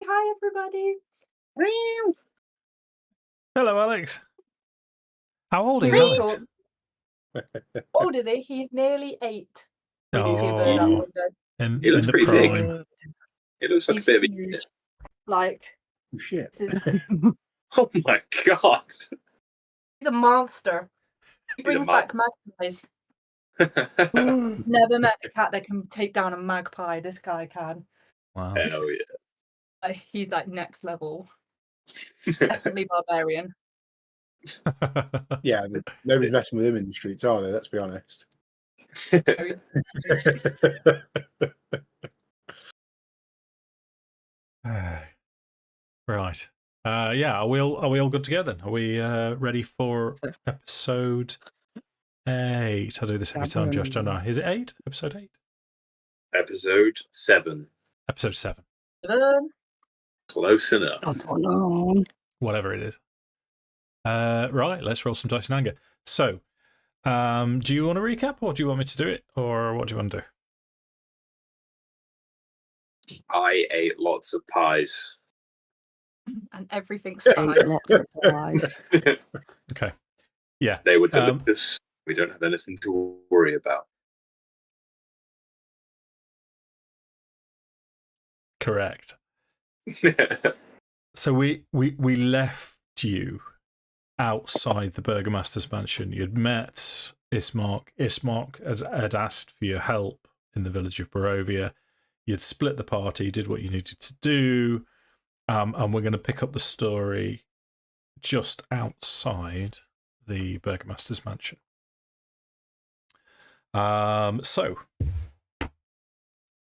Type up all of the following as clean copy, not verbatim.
Hi, everybody. Hello, Alex. How old We is really Alex? How old is he? He's nearly 8. We can see a bird out the Oh, window. He looks in the pretty big. prime. It looks like He's a bit of a huge. unit. Like, Oh, shit. this is, Oh my god. he's a monster. He He's a brings back magpies. Never met a cat that can take down a magpie. This guy can. Wow. Hell yeah. He's like next level. Definitely barbarian. Yeah, nobody's messing with him in the streets, are they? Let's be honest. Right. Yeah. Are we all good to go then? Are we ready for episode 8? I do this every time, Josh, don't I? Is it 8? Episode 8? Episode 7. Episode 7. Close enough. Whatever it is. Right. Let's roll some dice in anger. So, do you want to recap, or do you want me to do it, or what do you want to do? I ate lots of pies. And everything's fine. Lots of pies. Okay. Yeah. They were delicious. We don't have anything to worry about. Correct. So we left you outside the Burgomaster's mansion. You'd met Ismark. Ismark had asked for your help in the village of Barovia. You'd split the party, did what you needed to do, and we're going to pick up the story just outside the Burgomaster's mansion. So,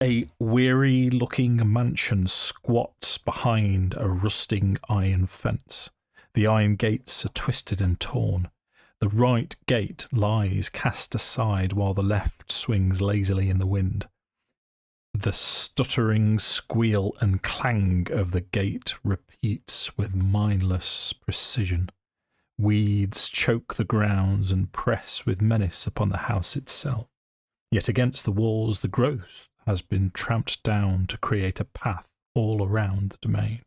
a weary-looking mansion squats behind a rusting iron fence. The iron gates are twisted and torn. The right gate lies cast aside while the left swings lazily in the wind. The stuttering squeal and clang of the gate repeats with mindless precision. Weeds choke the grounds and press with menace upon the house itself. Yet against the walls the growth has been tramped down to create a path all around the domain.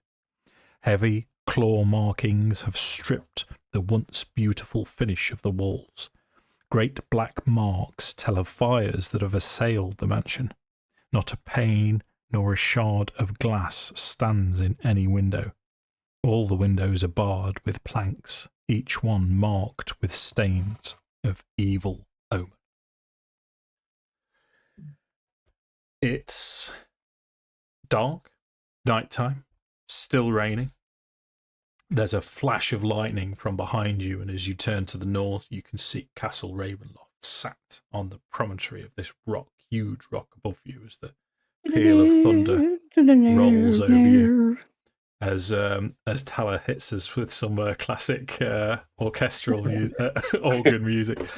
Heavy claw markings have stripped the once beautiful finish of the walls. Great black marks tell of fires that have assailed the mansion. Not a pane nor a shard of glass stands in any window. All the windows are barred with planks, each one marked with stains of evil omen. It's dark, nighttime, still raining. There's a flash of lightning from behind you, and as you turn to the north, you can see Castle Ravenloft sat on the promontory of this rock, huge rock above you, as the peal of thunder rolls over you. As Tala hits us with some classic orchestral organ music.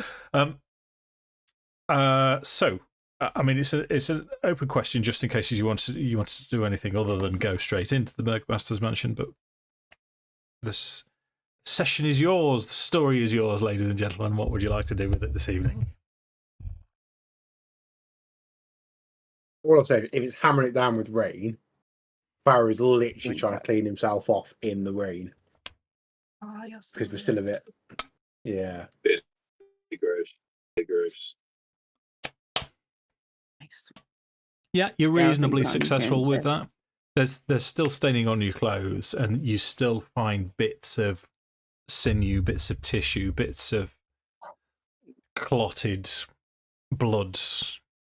So, I mean, it's an open question, just in case you wanted to do anything other than go straight into the Burgomaster's mansion. But this session is yours. The story is yours, ladies and gentlemen. What would you like to do with it this evening? All I'll say, if it's hammering it down with rain, Farrow is literally trying to clean himself off in the rain. Because we're still a bit... Yeah. Bit gross. Nice. Yeah, you're reasonably successful with that. There's still staining on your clothes, and you still find bits of sinew, bits of tissue, bits of clotted blood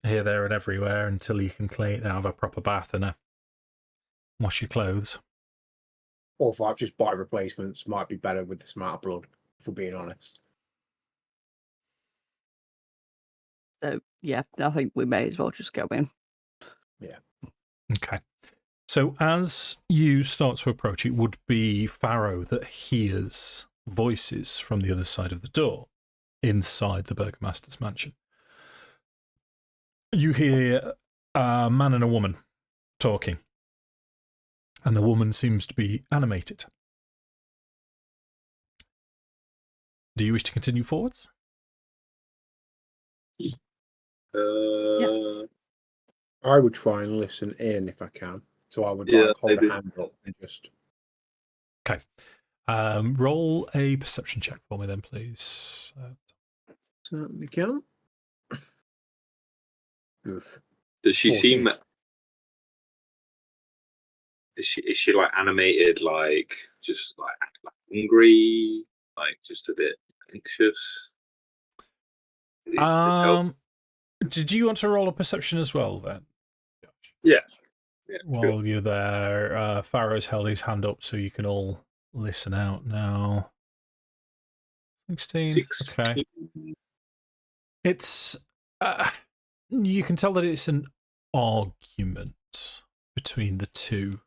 here, there, and everywhere until you can clean it and have a proper bath and wash your clothes. Or if I just buy replacements, might be better with this amount of blood, if we're being honest. So, yeah, I think we may as well just go in. Yeah. Okay. So as you start to approach, it would be Farrow that hears voices from the other side of the door inside the Burgomaster's mansion. You hear a man and a woman talking, and the woman seems to be animated. Do you wish to continue forwards? I would try and listen in if I can. So I would Yeah, hold maybe. a hand up and just. Okay. Roll a perception check for me then, please. Certainly can. Oof. Does she 14. seem? Is she like animated, like just like hungry, like just a bit anxious? Is it to tell? Did you want to roll a perception as well then? Yeah. Yeah. While you're there, Farrow's held his hand up so you can all listen out now. 16. Okay. It's you can tell that it's an argument between the two.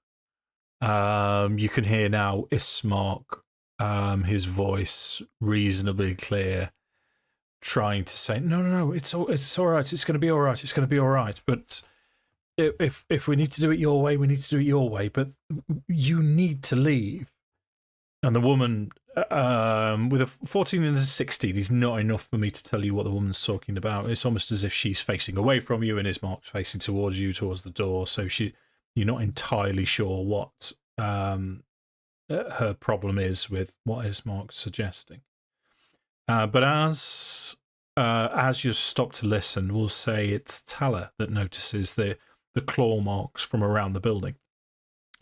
You can hear now Ismark, his voice reasonably clear, trying to say, no, it's all right. It's going to be all right. It's going to be all right. But if we need to do it your way, we need to do it your way. But you need to leave. And the woman, with a 14 and a 16, is not enough for me to tell you what the woman's talking about. It's almost as if she's facing away from you and Ismark's facing towards you, towards the door. So you're not entirely sure what her problem is with what Ismark's suggesting. But as you stop to listen, we'll say it's Tala that notices the claw marks from around the building.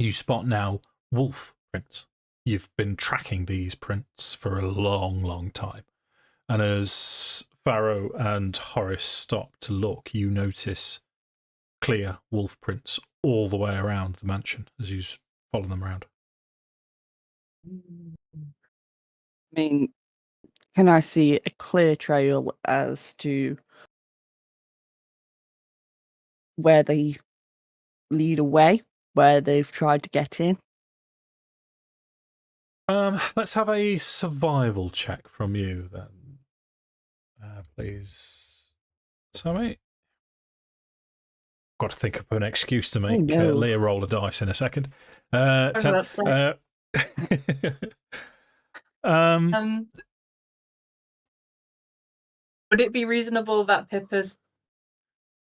You spot now wolf prints. You've been tracking these prints for a long, long time. And as Farrow and Horace stop to look, you notice clear wolf prints all the way around the mansion as you follow them around. I mean, can I see a clear trail as to where they lead away, where they've tried to get in? Let's have a survival check from you then, please, Sammi. Got to think of an excuse to make Leah roll a dice in a second. Would it be reasonable that Pippa's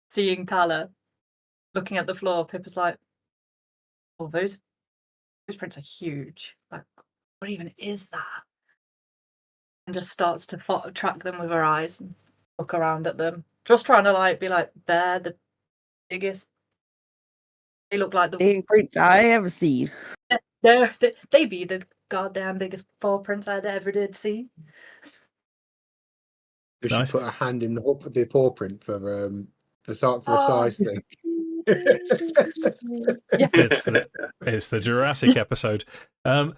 seeing Tala looking at the floor? Pippa's like, "Oh, those prints are huge. Like, what even is that?" And just starts to track them with her eyes and look around at them, just trying to be like, they're the biggest. They look like the biggest prints I ever seen. They be the goddamn biggest paw prints I ever did see. Does Nice. she put her hand in the paw print for a size thing? Yeah. It's the Jurassic episode. I'll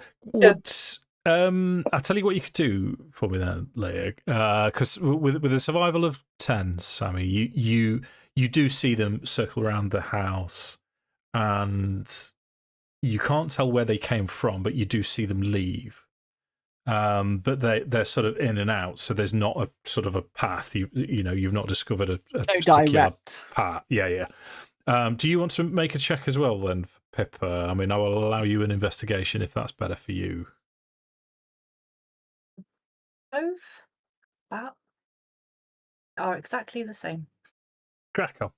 tell you what you could do for me then, Leah, because with a survival of 10, Sammi, you do see them circle around the house, and you can't tell where they came from, but you do see them leave. But they're sort of in and out, so there's not a sort of a path. You've not discovered a particular direct path. Yeah. Do you want to make a check as well then, Pippa? I mean, I will allow you an investigation if that's better for you. Both that are exactly the same. Crackle.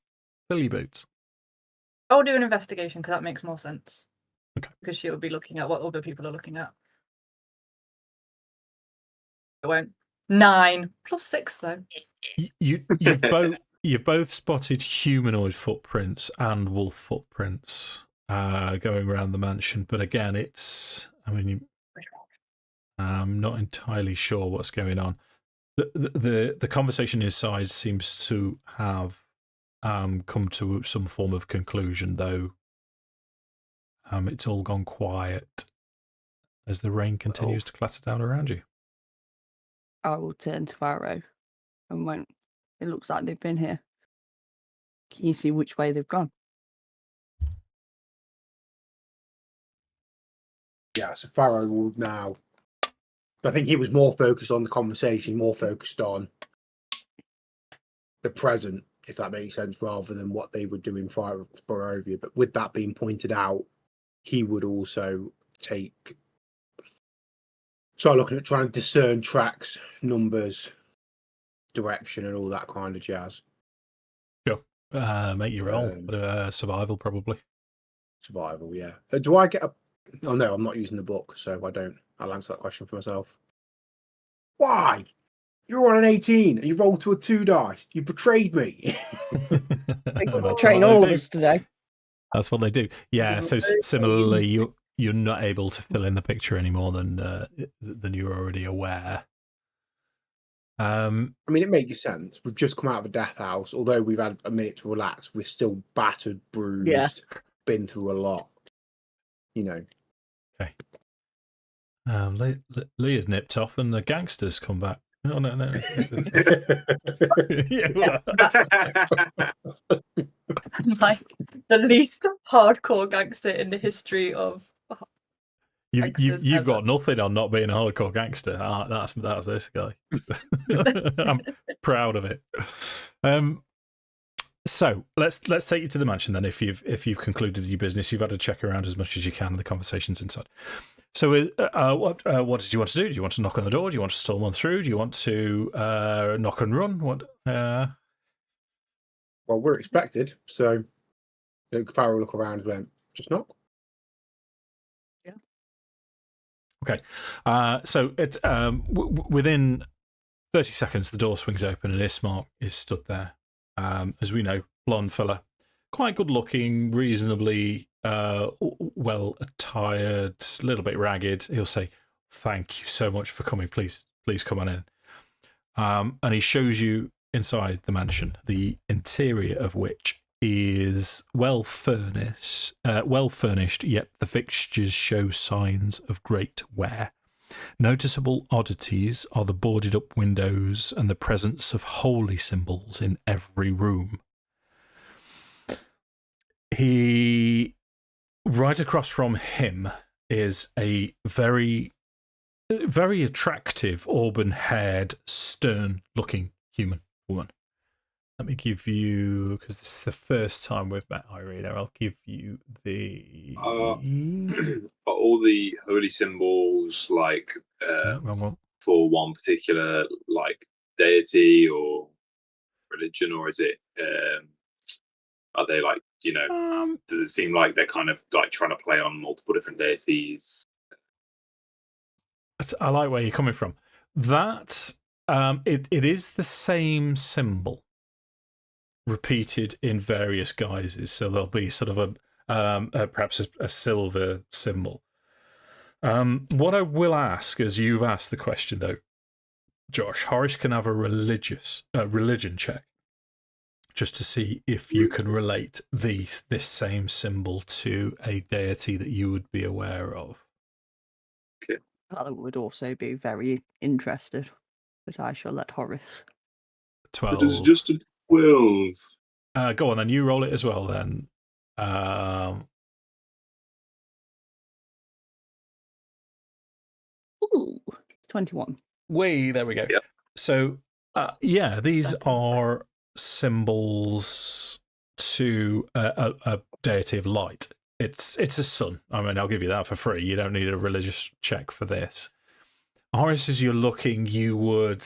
Billy Boots. I'll do an investigation because that makes more sense. Okay. Because she'll be looking at what other people are looking at. It won't. 9 plus 6 though. You've both spotted humanoid footprints and wolf footprints going around the mansion, but again, I'm not entirely sure what's going on. The conversation inside seems to have come to some form of conclusion, though. It's all gone quiet as the rain continues to clatter down around you. I will turn to Farrow and went, "It looks like they've been here. Can you see which way they've gone?" Yeah, so Farrow will now. I think he was more focused on the conversation, more focused on the present, if that makes sense, rather than what they would do in Barovia. But with that being pointed out, he would also start looking at trying to discern tracks, numbers, direction, and all that kind of jazz. Sure. Make your roll. Survival, probably. Survival, yeah. Do I get a... Oh, no, I'm not using the book, so I don't. I'll answer that question for myself. Why? You're on an 18 and you rolled to a 2 dice. You betrayed me. Train all of us today. That's what they do. Yeah, so similarly, you're not able to fill in the picture any more than you're already aware. I mean, it makes sense. We've just come out of a death house. Although we've had a minute to relax, we're still battered, bruised, been through a lot. You know. Okay. Leah's nipped off and the gangsters come back. Oh, no. Like the least hardcore gangster in the history of You've got nothing on not being a hardcore gangster. That's this guy. I'm proud of it. So let's take you to the mansion then. If you've concluded your business, you've had to check around as much as you can. The conversations inside. So what did you want to do? Do you want to knock on the door? Do you want to storm on through? Do you want to knock and run? What? Well, we're expected, so Farrow look around and went, just knock. Yeah. Okay. So it within 30 seconds, the door swings open and Ismark is stood there. As we know, blonde fella, quite good looking, reasonably well attired, a little bit ragged. He'll say, "Thank you so much for coming. Please come on in." And he shows you inside the mansion, the interior of which is well furnished, yet the fixtures show signs of great wear. Noticeable oddities are the boarded up windows and the presence of holy symbols in every room. Right across from him is a very, very attractive, auburn-haired, stern-looking human woman. Let me give you, because this is the first time we've met Ireina, I'll give you the... Are all the holy symbols like for one particular like deity or religion, or is it are they like, you know, does it seem like they're kind of like trying to play on multiple different deities? I like where you're coming from. That it is the same symbol repeated in various guises. So there'll be sort of perhaps a silver symbol. What I will ask, as you've asked the question though, Josh, Horace can have a religion check, just to see if you can relate this same symbol to a deity that you would be aware of. Okay. That would also be very interested, but I shall let Horace. 12. It is just a 12. Go on then, you roll it as well then. Ooh, 21. There we go. Yep. So, these are symbols to a deity of light. It's a sun. I mean, I'll give you that for free. You don't need a religious check for this. Horace, as you're looking, you would...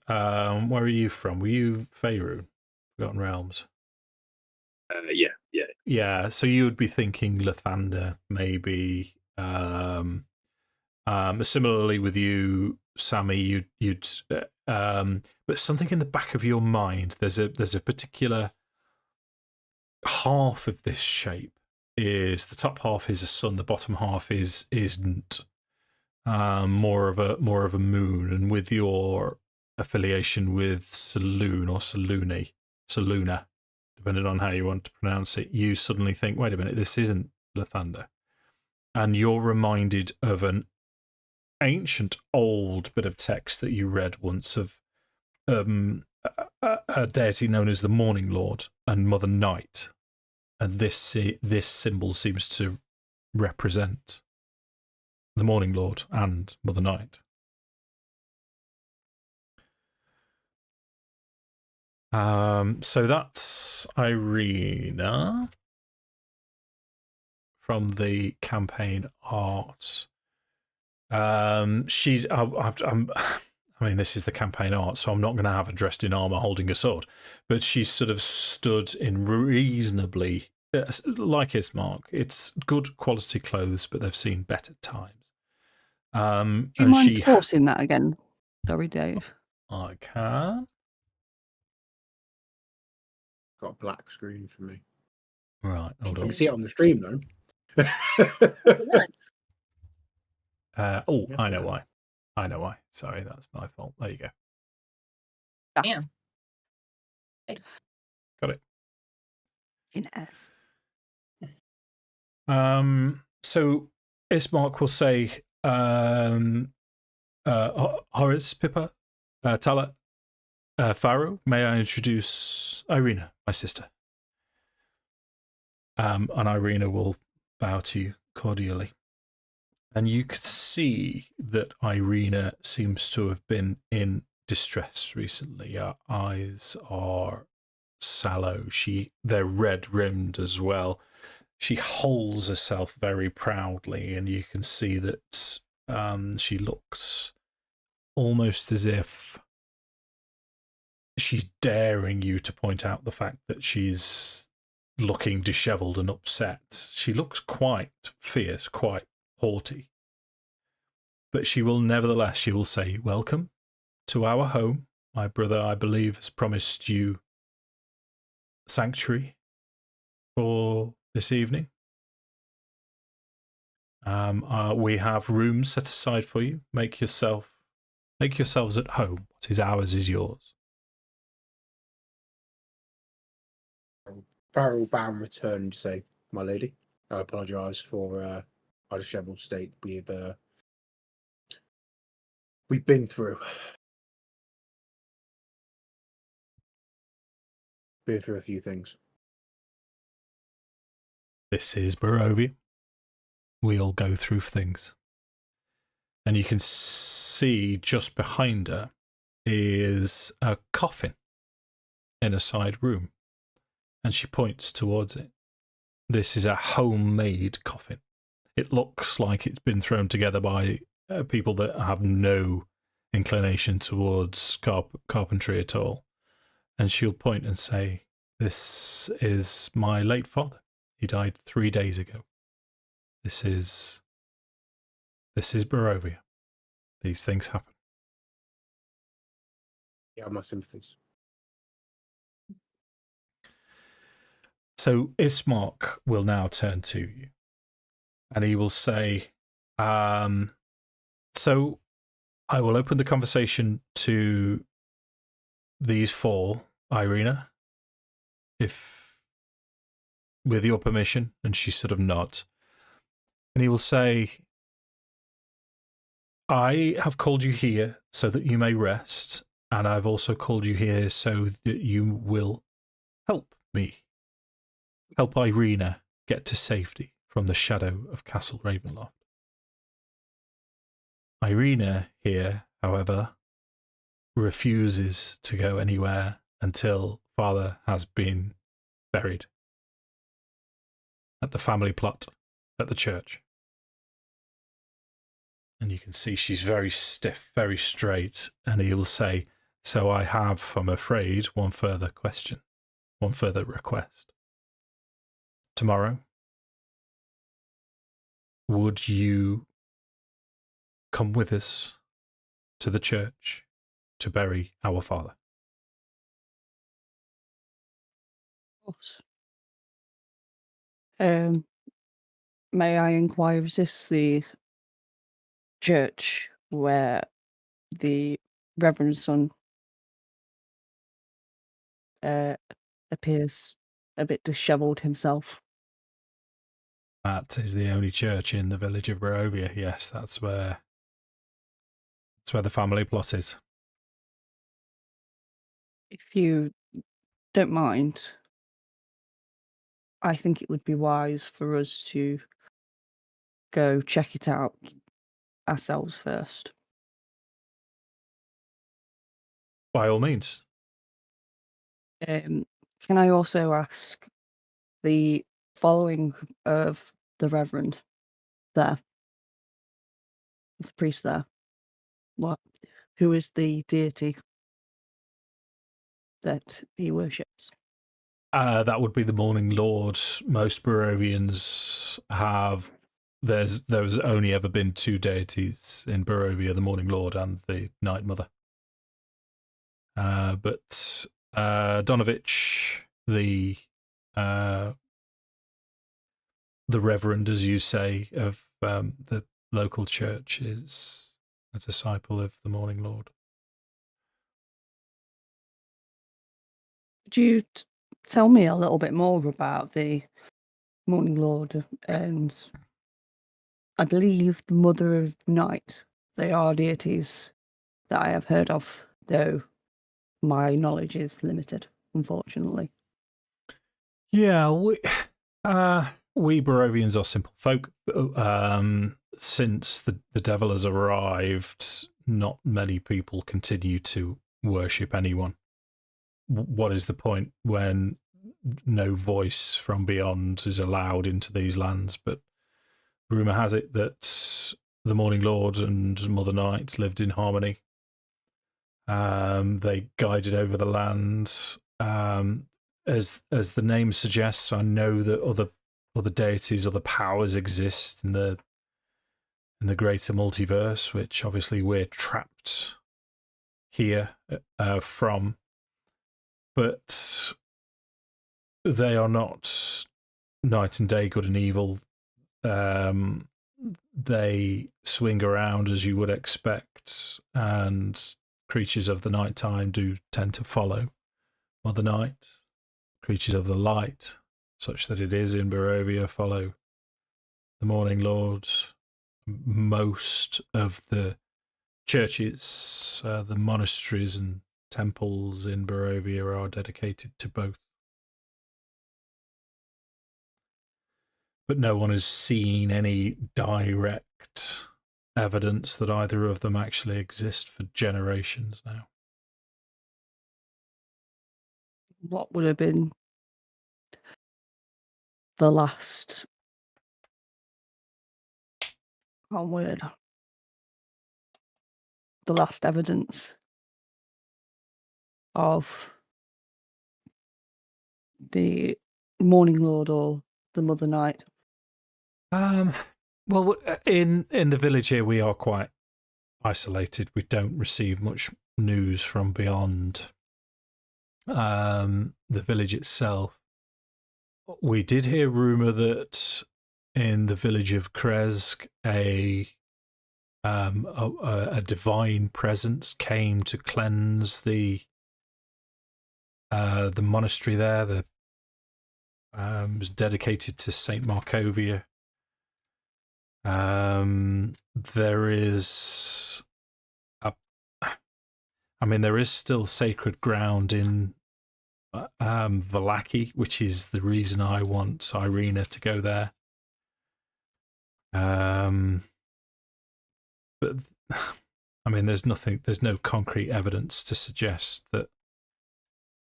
where are you from? Were you Faerun? Forgotten Realms? Yeah. Yeah, so you would be thinking Lathander, maybe. Similarly with you, Sammi, you'd but something in the back of your mind, there's a particular half of this shape is the top half is a sun, the bottom half isn't. More of a moon, and with your affiliation with Saloon or Saluna, depending on how you want to pronounce it, you suddenly think, wait a minute, this isn't Lathander. And you're reminded of an ancient old bit of text that you read once of a deity known as the Morning Lord and Mother Night. And this symbol seems to represent the Morning Lord and Mother Night. So that's Ireina from the campaign art. She's. I mean, this is the campaign art, so I'm not going to have her dressed in armor, holding a sword. But she's sort of stood in reasonably like Ismark, it's good quality clothes, but they've seen better times. Do you mind forcing that again? Sorry, Dave. I can. Got a black screen for me. Right, hold I on. can see it on the stream though. Was it nice? I know why. I know why. Sorry, that's my fault. There you go. Yeah. Got it. Yes. So Ismark will say, Horace, Pippa, Tala, Farrow, may I introduce Ireina, my sister? And Ireina will bow to you cordially. And you can see that Ireina seems to have been in distress recently. Her eyes are sallow. They're red-rimmed as well. She holds herself very proudly, and you can see that she looks almost as if she's daring you to point out the fact that she's looking dishevelled and upset. She looks quite fierce, quite haughty. But she will say, welcome to our home. My brother, I believe, has promised you sanctuary for this evening. We have rooms set aside for you. Make yourselves at home. What is ours is yours. Farrell will bow and return and say, my lady, I apologise for our dishevelled state. We've been through. Been through a few things. This is Barovia. We all go through things. And you can see just behind her is a coffin in a side room. And she points towards it. This is a homemade coffin. It looks like it's been thrown together by people that have no inclination towards carpentry at all. And she'll point and say, this is my late father. He died 3 days ago. This is Barovia. These things happen. Yeah, my sympathies. So Ismark will now turn to you and he will say, so I will open the conversation to these four, Ireina, if with your permission. And she sort of nods. And he will say, I have called you here so that you may rest, and I've also called you here so that you will help me. Help Ireina get to safety from the shadow of Castle Ravenloft. Ireina here, however, refuses to go anywhere until father has been buried at the family plot at the church. And you can see she's very stiff, very straight, and he will say, so I have, I'm afraid, one further question, one further request. Tomorrow, would you come with us to the church to bury our father? Of course. May I inquire, is this the church where the Reverend Son appears a bit dishevelled himself? That is the only church in the village of Barovia. Yes, that's where the family plot is. If you don't mind, I think it would be wise for us to go check it out ourselves first. By all means. Can I also ask the following of the Reverend there, the priest there, who is the deity that he worships? That would be the Morning Lord. Most Barovians have. There's only ever been two deities in Barovia: the Morning Lord and the Night Mother. But Donovich, the Reverend, as you say, of the local church, is a disciple of the Morning Lord. Could you tell me a little bit more about the Morning Lord and I believe the Mother of Night? They are deities that I have heard of, though my knowledge is limited, unfortunately. Yeah, we Barovians are simple folk. Since the devil has arrived, not many people continue to worship anyone. What is the point when no voice from beyond is allowed into these lands? But rumour has it that the Morning Lord and Mother Night lived in harmony. They guided over the land. As the name suggests, I know that other deities, other powers exist in the greater multiverse, which obviously we're trapped here from. But they are not night and day, good and evil. They swing around as you would expect, and creatures of the night time do tend to follow Mother Night. Creatures of the light, such that it is in Barovia, follow the Morning Lord. Most of the churches, the monasteries and temples in Barovia are dedicated to both. But no one has seen any direct evidence that either of them actually exist for generations now. What would have been the last the last evidence of the Morning Lord or the Mother Night? Well, in the village here, we are quite isolated. We don't receive much news from beyond the village itself. We did hear rumour that in the village of Kresk, a divine presence came to cleanse the monastery there. The was dedicated to Saint Markovia. There is there is still sacred ground in Vallaki, which is the reason I want Ireina to go there. But there's no concrete evidence to suggest that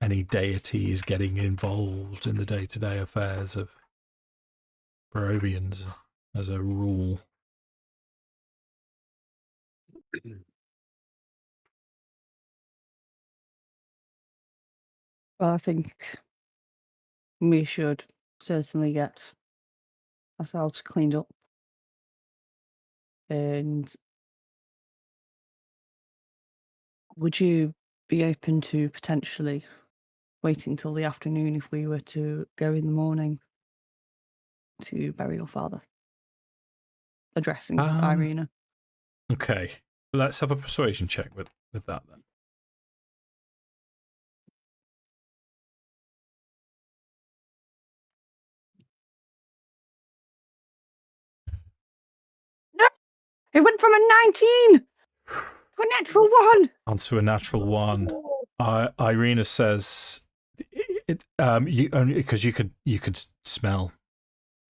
any deity is getting involved in the day-to-day affairs of Barovians as a rule. Well, I think we should certainly get ourselves cleaned up. And would you be open to potentially waiting till the afternoon if we were to go in the morning to bury your father? Addressing Ireina. Okay, let's have a persuasion check with that then. No! It went from a 19 to a natural 1! Onto a natural 1. Ireina says, you only because you could smell.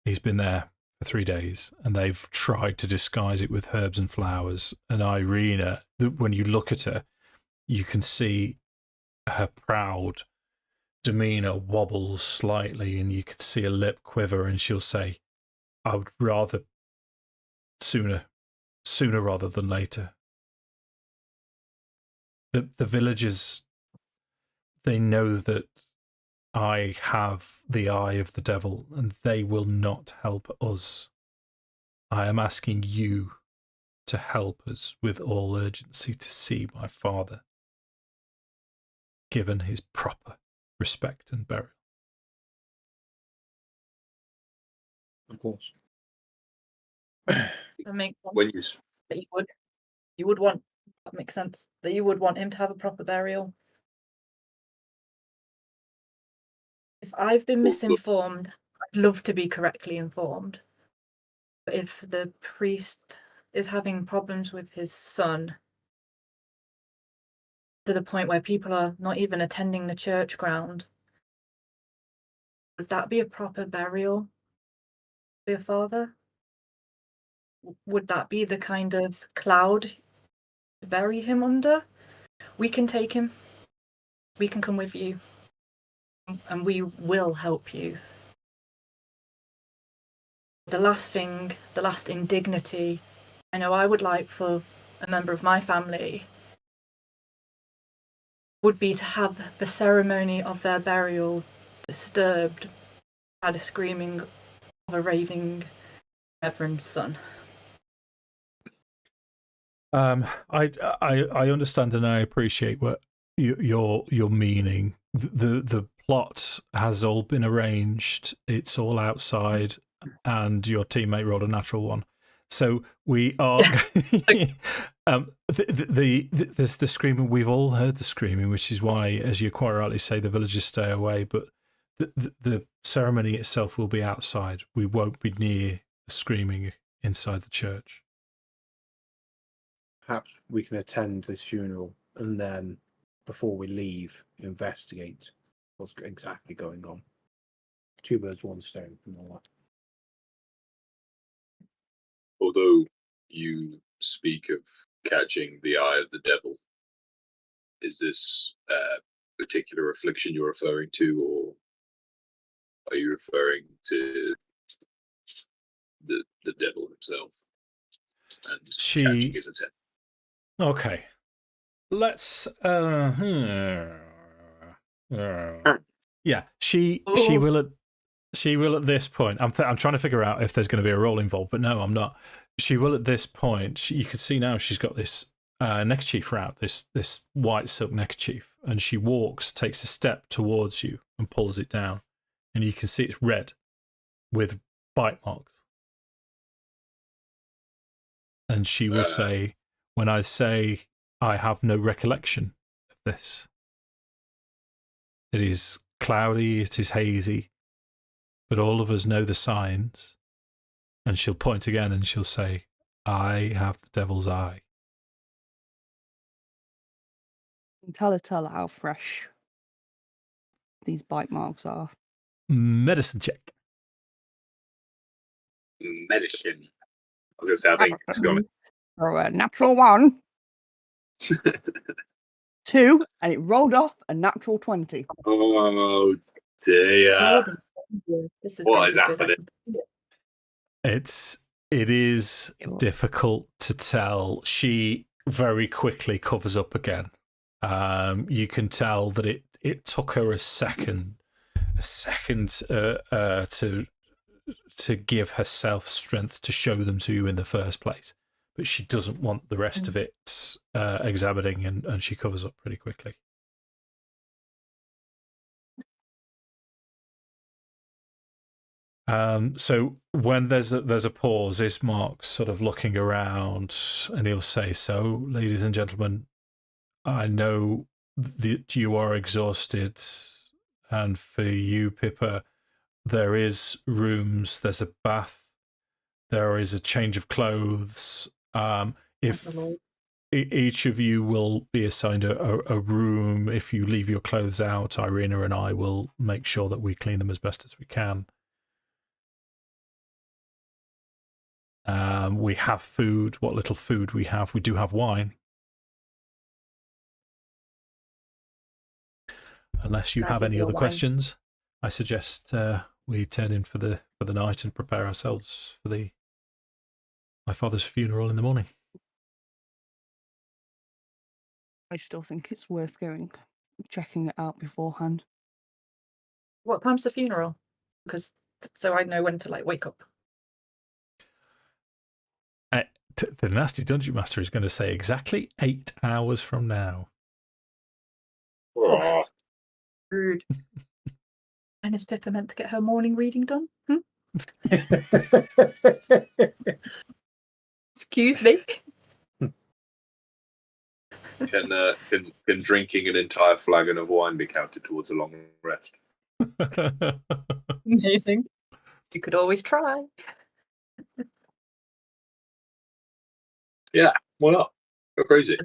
He's been there for 3 days, and they've tried to disguise it with herbs and flowers. And Ireina, when you look at her, you can see her proud demeanor wobbles slightly, and you can see a lip quiver, and she'll say, "I would rather sooner rather than later." The villagers, they know that I have the eye of the devil, and they will not help us. I am asking you to help us with all urgency to see my father given his proper respect and burial. Of course. That makes sense. When That you would want. That makes sense. That you would want him to have a proper burial. If I've been misinformed, I'd love to be correctly informed. But if the priest is having problems with his son to the point where people are not even attending the church ground, would that be a proper burial for your father? Would that be the kind of cloud to bury him under? We can take him. We can come with you. And we will help you. The last thing, the last indignity, I know I would like for a member of my family would be to have the ceremony of their burial disturbed by the screaming of a raving reverend's son. I understand and I appreciate what your meaning. The plot has all been arranged. It's all outside, and your teammate rolled a natural one. So we are. There's the screaming. We've all heard the screaming, which is why, as you quite rightly say, the villagers stay away. But the ceremony itself will be outside. We won't be near the screaming inside the church. Perhaps we can attend this funeral and then, before we leave, investigate what's exactly going on. 2 birds, 1 stone, and all that. Although you speak of catching the eye of the devil, is this a particular affliction you're referring to, or are you referring to the devil himself and catching his attention? Okay. Let's yeah, she will at this point. I'm trying to figure out if there's going to be a roll involved, but no, I'm not. She will at this point. You can see now she's got this neckerchief out, this white silk neckerchief, and she takes a step towards you and pulls it down, and you can see it's red with bite marks. And she will say, "When I say I have no recollection of this, it is cloudy, it is hazy, but all of us know the signs." And she'll point again and she'll say, "I have the devil's eye." Tell her how fresh these bite marks are. Medicine check. Medicine. I was going to say, I think to be honest. For a natural 1. 2, and it rolled off a natural 20. Oh dear. This is What is happening? It is difficult to tell. She very quickly covers up again. You can tell that it took her a second to give herself strength to show them to you in the first place. But she doesn't want the rest of it examining, and she covers up pretty quickly. So when there's a pause, Ismark's sort of looking around, and he'll say, "So, ladies and gentlemen, I know that you are exhausted, and for you, Pippa, there is rooms, there's a bath, there is a change of clothes. If each of you will be assigned a room, if you leave your clothes out, Ireina and I will make sure that we clean them as best as we can. We have food, what little food we have. We do have wine. Unless you have any other questions, I suggest we turn in for the night and prepare ourselves for my father's funeral in the morning. I still think it's worth checking it out beforehand. What time's the funeral? Because so I know when to like wake up. The nasty dungeon master is going to say exactly 8 hours from now. Oh, Rude. And is Pippa meant to get her morning reading done? Excuse me. Can drinking an entire flagon of wine be counted towards a long rest? Amazing. You could always try. Yeah, why not? Go crazy.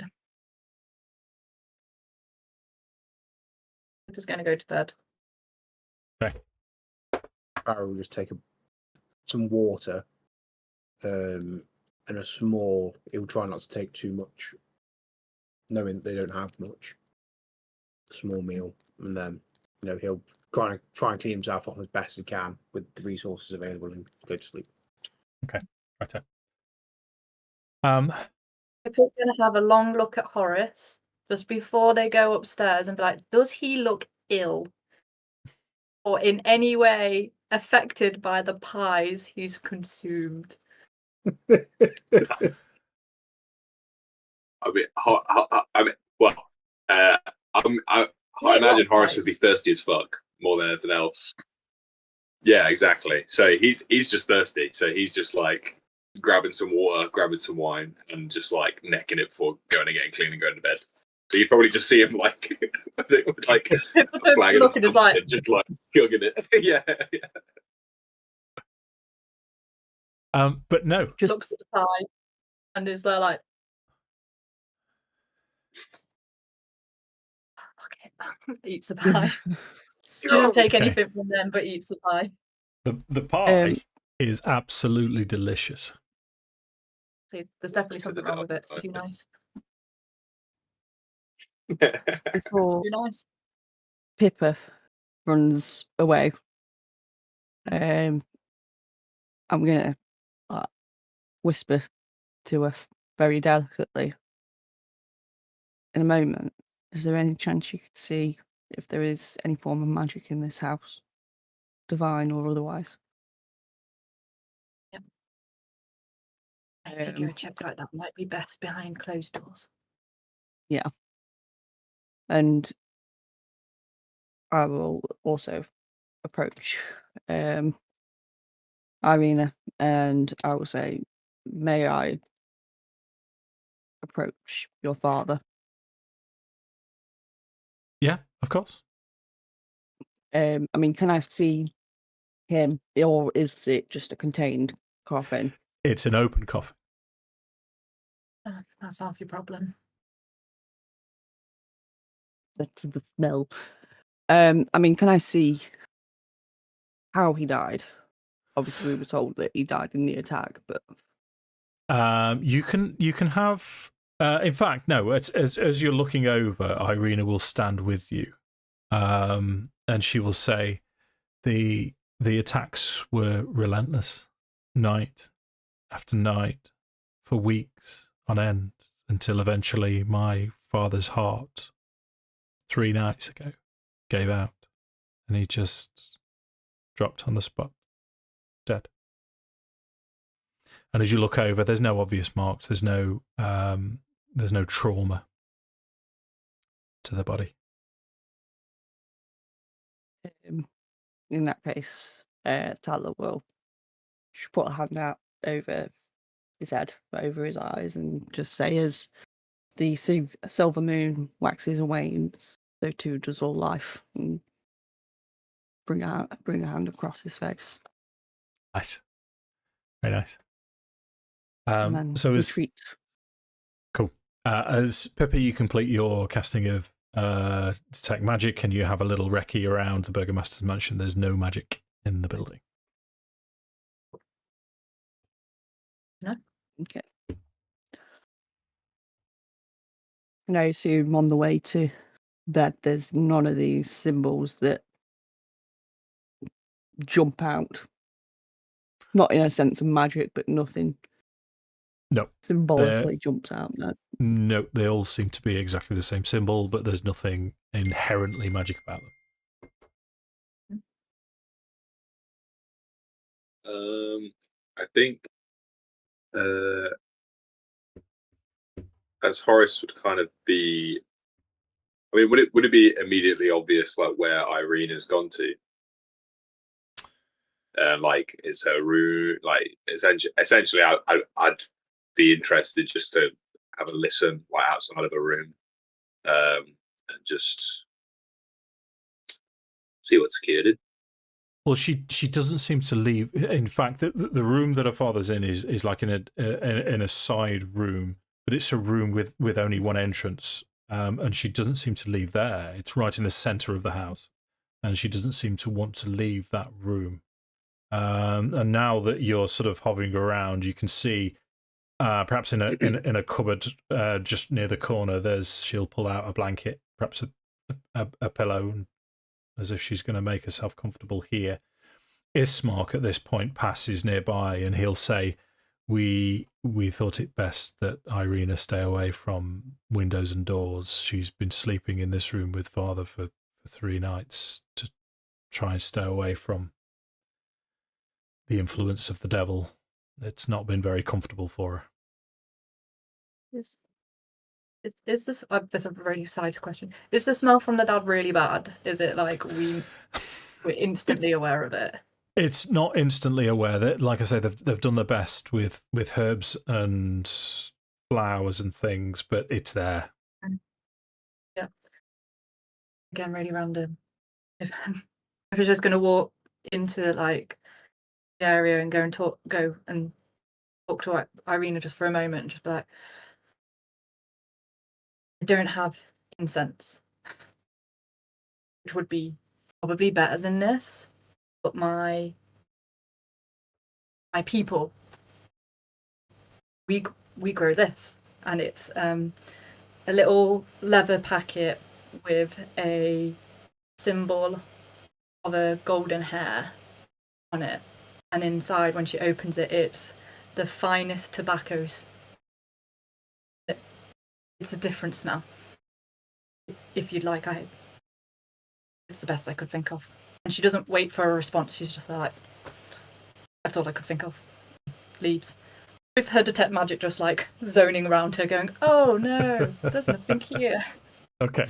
Pippa's going to go to bed. Okay. Farrow will just take some water and a small. He'll try not to take too much, knowing they don't have much. Small meal, and then he'll try and clean himself off as best he can with the resources available and go to sleep. Okay, right. Pippa's going to have a long look at Horace just before they go upstairs and be like, does he look ill? Or in any way affected by the pies he's consumed? I imagine Horace would be thirsty as fuck more than anything else. Yeah, exactly. So he's just thirsty. So he's just like grabbing some water, grabbing some wine, and just like necking it before going and getting clean and going to bed. So you'd probably just see him like with like a flagon of Looking is like just like chugging it. Yeah. But no, just looks at the pie and is there like, fuck it, eats the pie. She doesn't take anything from them, but eats the pie. The pie is absolutely delicious. See, there's definitely something wrong with it. It's too nice. Before Too nice. Pippa runs away, I'm gonna whisper to her very delicately. In a moment, is there any chance you could see if there is any form of magic in this house, divine or otherwise? Yep. I figure a check like that might be best behind closed doors. Yeah. And I will also approach Ireina, and I will say, may I approach your father? Yeah, of course. I mean, can I see him, or is it just a contained coffin? It's an open coffin. That's half your problem. That's the smell. I mean, can I see how he died? Obviously, we were told that he died in the attack, but you can have. In fact, no. As you're looking over, Ireina will stand with you, and she will say, "The attacks were relentless, night after night, for weeks on end, until eventually my father's heart, 3 nights ago, gave out, and he just dropped on the spot, dead." And as you look over, there's no obvious marks. There's no trauma to the body. in that case, Tala will put a hand out over his head, over his eyes, and just say, as the silver moon waxes and wanes, so too does all life. And bring a hand across his face. Nice. Very nice. And then so retreat. Cool. As Pippa, you complete your casting of detect magic, and you have a little recce around the Burgomaster's mansion. There's no magic in the building. No. Okay. And I assume on the way to bed, there's none of these symbols that jump out. Not in a sense of magic, but nothing. No. Symbolically jumps out. No, they all seem to be exactly the same symbol, but there's nothing inherently magic about them. I think as Horace would kind of be. I mean, would it be immediately obvious like where Irena's gone to? Like, is her room like essentially? I'd be interested just to have a listen, like outside of a room, and just see what's secured in. Well, she doesn't seem to leave. In fact, the room that her father's in is like in a side room, but it's a room with only one entrance, and she doesn't seem to leave there. It's right in the centre of the house, and she doesn't seem to want to leave that room. And now that you're sort of hovering around, you can see perhaps in a cupboard just near the corner. She'll pull out a blanket, perhaps a pillow, as if she's going to make herself comfortable here. Ismark at this point passes nearby, and he'll say, "We thought it best that Ireina stay away from windows and doors. She's been sleeping in this room with father for 3 nights to try and stay away from the influence of the devil. It's not been very comfortable for her." Is this? This is a really side question. Is the smell from the dad really bad? Is it like we're instantly aware of it? It's not instantly aware. That, like I say, they've done their best with herbs and flowers and things, but it's there. Yeah. Again, really random. If I was just going to walk into like the area and go and talk to Ireina just for a moment, and just be like, I don't have incense, which would be probably better than this, but my people, we grow this, and it's a little leather packet with a symbol of a golden hair on it, and inside, when she opens it, it's the finest tobaccos. It's a different smell. If you'd like, it's the best I could think of. And she doesn't wait for a response. She's just like, that's all I could think of. Leaves. With her detect magic just like zoning around her, going, oh no, there's nothing here. Okay.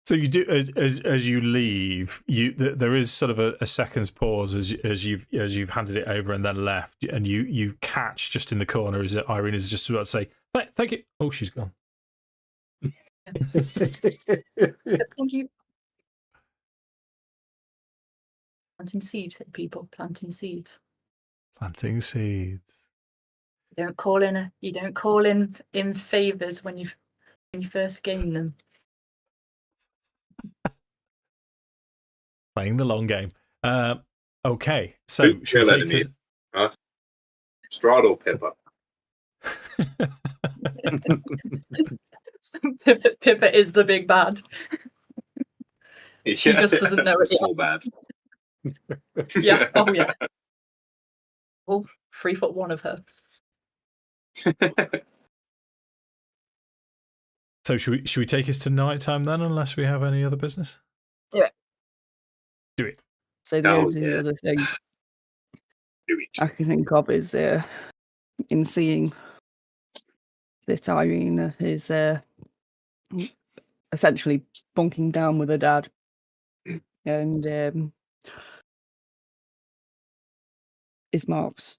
So you do as you leave. There is sort of a second's pause as you've handed it over and then left, and you catch just in the corner is that Irena's just about to say, "Thank you." Oh, she's gone. Thank you. Planting seeds, people. Planting seeds. Planting seeds. You don't call in favors when you first gain them. Playing the long game. Okay, so should we take Strahd or Pippa? Pippa is the big bad. She just doesn't know it yet. Small bad. Yeah. Oh yeah. Oh, 3'1" of her. So should we take us to night time then, unless we have any other business? Do it. So the only other thing I can think of is in seeing that Ireina is essentially bunking down with her dad, and Ismark's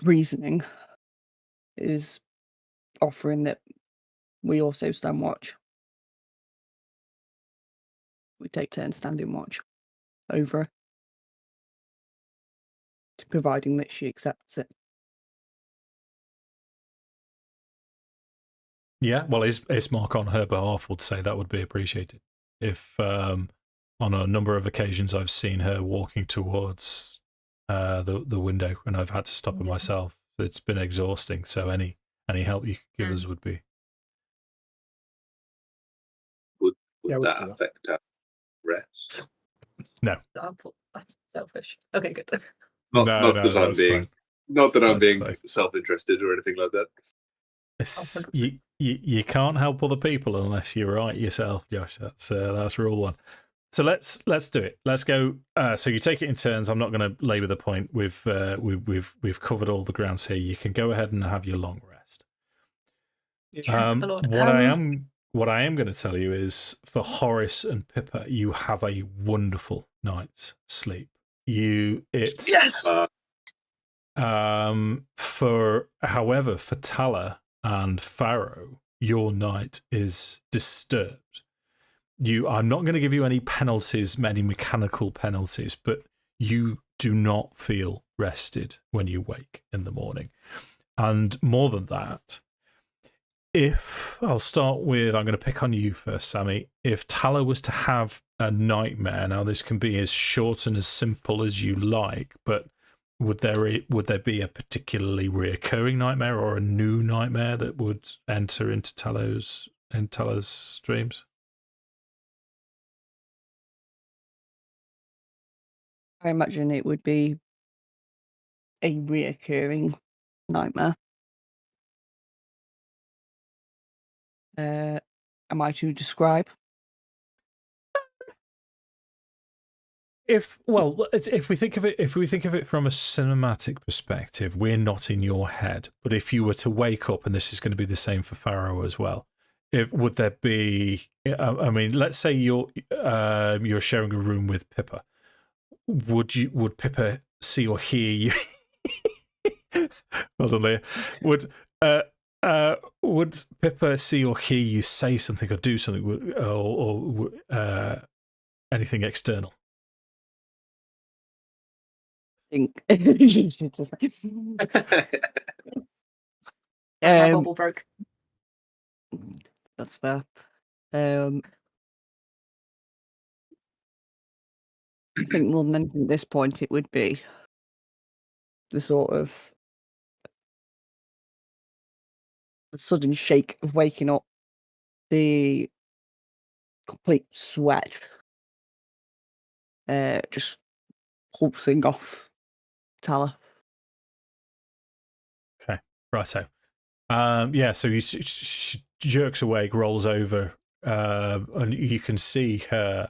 reasoning is offering that we also stand watch. We take turns standing watch over her, providing that she accepts it. Yeah, well, Ismark on her behalf would say that would be appreciated. If on a number of occasions I've seen her walking towards the window and I've had to stop her myself, it's been exhausting. So any help you could give us would be. Would that affect our rest? No. I'm selfish. Okay, good. Not that I'm being self-interested or anything like that. You can't help other people unless you're right yourself, Josh. That's rule 1. So let's do it. Let's go. So you take it in turns. I'm not going to labour the point. We've covered all the grounds here. You can go ahead and have your long rest. What I am going to tell you is, for Horace and Pippa, you have a wonderful night's sleep. However, for Tala and Farrow, your night is disturbed. I'm not going to give you any penalties, many mechanical penalties, but you do not feel rested when you wake in the morning. And more than that, I'm going to pick on you first, Sammi. If Tala was to have a nightmare, now this can be as short and as simple as you like, but would there be a particularly reoccurring nightmare or a new nightmare that would enter into Tala's dreams? I imagine it would be a reoccurring nightmare. Am I to describe? If we think of it from a cinematic perspective, we're not in your head. But if you were to wake up, and this is going to be the same for Farrow as well, would there be? I mean, let's say you're sharing a room with Pippa. Would Pippa see or hear you? Well done, Leah. Would Pippa see or hear you say something or do something, or anything external? I think My bubble broke. That's fair. I think more than anything at this point, it would be the sort of sudden shake of waking up, the complete sweat, just pulsing off Tala. Okay, righto. So she jerks awake, rolls over, and you can see her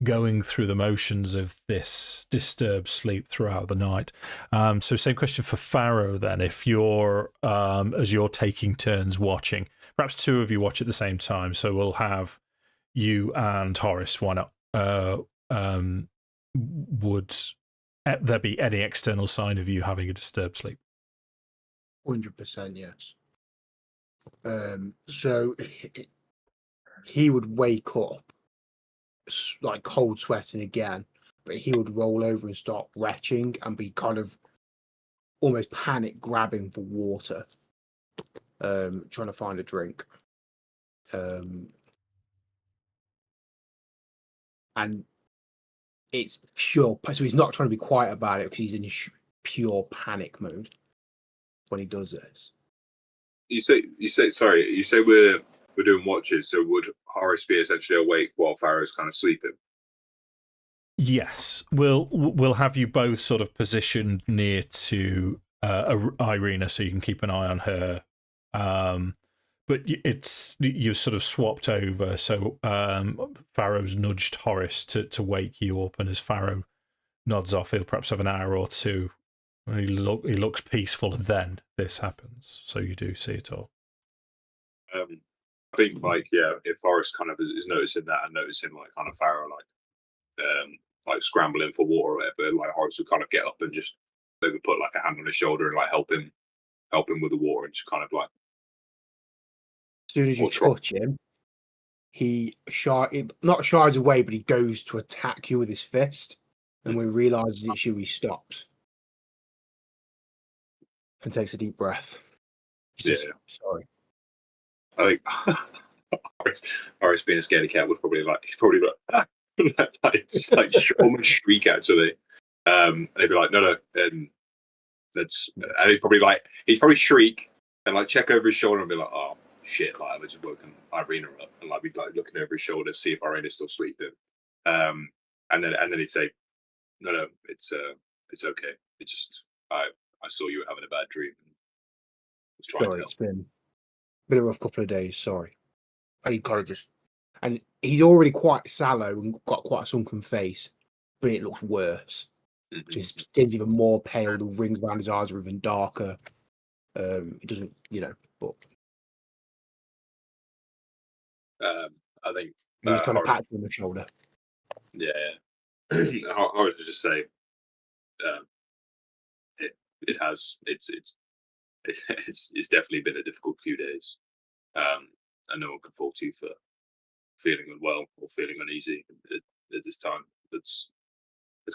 going through the motions of this disturbed sleep throughout the night. So same question for Farrow then. If you're, as you're taking turns watching, perhaps two of you watch at the same time. So we'll have you and Horace. Why not? Would there be any external sign of you having a disturbed sleep? 100% yes. So he would wake up like cold sweating again, but he would roll over and start retching and be kind of almost panic grabbing for water, trying to find a drink. And it's pure, so he's not trying to be quiet about it because he's in pure panic mode when he does this. You say we're doing watches, so would Horace be essentially awake while Farrow's kind of sleeping? Yes, we'll have you both sort of positioned near to Ireina, so you can keep an eye on her. But you've sort of swapped over, so Farrow's nudged Horace to wake you up, and as Farrow nods off, he'll perhaps have an hour or two. He looks peaceful, and then this happens. So you do see it all. I think, if Horace kind of is noticing that and noticing kind of Farrow scrambling for water or whatever, Horace would kind of get up and just maybe put a hand on his shoulder and help him with the water, and just kind of as soon as you touch him, he not shies away, but he goes to attack you with his fist, and when he realizes it's you, he stops and takes a deep breath. Sorry. I think Horace being a scaredy cat would probably just almost shriek actually, and he'd be like, no, and he'd probably shriek and check over his shoulder and be like, oh shit, I've just woken Ireina up, and we'd looking over his shoulder to see if Ireina's still sleeping, and then he'd say, no, it's okay, it's just I saw you were having a bad dream and was trying to help. It's been a rough couple of days, sorry. And he kind of just, And he's already quite sallow and got quite a sunken face, but it looks worse. His skin's even more pale. The rings around his eyes are even darker. It doesn't, but I think he's kind of patted on the shoulder. Yeah, I would just say it's definitely been a difficult few days, and no one can fault you for feeling unwell or feeling uneasy at this time. It's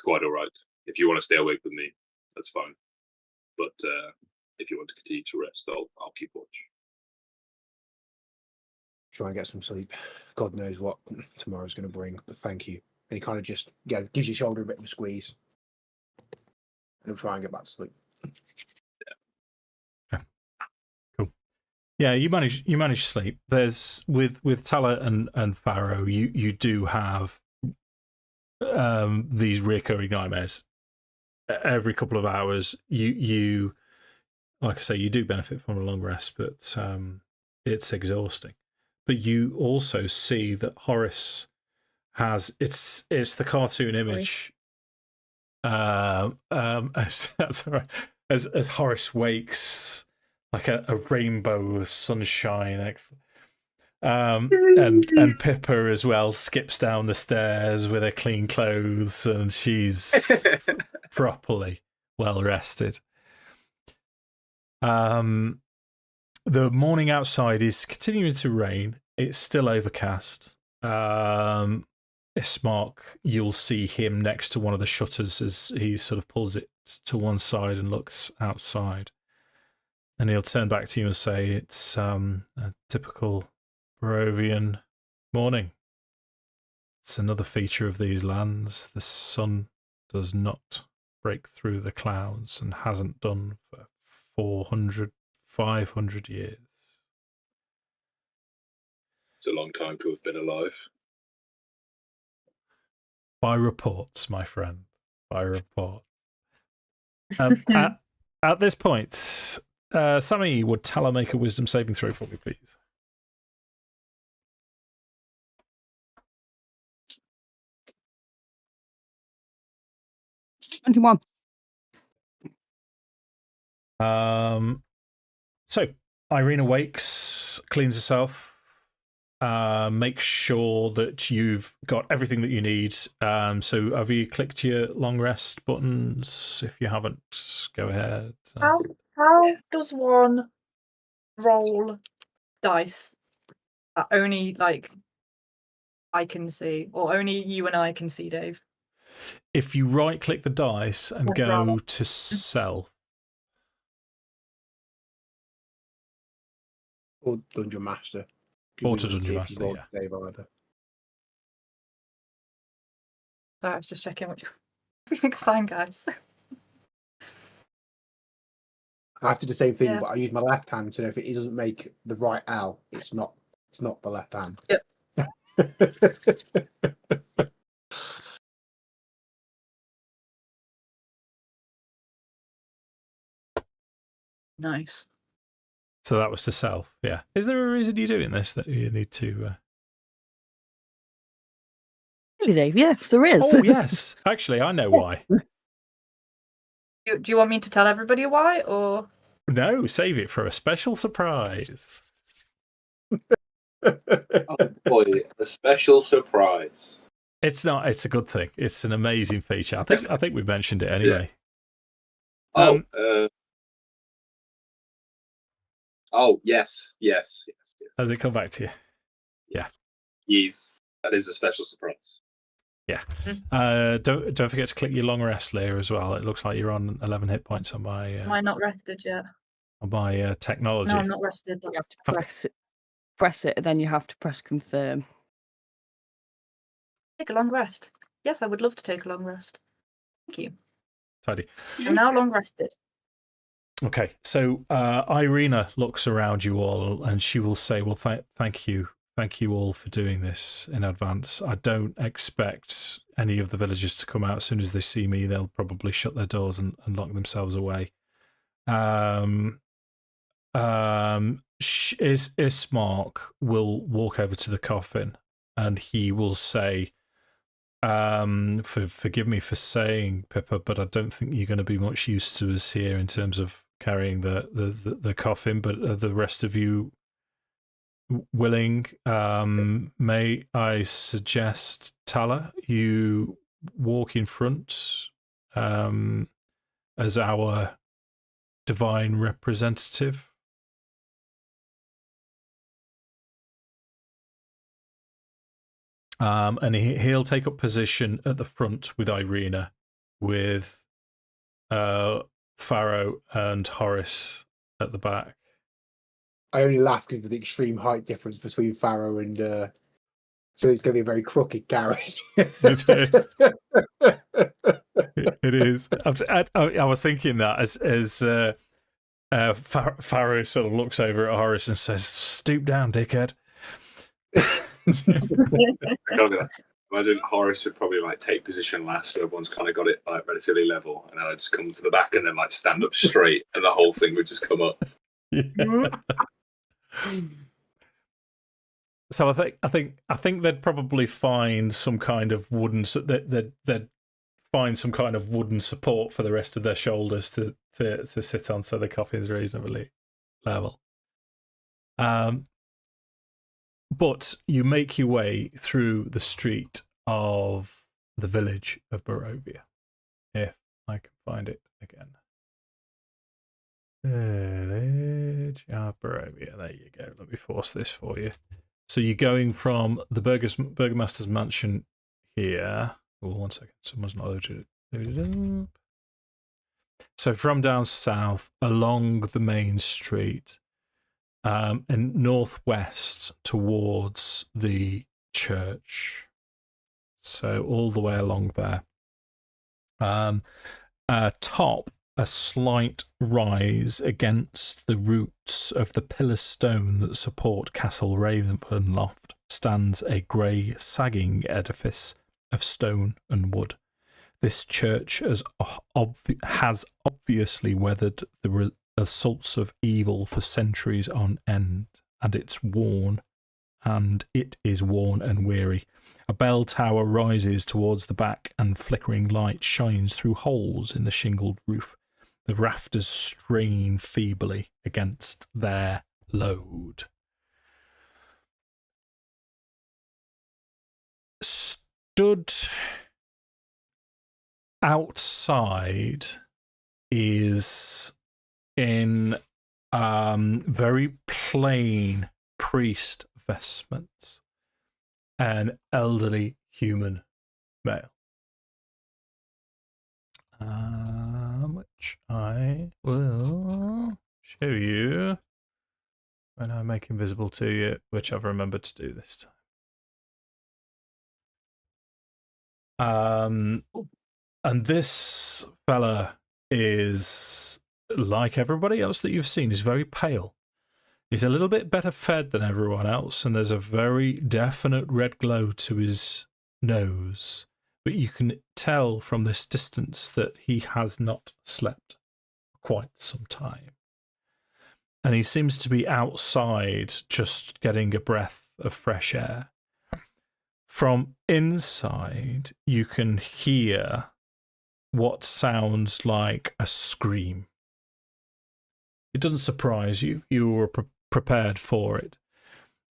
quite all right. If you want to stay awake with me, that's fine. But if you want to continue to rest, I'll keep watch. Try and get some sleep. God knows what tomorrow's going to bring, but thank you. And he kind of just gives your shoulder a bit of a squeeze, and he'll try and get back to sleep. Yeah. Cool. Yeah, you manage sleep. There's with Tala and Farrow, you do have these recurring nightmares every couple of hours. You like I say, you do benefit from a long rest, but it's exhausting. But you also see that Horace has it's the cartoon image. As that's all right. As Horace wakes, like a rainbow of sunshine. And Pippa as well skips down the stairs with her clean clothes, and she's properly well rested. The morning outside is continuing to rain. It's still overcast. Ismark, you'll see him next to one of the shutters as he sort of pulls it to one side and looks outside. And he'll turn back to you and say, it's a typical Barovian morning. It's another feature of these lands. The sun does not break through the clouds and hasn't done for 400, 500 years. It's a long time to have been alive. By reports, my friend. By report. At this point, Sammi, would Tala make a wisdom saving throw for me, please? $21. So Ireina wakes, cleans herself, make sure that you've got everything that you need. So have you clicked your long rest buttons? If you haven't, go ahead. How does one roll dice that only I can see, or only you and I can see, Dave? If you right click the dice and That's go right. to self. Or Dungeon Master. Or to Dungeon Master, yeah. Save either. Sorry, I was just checking which. Everything's fine, guys. I have to do the same thing, Yeah. but I use my left hand to know if it doesn't make the right L, it's not the left hand. Yep. Nice. So that was to self, yeah. Is there a reason you're doing this that you need to... Really, Dave? Yes, there is. Oh, yes. Actually, I know why. Do you want me to tell everybody why, or...? No, save it for a special surprise. Oh boy, a special surprise. It's not. It's a good thing. It's an amazing feature. I think we mentioned it anyway. Yeah. Oh, yes. Has it come back to you? Yes, that is a special surprise. Yeah. Don't forget to click your long rest, Leah, as well. It looks like you're on 11 hit points on my. Am I not rested yet? On my technology. No, I'm not rested. You have to press it, and then you have to press confirm. Take a long rest. Yes, I would love to take a long rest. Thank you. Tidy. I'm now long rested. Okay, so Ireina looks around you all and she will say, well, thank you all for doing this in advance. I don't expect any of the villagers to come out. As soon as they see me, they'll probably shut their doors and lock themselves away. Ismark will walk over to the coffin and he will say, forgive me for saying, Pippa, but I don't think you're going to be much use to us here in terms of carrying the coffin, but are the rest of you willing? May I suggest, Tala, you walk in front as our divine representative? And he'll take up position at the front with Ireina, with Farrow and Horace at the back. I only laugh because of the extreme height difference between Farrow and so it's going to be a very crooked carriage. It is. I was thinking that as Farrow sort of looks over at Horace and says, "Stoop down, dickhead." Imagine Horace would probably like take position last, so everyone's kind of got it like relatively level, and then I'd just come to the back and then like stand up straight, and the whole thing would just come up. Yeah. So I think they'd probably find some kind of wooden. They'd find some kind of wooden support for the rest of their shoulders to sit on, so the coffin's reasonably level. But you make your way through the street of the village of Barovia, if I can find it again. Village of Barovia. There you go. Let me force this for you. So you're going from the Burgomaster's mansion here. Oh, 1 second. Someone's not loaded it. So from down south along the main street, and northwest towards the church. So all the way along there. Top, a slight rise against the roots of the pillar stone that support Castle Ravenloft stands a grey, sagging edifice of stone and wood. This church has obviously weathered the assaults of evil for centuries on end, and it is worn and weary. A bell tower rises towards the back, and flickering light shines through holes in the shingled roof. The rafters strain feebly against their load. Stood outside is in very plain priest vestments an elderly human male, which I will show you when I make invisible to you, which I've remembered to do this time. And this fella is, like everybody else that you've seen, is very pale. He's a little bit better fed than everyone else, and there's a very definite red glow to his nose. But you can tell from this distance that he has not slept for quite some time. And he seems to be outside just getting a breath of fresh air. From inside, you can hear what sounds like a scream. It doesn't surprise you. You were prepared for it.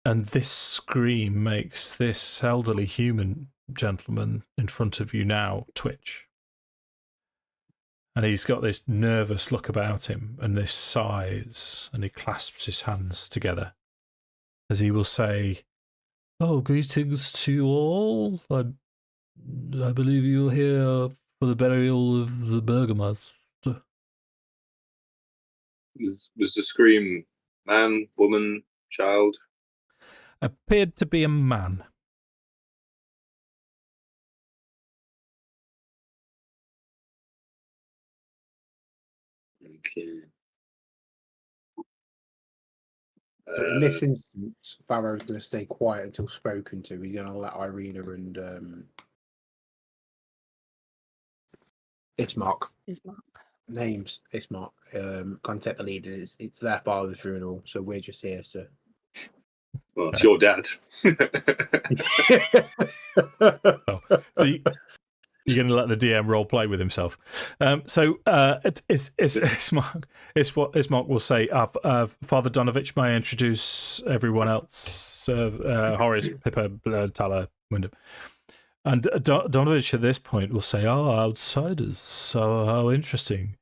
And this scream makes this elderly human gentleman in front of you now twitch. And he's got this nervous look about him and this sighs, and he clasps his hands together as he will say, "Oh, greetings to you all. I believe you're here for the burial of the Burgomaster." Was the scream man, woman, child? Appeared to be a man. Okay. So in this instance, Farrow's going to stay quiet until spoken to. He's going to let Ireina and Ismark. Names Ismark. Contact the leaders. It's their father's funeral, so we're just here to Well, it's your dad. So you're going to let the DM role play with himself. Ismark will say, Father Donovich, may I introduce everyone else? Horace, Pippa, Tala, Wyndam. And Donovich at this point will say, outsiders, so how interesting.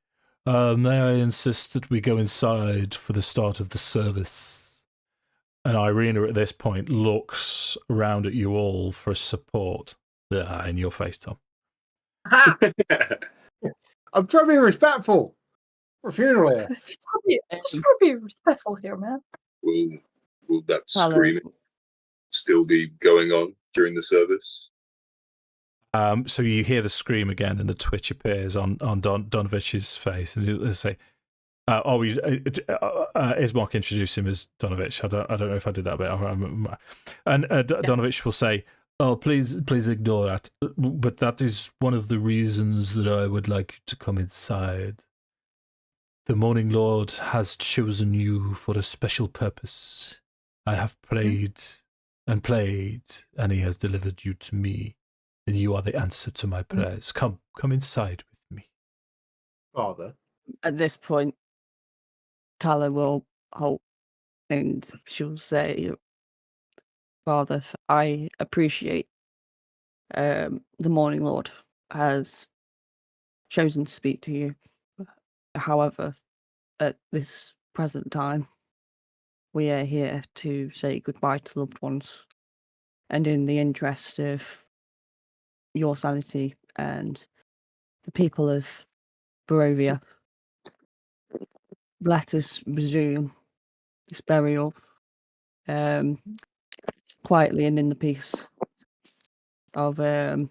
May I insist that we go inside for the start of the service? And Ireina at this point looks around at you all for support. In your face, Tom. Ha! I'm trying to be respectful for a funeral here. Just try to be respectful here, man. Will that Hello. screaming still be going on during the service? So you hear the scream again, and the twitch appears on Donovich's face, and he'll say, Ismark introduced him as Donovich. I don't know if I did that bit. And Donovich will say, please ignore that. But that is one of the reasons that I would like you to come inside. The Morning Lord has chosen you for a special purpose. I have prayed and played, and he has delivered you to me. And you are the answer to my prayers. Come inside with me. Father. At this point, Tala will halt and she'll say, Father, I appreciate the Morning Lord has chosen to speak to you. However, at this present time, we are here to say goodbye to loved ones. And in the interest of your sanity and the people of Barovia, let us resume this burial quietly and in the peace of I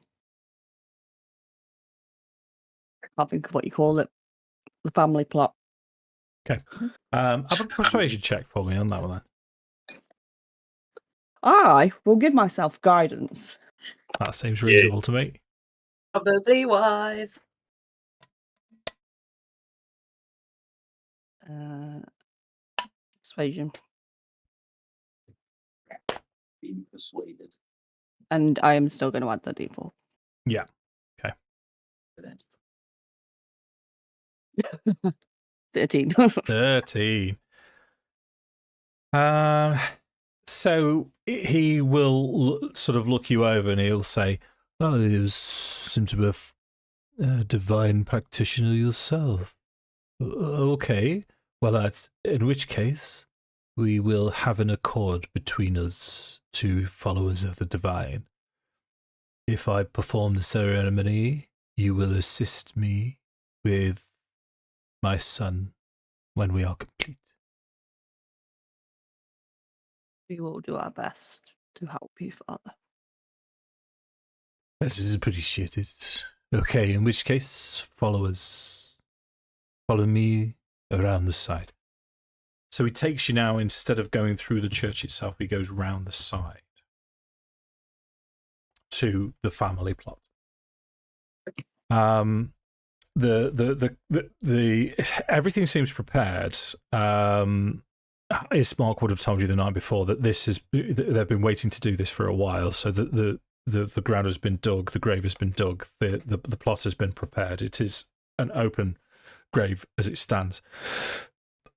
can't think of what you call it, the family plot. Okay. Have a persuasion check for me on that one then. I will give myself guidance. That seems reasonable to me. Probably wise. Persuasion. Being persuaded. And I am still going to add the d4. Yeah. Okay. 13. 13. So he will sort of look you over and he'll say, you seem to be a divine practitioner yourself. Okay. Well, in which case, we will have an accord between us, two followers of the divine. If I perform the ceremony, you will assist me with my son when we are complete. We will do our best to help you, Father. That is appreciated. Okay, in which case, follow me around the side. So he takes you now, instead of going through the church itself, he goes round the side to the family plot. The everything seems prepared. Ismark would have told you the night before that they've been waiting to do this for a while, so that the ground has been dug, the grave has been dug, the plot has been prepared. It is an open grave as it stands.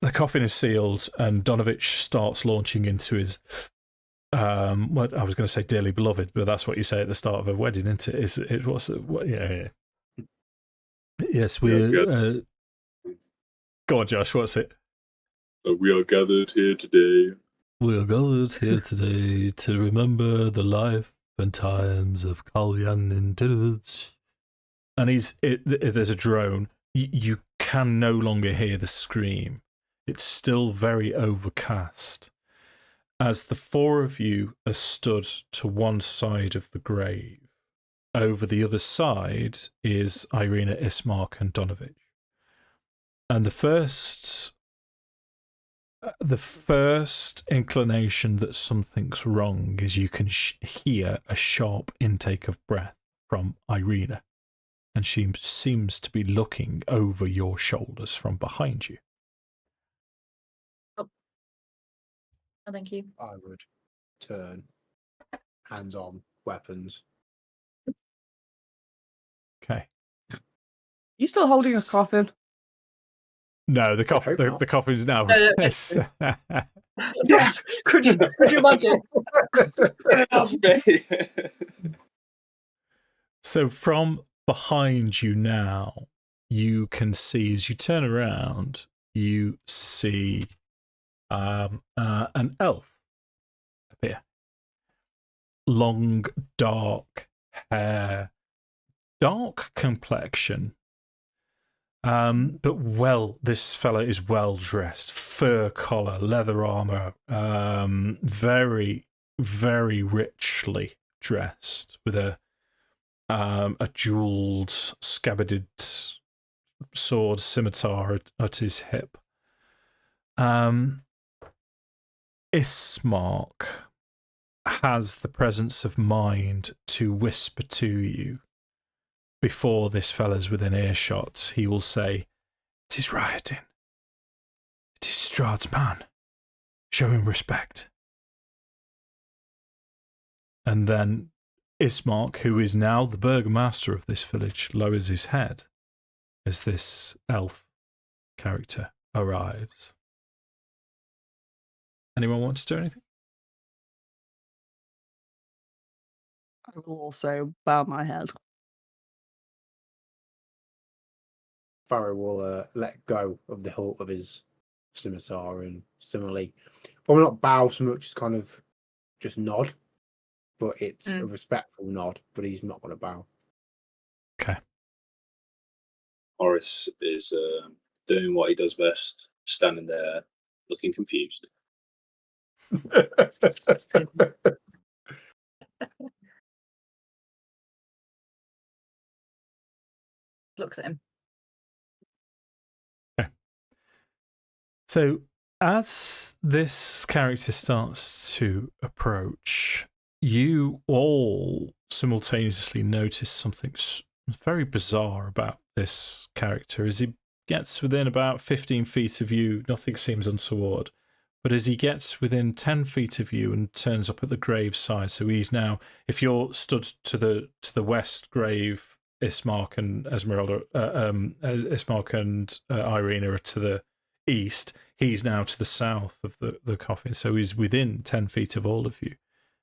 The coffin is sealed, and Donovich starts launching into his what I was going to say, dearly beloved, but that's what you say at the start of a wedding, isn't it? Yeah. Yes, we're. Go on, Josh. What's it? We are gathered here today. We are gathered here today to remember the life and times of Kalyan in Tinovich. And there's a drone. You can no longer hear the scream. It's still very overcast. As the four of you are stood to one side of the grave, over the other side is Ireina, Ismark, and Donovich. And the first inclination that something's wrong is you can hear a sharp intake of breath from Ireina, and she seems to be looking over your shoulders from behind you. Oh, thank you. I would. turn. Hands on, weapons. Okay. You still holding a coffin? No, the coffin. hope not. The coffin's now. Yes. Could you imagine? So from behind you now, you can see as you turn around, you see an elf appear. Long, dark hair, dark complexion. But this fella is well dressed, fur collar, leather armor, very, very richly dressed with a jeweled, scabbarded sword scimitar at his hip. Ismark has the presence of mind to whisper to you. Before this fella's within earshot, he will say, "It is Rahadin. It is Strahd's man. Show him respect." And then Ismark, who is now the burgomaster of this village, lowers his head as this elf character arrives. Anyone want to do anything? I will also bow my head. Farrow will let go of the hilt of his scimitar and similarly, probably not bow so much as kind of just nod, but it's a respectful nod, but he's not going to bow. Okay. Horace is doing what he does best, standing there looking confused. Looks at him. Okay. So as this character starts to approach, you all simultaneously notice something very bizarre about this character. As he gets within about 15 feet of you, nothing seems untoward. But as he gets within 10 feet of you and turns up at the grave side, so he's now, if you're stood to the west grave, Ismark and Esmeralda, Ismark and Ireina are to the east. He's now to the south of the coffin, so he's within 10 feet of all of you.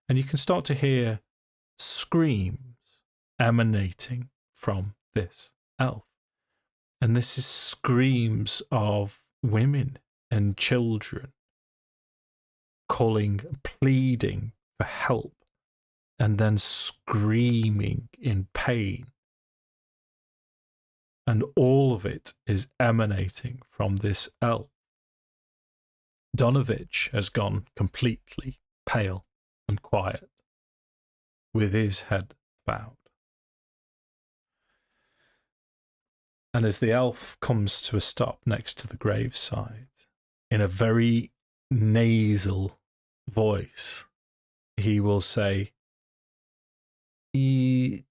And you can start to hear screams emanating from this elf. And this is screams of women and children calling, pleading for help, and then screaming in pain. And all of it is emanating from this elf. Donovich has gone completely pale and quiet, with his head bowed. And as the elf comes to a stop next to the graveside, in a very nasal voice, he will say,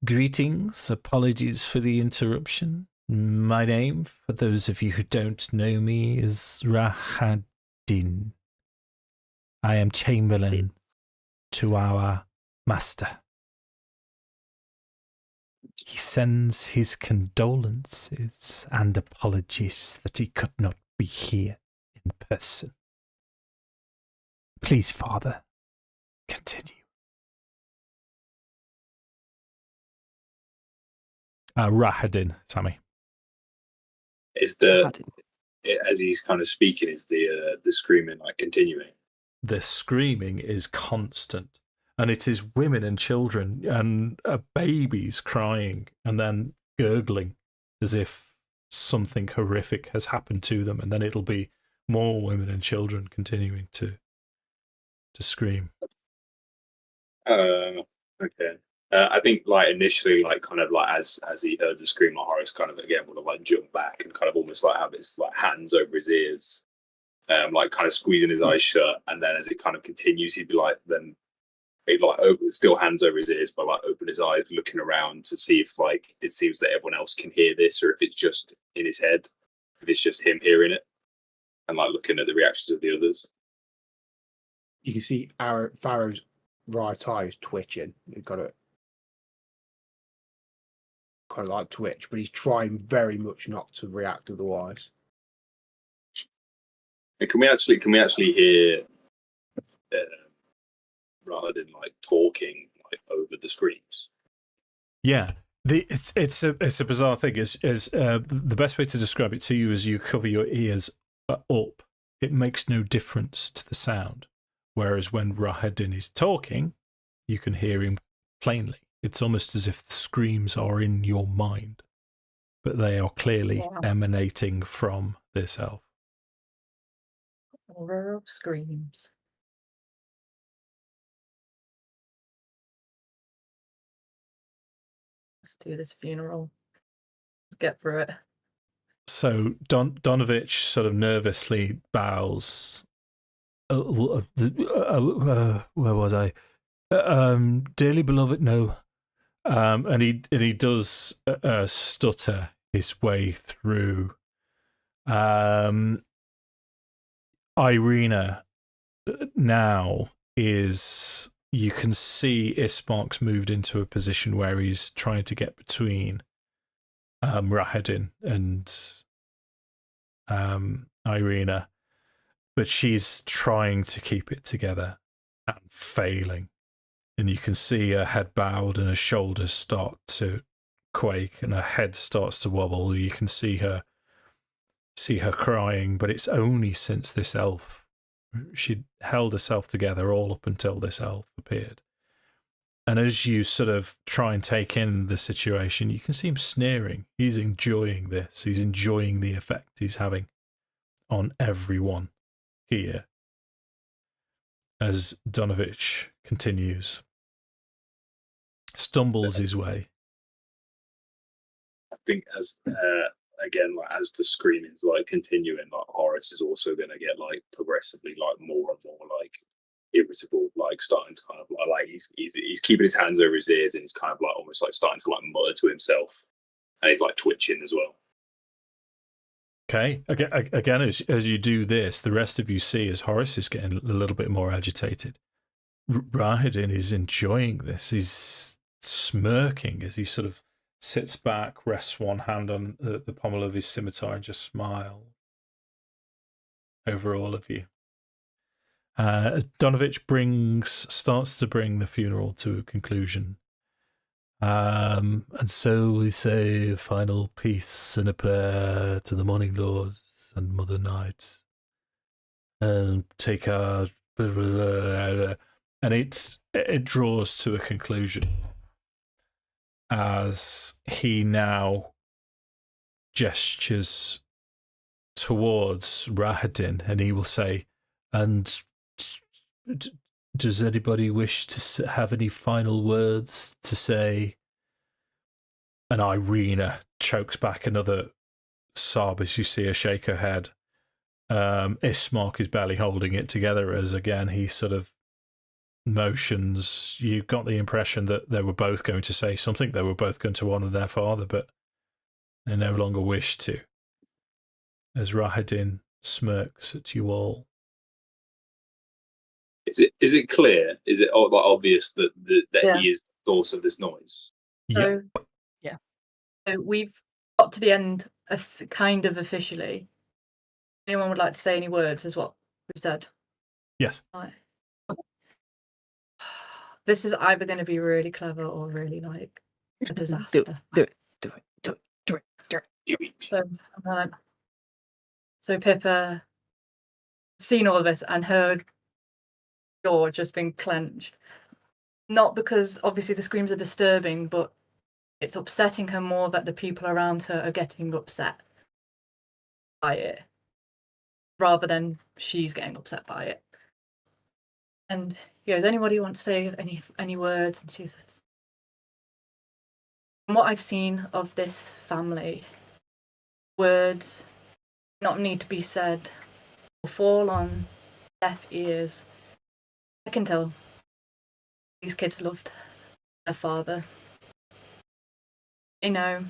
"Greetings, apologies for the interruption. My name, for those of you who don't know me, is Rahadin. I am Chamberlain to our master. He sends his condolences and apologies that he could not be here in person. Please, Father, continue." Rahadin, Sammi. Is Rahadin. as he's kind of speaking, is the screaming like continuing? The screaming is constant, and it is women and children and babies crying and then gurgling as if something horrific has happened to them, and then it'll be more women and children continuing to scream. Okay. I think like initially, like kind of like as he heard the scream, like Horace kind of again would have like jumped back and kind of almost like have his like hands over his ears, like kind of squeezing his eyes shut, and then as it kind of continues, he'd be like, then he'd like open, still hands over his ears, but like open his eyes, looking around to see if like it seems that everyone else can hear this, or if it's just in his head, if it's just him hearing it, and like looking at the reactions of the others. You can see Farrow's right eye is twitching. He's got it kind of like twitch, but he's trying very much not to react otherwise. And can we actually hear Rahadin like talking like over the screams? Yeah. It's a bizarre thing. Is the best way to describe it to you is you cover your ears up. It makes no difference to the sound. Whereas when Rahadin is talking, you can hear him plainly. It's almost as if the screams are in your mind, but they are clearly emanating from this elf. Horror of screams. Let's do this funeral. Let's get through it. So Donovich sort of nervously bows. Where was I? Dearly beloved, no. And he does stutter his way through. Ireina now is, you can see Ismark's moved into a position where he's trying to get between Rahadin and Ireina, but she's trying to keep it together and failing. And you can see her head bowed and her shoulders start to quake and her head starts to wobble. You can see her crying, but it's only since this elf, she'd held herself together all up until this elf appeared. And as you sort of try and take in the situation, you can see him sneering. He's enjoying this. He's enjoying the effect he's having on everyone here. As Donovich continues, stumbles his way. I think as again, like as the screaming's like continuing, like Horace is also going to get like progressively like more and more like irritable, like starting to kind of like he's keeping his hands over his ears and he's kind of like almost like starting to like mutter to himself, and he's like twitching as well. Okay. Again, as you do this, the rest of you see as Horace is getting a little bit more agitated. Rahadin is enjoying this. He's smirking as he sort of sits back, rests one hand on the pommel of his scimitar and just smiles over all of you. As Donovich starts to bring the funeral to a conclusion. And so we say a final peace and a prayer to the Morning Lords and Mother Night, and take our... And it draws to a conclusion as he now gestures towards Rahadin, and he will say, and does anybody wish to have any final words to say? And Ireina chokes back another sob as you see her shake her head. Ismark is barely holding it together as, again, he sort of motions. You got the impression that they were both going to say something. They were both going to honour their father, but they no longer wish to. As Rahadin smirks at you all. Is it clear? Is it like obvious that he is the source of this noise? So, yeah. So we've got to the end kind of officially. Anyone would like to say any words, is what we've said? Yes. Right. This is either going to be really clever or really like a disaster. Do it. So Pippa seen all of this and her jaw just been clenched. Not because obviously the screams are disturbing, but it's upsetting her more that the people around her are getting upset by it, rather than she's getting upset by it. And does anybody want to say any words? And she says, from what I've seen of this family, words not need to be said or fall on deaf ears. I can tell these kids loved their father. They know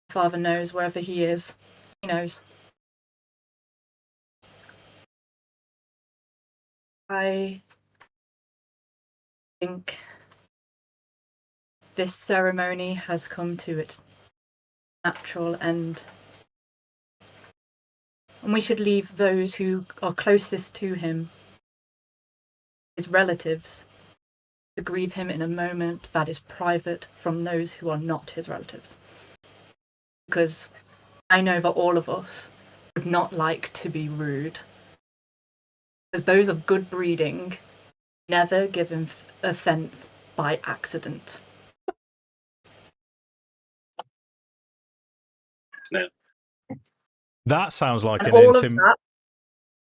father knows wherever he is. He knows. I I think this ceremony has come to its natural end. And we should leave those who are closest to him, his relatives, to grieve him in a moment that is private from those who are not his relatives. Because I know that all of us would not like to be rude. Because those of good breeding never give offence by accident. No. That sounds like And an all of that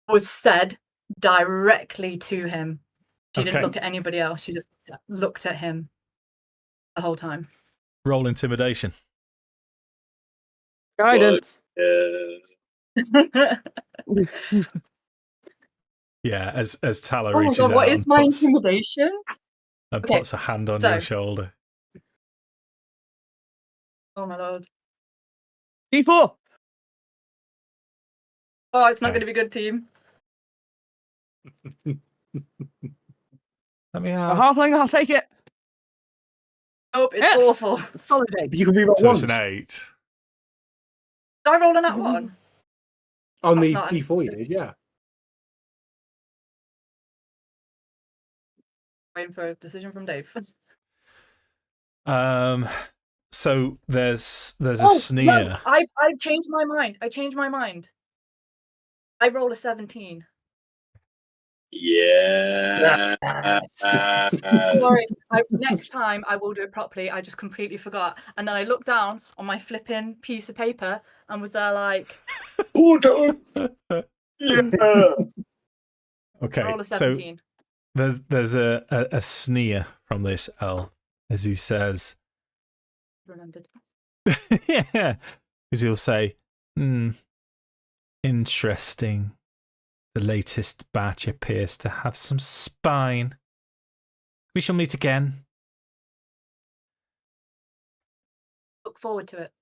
was said directly to him. She didn't Okay. look at anybody else. She just looked at him the whole time. Roll intimidation. Guidance. Yeah, as Tala Oh my reaches god, out what is and my puts, intimidation? and Okay, puts a hand on so- your shoulder. Oh my lord. D4. Oh, it's not Okay. going to be good, team. Let me A have. halfling, I'll take it. Nope, it's Yes. awful. Did Solid 8. You can be about So once it's an 8. I roll on that one? on That's the not an- D4. You did, yeah. Waiting for a decision from Dave. So there's a Oh, sneer. no, I changed my mind. I rolled a 17. Yeah. Sorry, next time I will do it properly. I just completely forgot. And then I looked down on my flipping piece of paper and was there like, Hold on. Yeah. Okay, roll a so 17. there's a sneer from this elf as he says, Remembered. yeah, as he'll say, interesting. The latest batch appears to have some spine. We shall meet again. Look forward to it.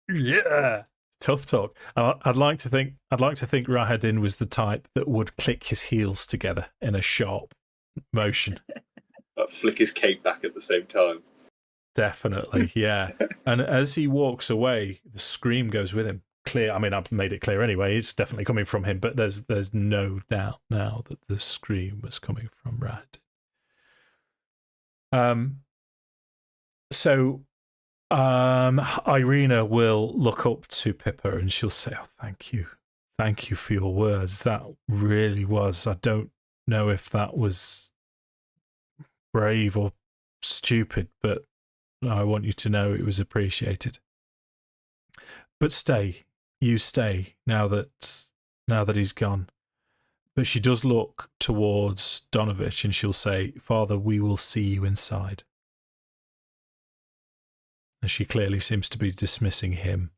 Yeah. Tough talk. I'd like to think Rahadin was the type that would click his heels together in a sharp motion. Flick his cape back at the same time. Definitely, yeah. And as he walks away, the scream goes with him. Clear. I mean, I've made it clear anyway. It's definitely coming from him, but there's no doubt now that the scream was coming from Rahadin. So Ireina will look up to Pippa and she'll say, "Oh, thank you for your words. That really was. I don't know if that was brave or stupid, but I want you to know it was appreciated. But stay, you stay now that he's gone." But she does look towards Donovich and she'll say, "Father, we will see you inside." And she clearly seems to be dismissing him.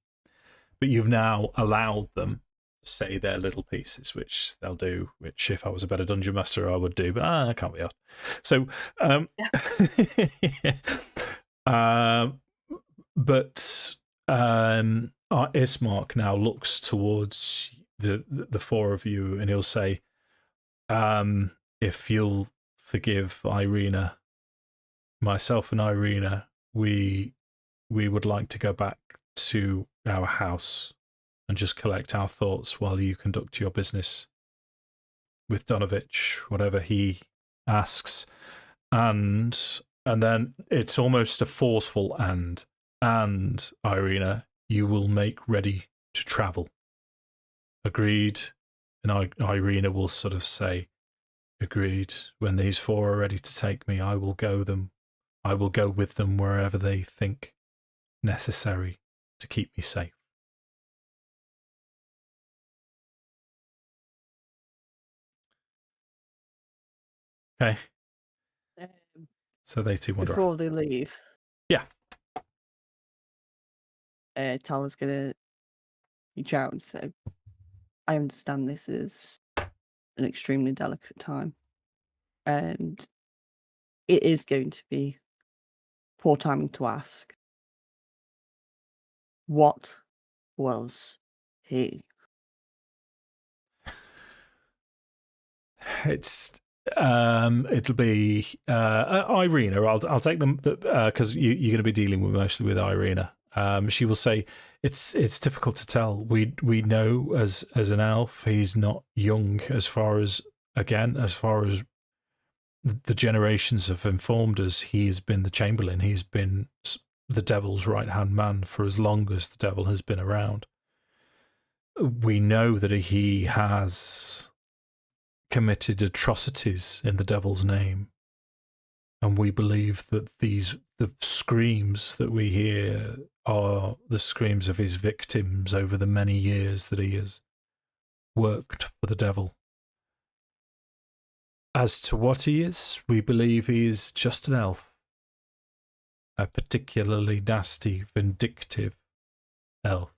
But you've now allowed them to say their little pieces, which they'll do, which if I was a better dungeon master, I would do, but I can't be asked. So, but Ismark now looks towards the four of you and he'll say, if you'll forgive Ireina, myself and Ireina, we would like to go back to our house and just collect our thoughts while you conduct your business with Donovich, whatever he asks. And then it's almost a forceful and Ireina, you will make ready to travel. Agreed? And Ireina will sort of say, agreed. When these four are ready to take me, I will go with them wherever they think necessary to keep me safe. Okay. So they two wander off. Before they leave. Yeah. Tala's gonna reach out and say, I understand this is an extremely delicate time. And it is going to be poor timing to ask. What was he? It's It'll be Ireina. I'll take them because you're going to be dealing mostly with Ireina. She will say it's difficult to tell. We know as an elf, he's not young as far as the generations have informed us. He has been the Chamberlain. He's been the devil's right-hand man for as long as the devil has been around. We know that he has committed atrocities in the devil's name, and we believe that the screams that we hear are the screams of his victims over the many years that he has worked for the devil. As to what he is, we believe he is just an elf, a particularly nasty, vindictive elf,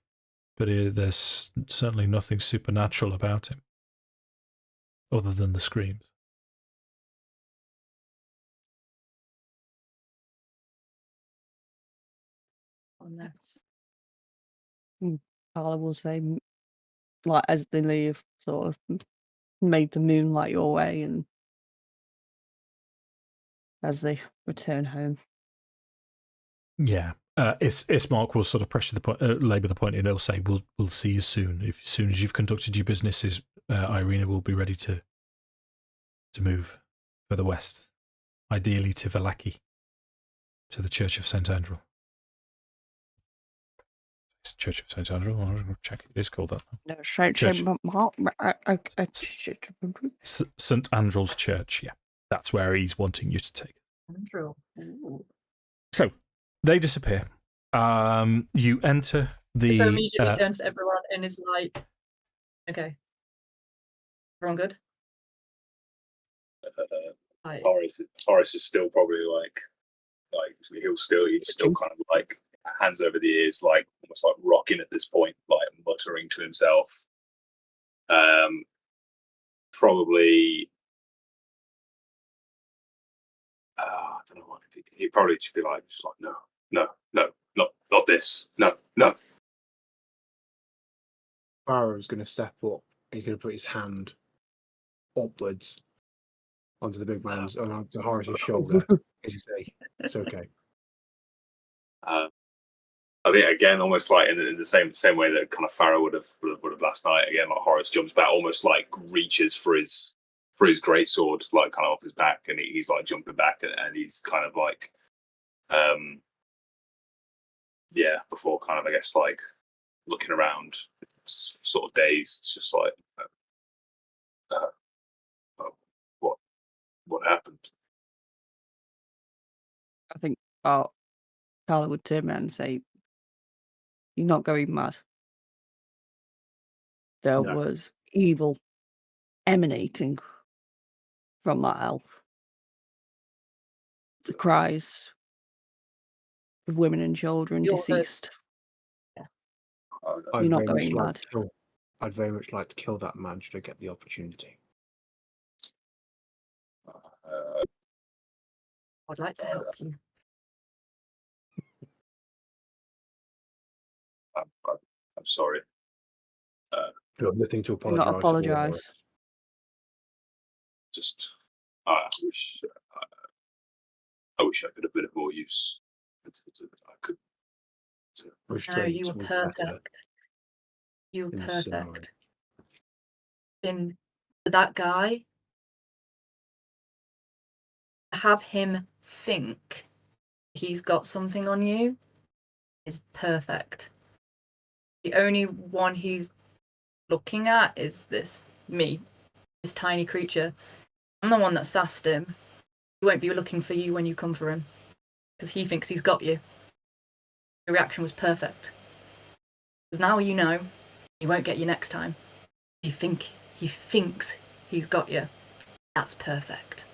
but there's certainly nothing supernatural about him other than the screams. Tala will say, like, as they leave, sort of made the moonlight your way, and as they return home. Yeah. Ismark will sort of pressure the point, labour the point, and he'll say, "We'll see you soon. As soon as you've conducted your businesses, Ireina will be ready to move further west, ideally to Vallaki, to the Church of St. Andrew." It's Church of St. Andrew. I'll check. It is called that. No, St. Andrew's Church. Yeah, that's where he's wanting you to take. Andrew. So they disappear. You enter the. Pippa immediately turns to everyone and is like, "Okay, everyone good?" Horace is still probably like he's still kind of like hands over the ears, like almost like rocking at this point, like muttering to himself. Probably, I don't know what he probably should be like, just like no, not this, no. Farrow's going to step up. He's going to put his hand upwards onto the big man's, onto Horace's shoulder. As you say, it's okay. I think again, almost like in the same way that kind of Farrow would have last night. Again, like Horace jumps back, almost like reaches for his greatsword, like kind of off his back, and he's like jumping back, and he's kind of like, before kind of I guess like looking around, sort of dazed, just like, what happened? I think Tala would turn around and say, "You're not going mad. There was evil emanating from that elf. The cries of women and children deceased. You're not going mad." I'd very much like to kill that man should I get the opportunity. I'd like to help you. I'm sorry. You have nothing to apologise. Not apologise. Just, I wish I could have been of more use. No, you were perfect. You were perfect. In that guy, have him think he's got something on you is perfect. The only one he's looking at is this tiny creature. I'm the one that sassed him. He won't be looking for you when you come for him because he thinks he's got you. Your reaction was perfect. Because now you know he won't get you next time. He thinks he's got you. That's perfect.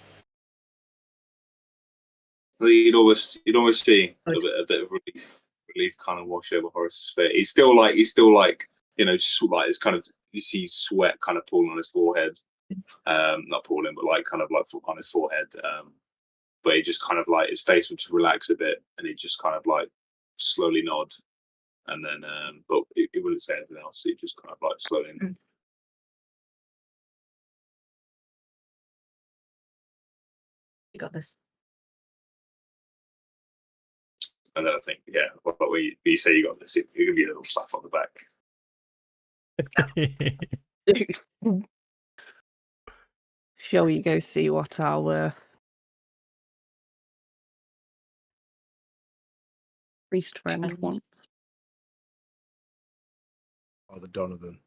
You'd almost see a bit of relief kind of wash over Horace's face. He's still like like it's kind of, you see sweat kind of pooling on his forehead. Not pooling, but like kind of like on his forehead. But he just kind of like his face would just relax a bit, and he just kind of like slowly nod, and then but he wouldn't say anything else. He just kind of like slowly. You got this. And then I think, yeah, but we say you got this, it can be a little slap on the back. Shall we go see what our priest friend wants? Oh, the Donovan.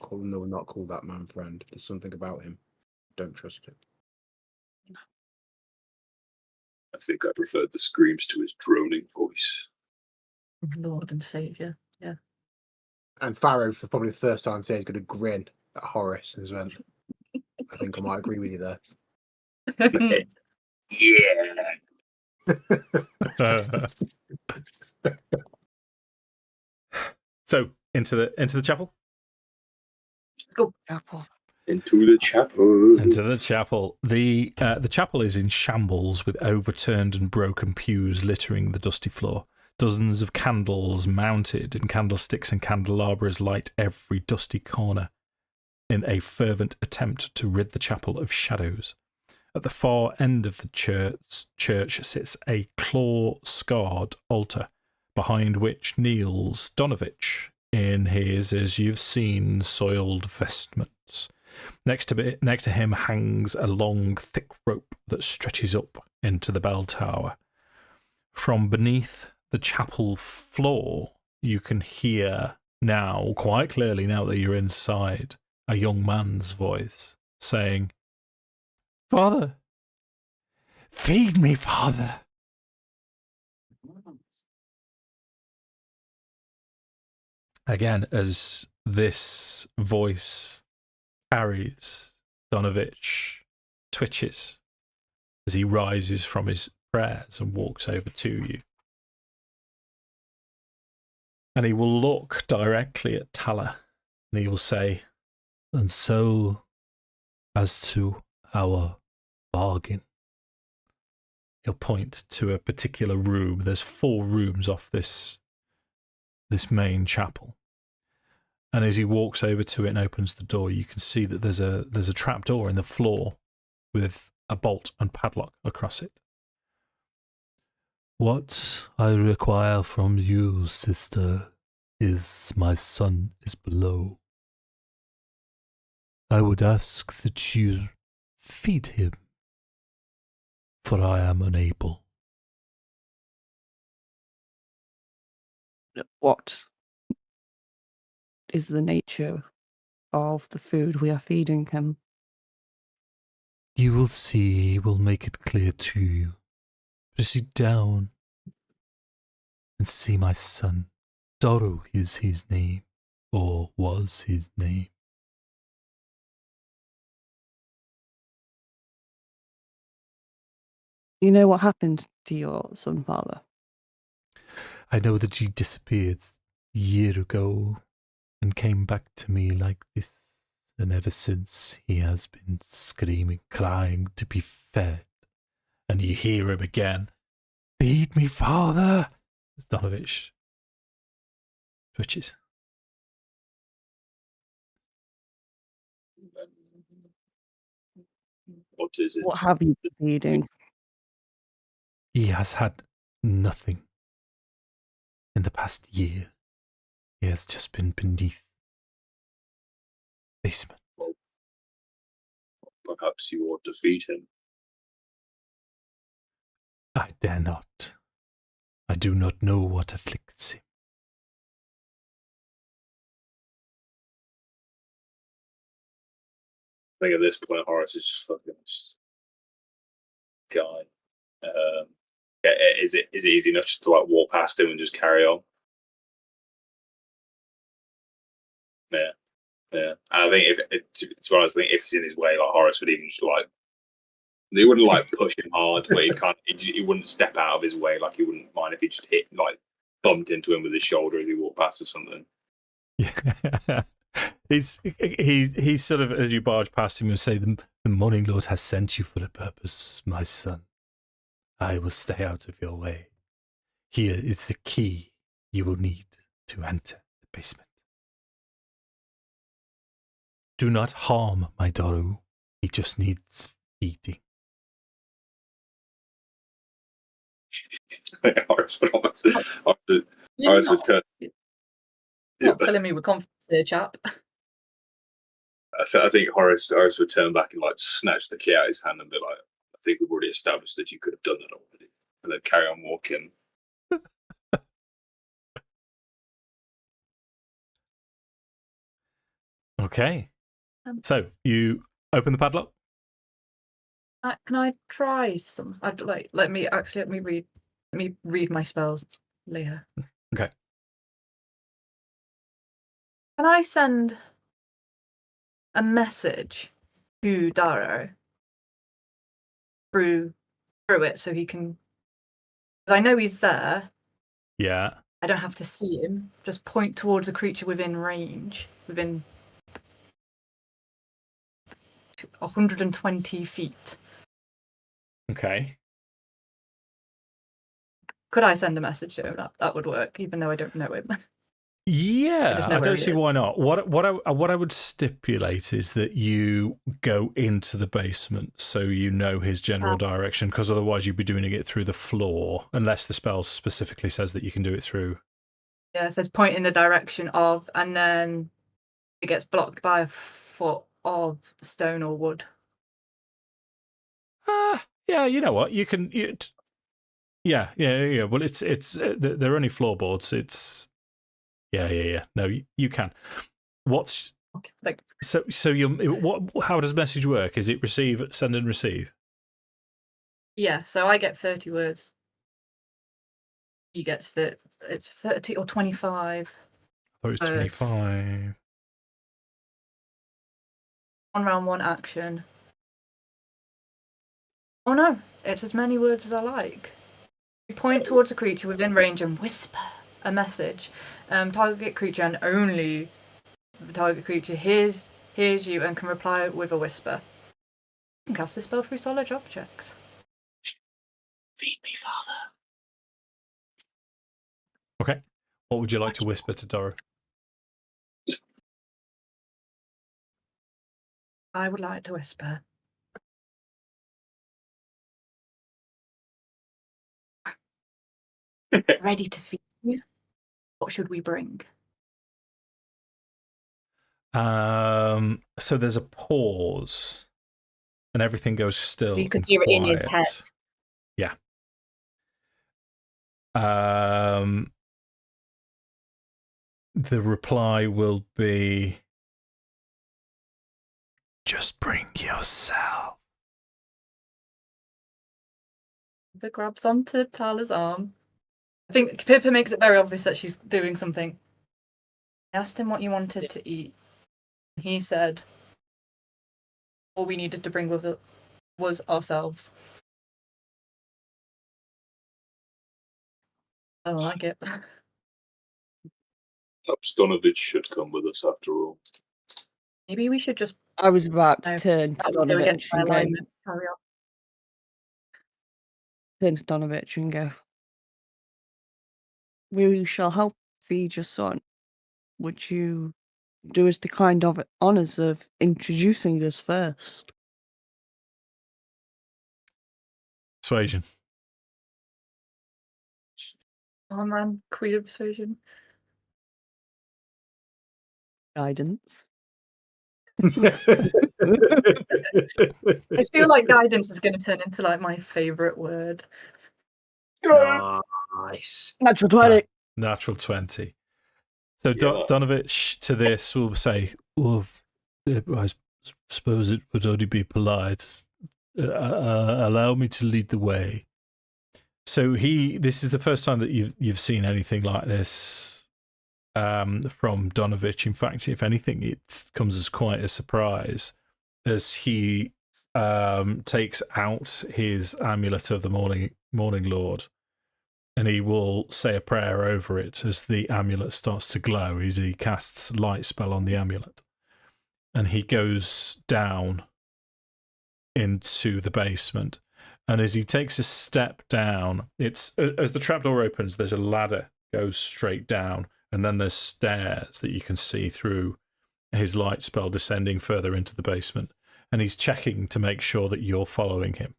No, not call that man friend. There's something about him. Don't trust him. I think I preferred the screams to his droning voice. Lord and Saviour, yeah. And Farrow, for probably the first time today, is going to grin at Horace as well. I think I might agree with you there. Yeah. So into the chapel. Let's go. Chapel. Into the chapel. Into the chapel. The chapel is in shambles, with overturned and broken pews littering the dusty floor. Dozens of candles mounted in candlesticks and candelabras light every dusty corner in a fervent attempt to rid the chapel of shadows. At the far end of the church sits a claw-scarred altar, behind which kneels Donovich in his, as you've seen, soiled vestments. Next to him hangs a long, thick rope that stretches up into the bell tower. From beneath the chapel floor, you can hear now, quite clearly now that you're inside, a young man's voice saying, "Father, feed me, Father." Again, as this voice carries, Donovich twitches as he rises from his prayers and walks over to you. And he will look directly at Tala and he will say, "And so, as to our bargain." He'll point to a particular room. There's 4 rooms off this main chapel. And as he walks over to it and opens the door, you can see that there's a trap door in the floor with a bolt and padlock across it. "What I require from you, sister, is my son is below. I would ask that you feed him, for I am unable." What is the nature of the food we are feeding him? You will see, he will make it clear to you. Sit down and see my son. Doru is his name, or was his name. Do you know what happened to your son, Father? I know that he disappeared a year ago and came back to me like this, and ever since he has been screaming, crying to be fed. And you hear him again, "Feed me, Father!" as Donovich twitches. What is it? What have you been feeding? He has had nothing in the past year. He has just been beneath the basement. Well, perhaps you ought to feed him. I dare not. I do not know what afflicts him. I think at this point, Horace is just fucking guy. Is it easy enough just to like walk past him and just carry on? Yeah. And I think to be honest, I think if he's in his way, like Horace would even just like, he wouldn't like push him hard, but he wouldn't step out of his way. Like he wouldn't mind if he just bumped into him with his shoulder as he walked past or something. Yeah. He's sort of, as you barge past him, you'll say, the Morning Lord has sent you for a purpose, my son. I will stay out of your way. Here is the key you will need to enter the basement. Do not harm my Doru. He just needs feeding. Horace would turn. Not filling me with confidence here, chap. I think Horace would turn back and like snatch the key out of his hand and be like, "I think we've already established that you could have done that already," and then carry on walking. Okay. So you open the padlock. Can I try some? I'd like. Let me read my spells, Leah. Okay. Can I send a message to Daru through it so he can? Because I know he's there. Yeah. I don't have to see him. Just point towards a creature within range, within 120 feet. Okay. Could I send a message to him? That would work, even though I don't know him. Yeah, I don't see why not. What I would stipulate is that you go into the basement so you know his general direction, because otherwise you'd be doing it through the floor, unless the spell specifically says that you can do it through. Yeah, it says point in the direction of, and then it gets blocked by a foot of stone or wood. Yeah, you know what? You can. Yeah. Well, it's they're only floorboards. It's yeah. No, you can. What's okay, thanks. So you how does message work? Is it send and receive? Yeah, so I get 30 words. He gets it's 30 or 25. I thought it was 25. 1 round, 1 action. Oh no, it's as many words as I like. You point towards a creature within range and whisper a message. Target creature and only the target creature hears you and can reply with a whisper. You can cast this spell through solid objects. Feed me, Father. Okay. What would you like to whisper to Doru? I would like to whisper. Ready to feed you? What should we bring? So there's a pause, and everything goes still. So you could hear it in his head. Yeah. The reply will be, "Just bring yourself." Pippa grabs onto Tala's arm. I think Pippa makes it very obvious that she's doing something. I asked him what you wanted to eat. He said all we needed to bring with it was ourselves. I don't like it. Perhaps Donovich should come with us after all. Maybe we should just... I was about to turn to Donovich and go. Carry on. Turn to Donovich and go. We shall help feed your son. Would you do us the kind of honours of introducing us first? Persuasion. Oh man, Queen of Persuasion. Guidance. I feel like guidance is going to turn into like my favourite word. Nice. Natural 20. Natural 20. So Donovich to this will say, "Well, I suppose it would only be polite. Allow me to lead the way." So this is the first time that you've seen anything like this from Donovich. In fact, if anything, it comes as quite a surprise as he takes out his amulet of the morning lord, and he will say a prayer over it as the amulet starts to glow. He casts light spell on the amulet, and he goes down into the basement. And as he takes a step down, as the trapdoor opens, there's a ladder goes straight down, and then there's stairs that you can see through his light spell descending further into the basement. And he's checking to make sure that you're following him.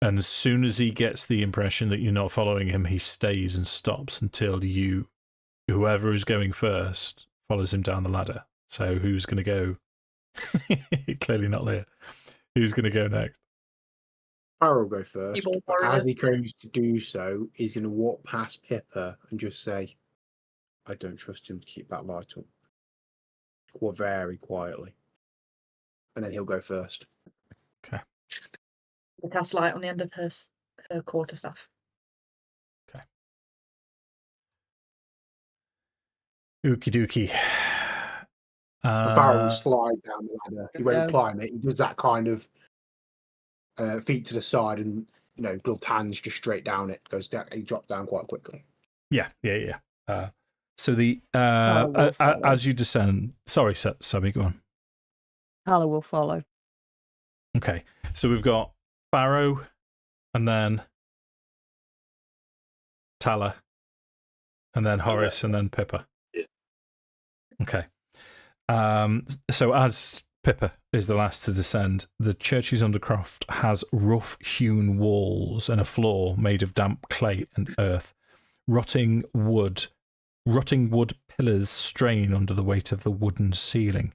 And as soon as he gets the impression that you're not following him, he stays and stops until whoever is going first, follows him down the ladder. So who's going to go? Clearly not Leah. Who's going to go next? Farrell will go first. Evil But warrior. as he goes to do so, he's going to walk past Pippa and just say, I don't trust him to keep that light up. Or very quietly. And then he'll go first. Okay. The cast light on the end of her quarterstaff. Okay. Okie dokie. Farrell will slide down the ladder. He won't Yeah. climb it. He does that kind of feet to the side and, gloved hands just straight down it. Goes down. He drops down quite quickly. Yeah. So the will follow. as you descend. Sorry, Sammi, go on. Tala will follow. Okay, so we've got Farrow, and then Tala, and then Horace, and then Pippa. Yeah. Okay. So as Pippa is the last to descend, the church's undercroft has rough-hewn walls and a floor made of damp clay and earth. Rotting wood pillars strain under the weight of the wooden ceiling.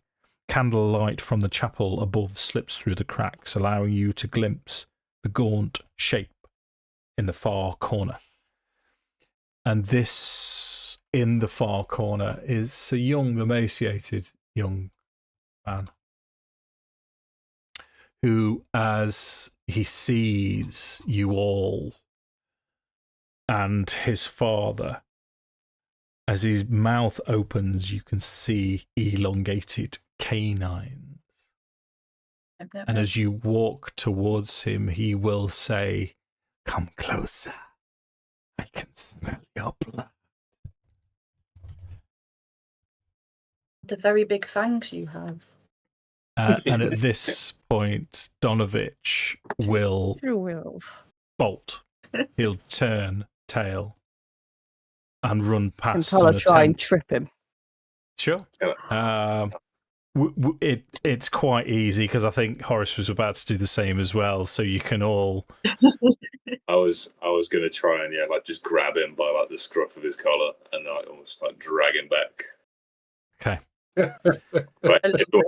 Candlelight from the chapel above slips through the cracks, allowing you to glimpse the gaunt shape in the far corner. And this, in the far corner, is a young, emaciated young man who, as he sees you all and his father, as his mouth opens, you can see elongated canines. And as you walk towards him, he will say, "Come closer. I can smell your blood." The very big fangs you have. And at this point, Donovich will Sure will. bolt. He'll turn tail and run And past Tala and try and attempt. trip him. Sure. It's quite easy because I think Horace was about to do the same as well. So you can all. I was going to try and just grab him by the scruff of his collar and almost drag him back. Okay. But if you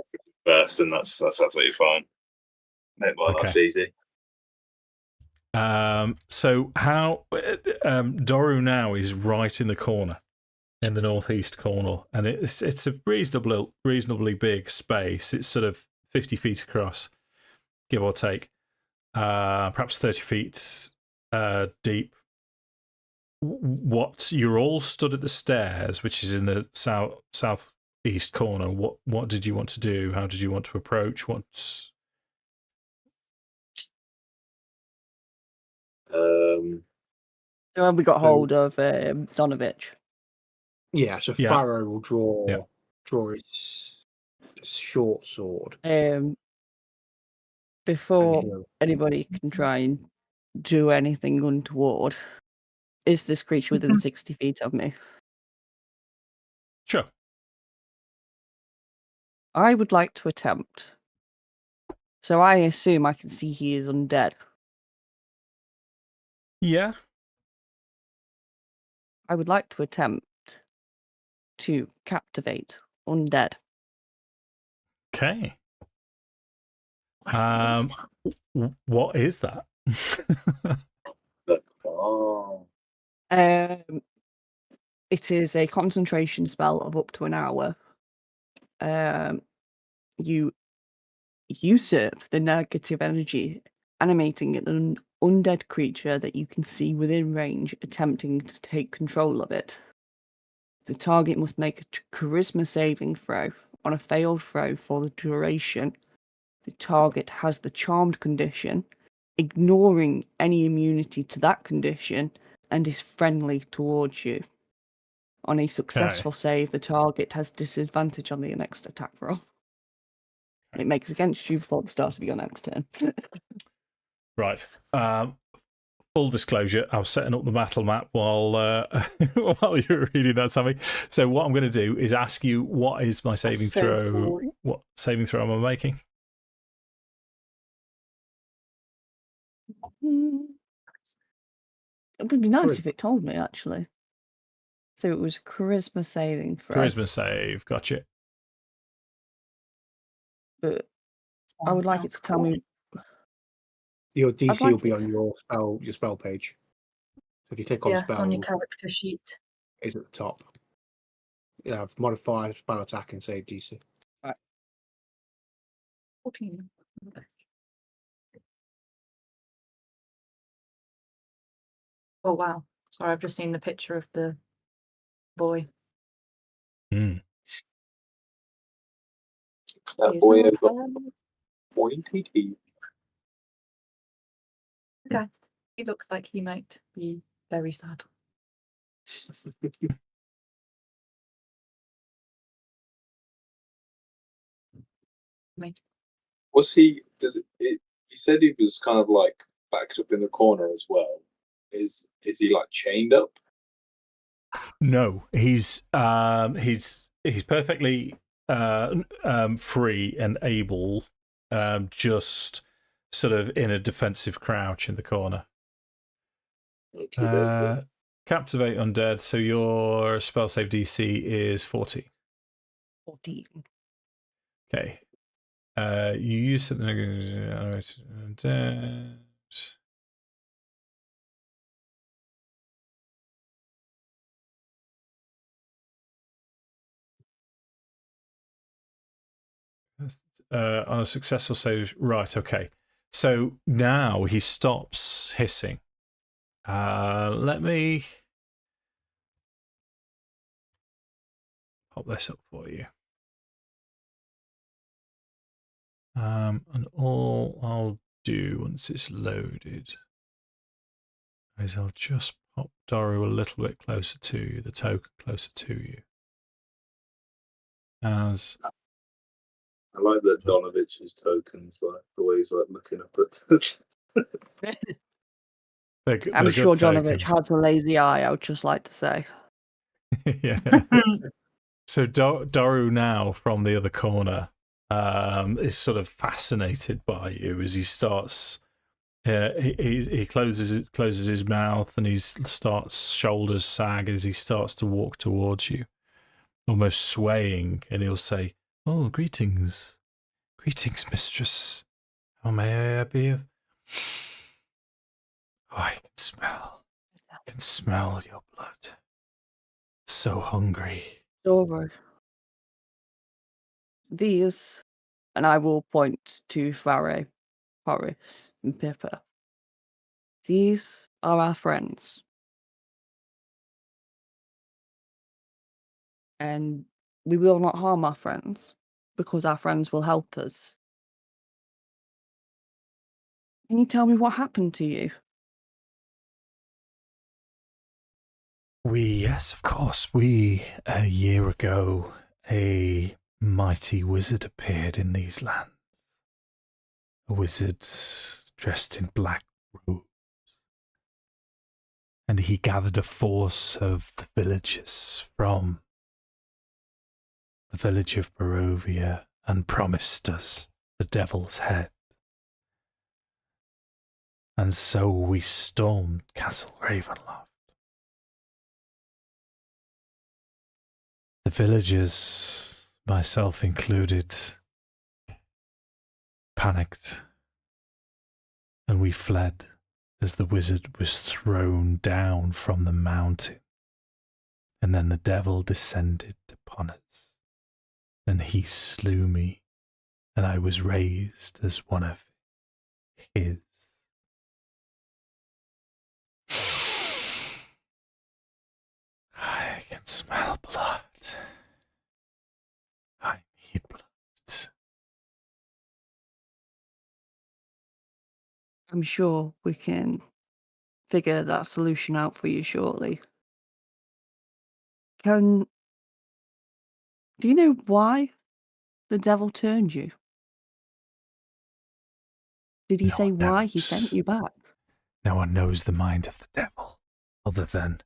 first, then that's absolutely fine. Make my life easy. So how Doru now is right in the corner, in the northeast corner, and it's a reasonably big space. It's sort of 50 feet across, give or take, perhaps 30 feet deep. What you're all stood at the stairs, which is in the southeast corner. What did you want to do? How did you want to approach? So have we got hold of Donovich? Yeah, so Yeah. Farrow will draw his short sword. Before anybody can try and do anything untoward, is this creature within 60 feet of me? Sure. I would like to attempt. So I assume I can see he is undead. Yeah. I would like to attempt to captivate undead. Okay. What is that? It is a concentration spell of up to an hour. You usurp the negative energy animating an undead creature that you can see within range, attempting to take control of it. The target must make a charisma saving throw. On a failed throw for the duration, the target has the charmed condition, ignoring any immunity to that condition, and is friendly towards you. On a successful save, the target has disadvantage on the next attack roll. It makes against you before the start of your next turn. Right. Full disclosure, I was setting up the battle map while while you were reading that, Sammi. So what I'm going to do is ask you, what is my saving throw? Boring. What saving throw am I making? It would be nice if it told me, actually. So it was charisma saving throw. Charisma save, gotcha. But I would like it to tell me. Your DC will be on your spell page. So if you click on spell, it's on your character sheet. It's at the top. You have modify, spell attack, and save DC. Right. 14. Oh wow! Sorry, I've just seen the picture of the boy. That boy has got pointy teeth. Okay, he looks like he might be very sad. Was he? He said he was kind of like backed up in the corner as well. Is he like chained up? No, he's perfectly free and able, just sort of in a defensive crouch in the corner. Captivate undead. So your spell save DC is 40. 14. Okay. You use something undead. On a successful save, right? Okay. So now he stops hissing. Let me pop this up for you. And all I'll do once it's loaded is I'll just pop Doru a little bit closer to you, the token closer to you. As I like that Donovich's tokens, like the way he's like looking up at. I'm sure Donovich has a lazy eye. I would just like to say. Yeah. So Doru now from the other corner is sort of fascinated by you as he starts. He closes his mouth and he starts shoulders sag as he starts to walk towards you, almost swaying, and he'll say, "Oh, greetings, mistress. How may I be of?" Oh, I can smell your blood. So hungry. Over. These, and I will point to Farrowwood, Horace, and Pippa. These are our friends. And we will not harm our friends, because our friends will help us. Can you tell me what happened to you? Yes, of course. A year ago, a mighty wizard appeared in these lands. A wizard dressed in black robes. And he gathered a force of the villagers from the village of Barovia and promised us the devil's head. And so we stormed Castle Ravenloft. The villagers, myself included, panicked, and we fled as the wizard was thrown down from the mountain. And then the devil descended upon us, and he slew me, and I was raised as one of his. I can smell blood. I need blood. I'm sure we can figure that solution out for you shortly. Do you know why the devil turned you? Did he say why he sent you back? No one knows the mind of the devil, other than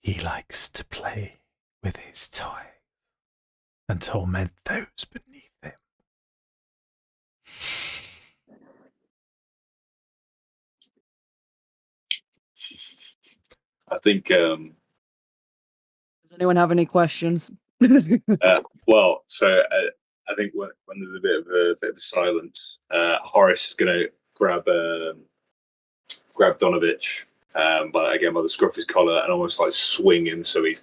he likes to play with his toys and torment those beneath him. I think. Does anyone have any questions? Well, so I think when there's a bit of a silence, Horace is going to grab Donovich, by the scruff of his collar and almost like swing him so he's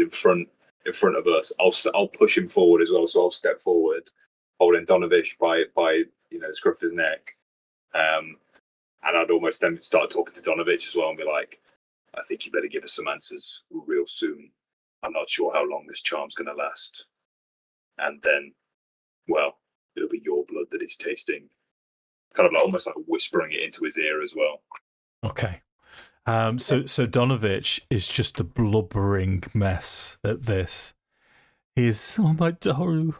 in front of us. I'll push him forward as well, so I'll step forward, holding Donovich by the scruff of his neck, and I'd almost then start talking to Donovich as well and be like, I think you better give us some answers real soon. I'm not sure how long this charm's going to last. And then, well, it'll be your blood that he's tasting. Kind of like almost like whispering it into his ear as well. Okay. So Donovich is just a blubbering mess at this. He's, oh, my Doru,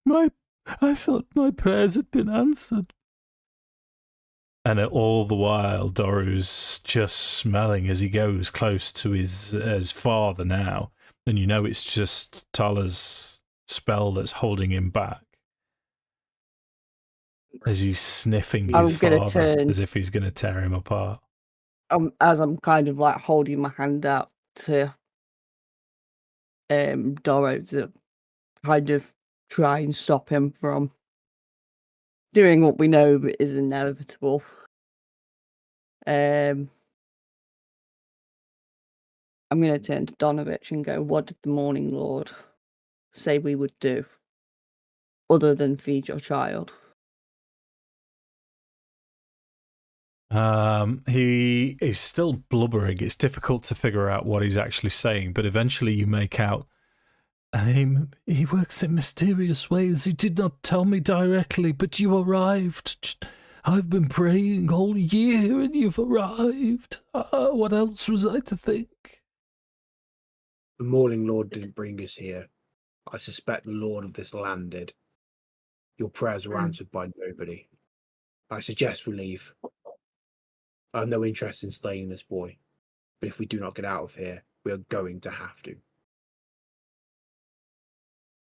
I thought my prayers had been answered. And all the while, Doru's just smelling as he goes close to his father now. And you know it's just Tala's spell that's holding him back. As he's sniffing his father as if he's going to tear him apart. As I'm kind of like holding my hand out to Doru to kind of try and stop him from doing what we know is inevitable. I'm going to turn to Donovich and go, what did the Morning Lord say we would do other than feed your child? He is still blubbering. It's difficult to figure out what he's actually saying, but eventually you make out, he works in mysterious ways. He did not tell me directly, but you arrived. I've been praying all year and you've arrived. What else was I to think? The Morning Lord didn't bring us here. I suspect the Lord of this land did. Your prayers were answered by nobody. I suggest we leave. I have no interest in slaying this boy, but if we do not get out of here, we are going to have to.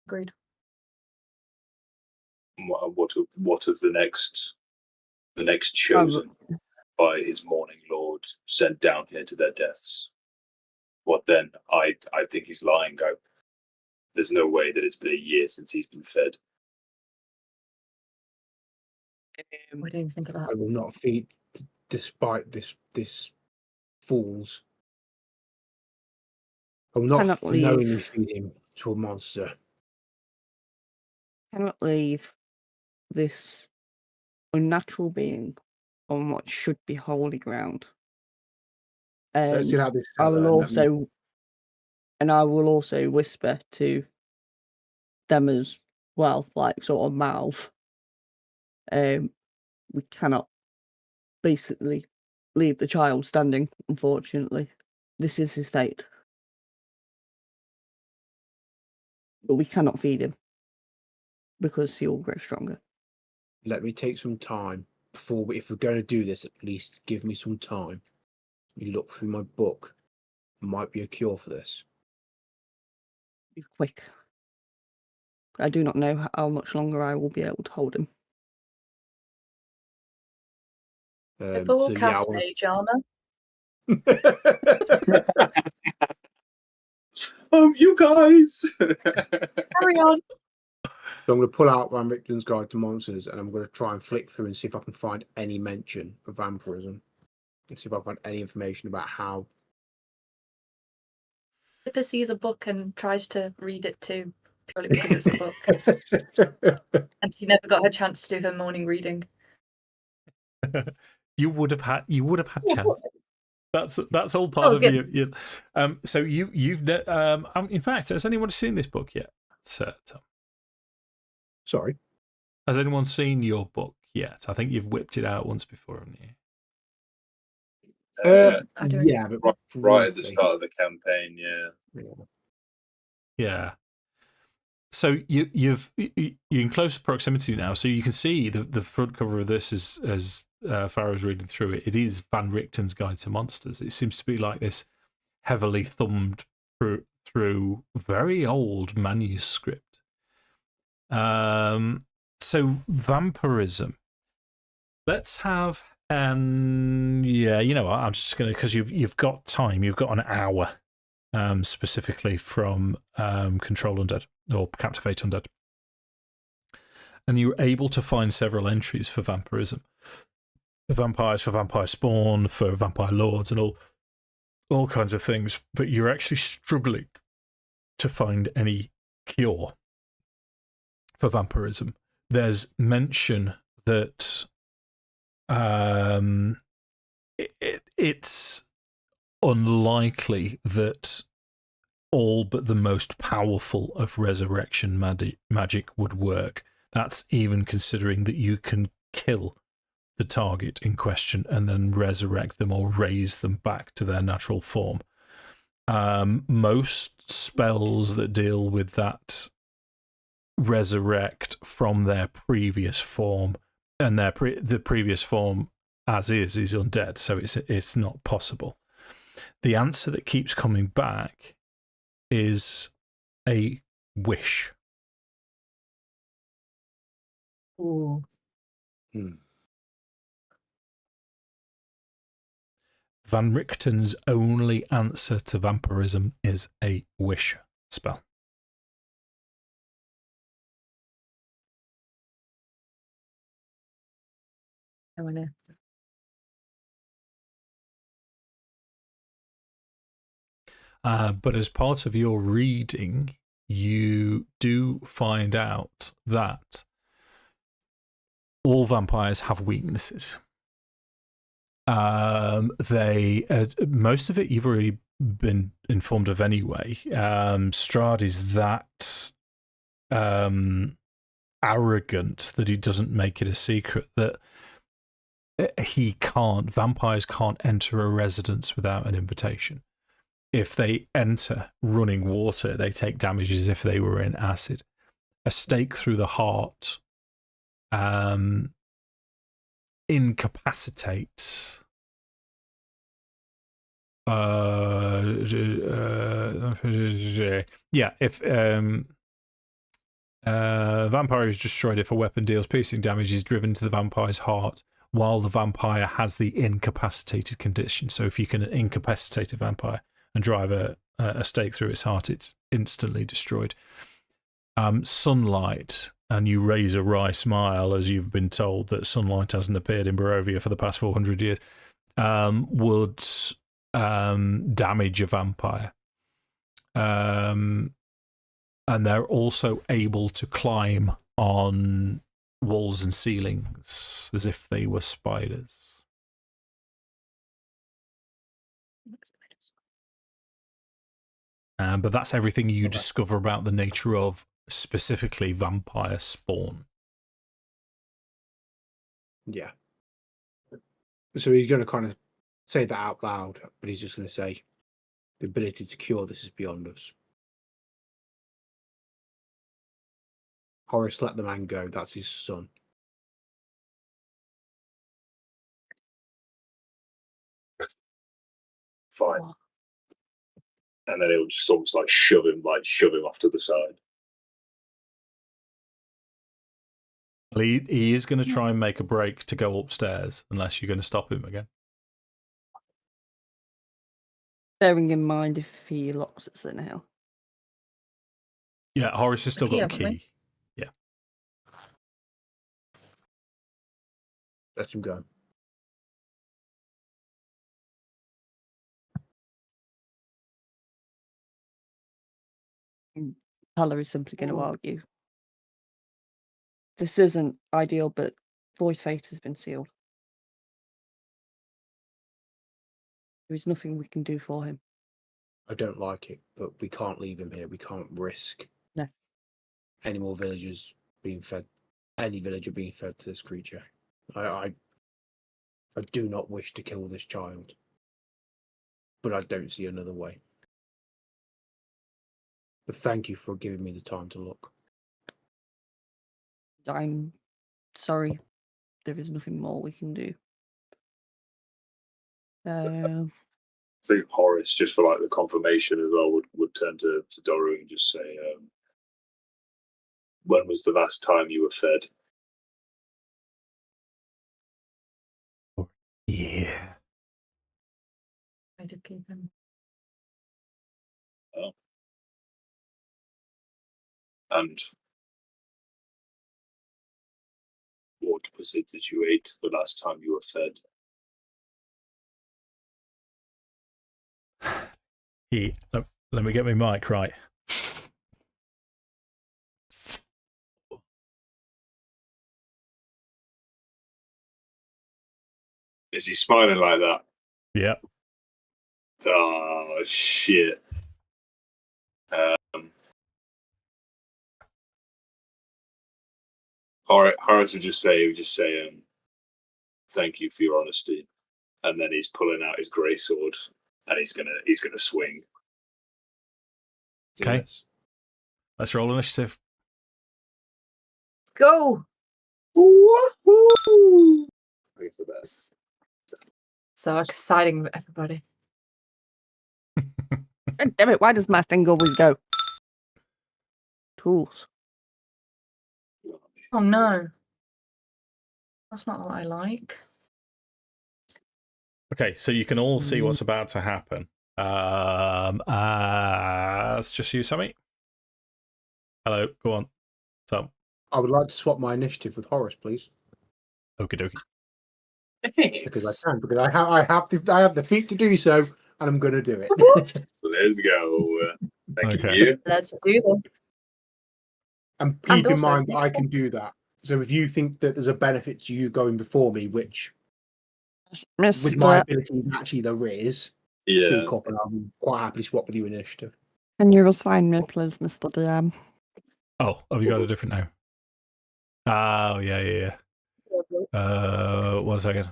Agreed. What of the next chosen by his Morning Lord sent down here to their deaths? What then? I think he's lying. There's no way that it's been a year since he's been fed. We didn't think of that. I will not feed, despite this fool's. I will not knowingly feed him to a monster. Cannot leave this unnatural being on what should be holy ground. Let's see how this. I will also whisper to them as well, like sort of mouth. We cannot basically leave the child standing, unfortunately. This is his fate. But we cannot feed him because he will grow stronger. Let me take some time before, if we're going to do this, at least give me some time. You look through my book. There might be a cure for this. Be quick. I do not know how much longer I will be able to hold him. Pippa will cast mage armor. You guys! Carry on. So I'm going to pull out Van Richten's Guide to Monsters and I'm going to try and flick through and see if I can find any mention of vampirism. And see if I can find any information about how. Pippa sees a book and tries to read it too, purely because it's a book. And she never got her chance to do her morning reading. You would have had chance. That's all part of you. So you've in fact, has anyone seen this book yet? Tom? Sorry. Has anyone seen your book yet? I think you've whipped it out once before, haven't you? Yeah, but right at the start of the campaign, yeah. So you're in closer proximity now, so you can see the front cover of this as Farrow's reading through it. It is Van Richten's Guide to Monsters. It seems to be like this heavily thumbed through very old manuscript. So vampirism. Let's have And yeah, you know what? I'm just gonna, because you've got time. You've got an hour, specifically from Control Undead or Captivate Undead, and you were able to find several entries for vampirism, for vampires, for vampire spawn, for vampire lords, and all kinds of things. But you're actually struggling to find any cure for vampirism. There's mention that it's unlikely that all but the most powerful of resurrection magic would work. That's even considering that you can kill the target in question and then resurrect them or raise them back to their natural form. Most spells that deal with that resurrect from their previous form, and the previous form as is undead, so it's not possible. The answer that keeps coming back is a wish. Ooh. Van Richten's only answer to vampirism is a wish spell. Oh, I know. But as part of your reading, you do find out that all vampires have weaknesses. They most of it you've already been informed of anyway. Strahd is that arrogant that he doesn't make it a secret that vampires can't enter a residence without an invitation. If they enter running water, they take damage as if they were in acid. A stake through the heart incapacitates if vampire is destroyed if a weapon deals piercing damage is driven to the vampire's heart while the vampire has the incapacitated condition. So if you can incapacitate a vampire and drive a stake through its heart, it's instantly destroyed. Sunlight, and you raise a wry smile as you've been told that sunlight hasn't appeared in Barovia for the past 400 years, would damage a vampire. And they're also able to climb on walls and ceilings as if they were spiders. But that's everything you discover about the nature of specifically vampire spawn. Yeah. So he's going to kind of say that out loud, but he's just going to say, the ability to cure this is beyond us. Horace let the man go. That's his son. Fine. And then it'll just almost like shove him off to the side. Well, he is going to try and make a break to go upstairs unless you're going to stop him again. Bearing in mind if he locks us in here. Yeah, Horace has still got a key. Yeah. Let him go. Tala is simply going to argue. This isn't ideal, but Boy's fate has been sealed. There is nothing we can do for him. I don't like it, but we can't leave him here. We can't risk any more villagers being fed, any villager being fed to this creature. I do not wish to kill this child, but I don't see another way. But thank you for giving me the time to look. I'm sorry. There is nothing more we can do. I think Horace, just for like the confirmation as well, would turn to Doru and just say, when was the last time you were fed? Yeah. I did keep him. Oh. And what was it that you ate the last time you were fed? Let me get my mic right. Is he smiling like that? Yep. Oh, shit. Horace would just say, thank you for your honesty. And then he's pulling out his grey sword and he's gonna swing. Okay. Yes. Let's roll initiative. Go! Woohoo! I guess the best. So exciting for everybody. God damn it, why does my thing always go? Tools. Oh no. That's not what I like. Okay, so you can all see what's about to happen. It's just you, Sammi. Hello, go on. So, I would like to swap my initiative with Horace, please. okie dokie. Because I can, because I have the feat to do so, and I'm going to do it. Let's go. Thank Okay. you. Let's do this. And keep in also, mind that I next can do that. So if you think that there's a benefit to you going before me, which with my Mr. abilities actually there is, Yeah. speak up and I'm quite happy to swap with you initiative. Can you assign me, please, Mr. DM? Oh, have you got a different name? Oh, yeah. 1 second.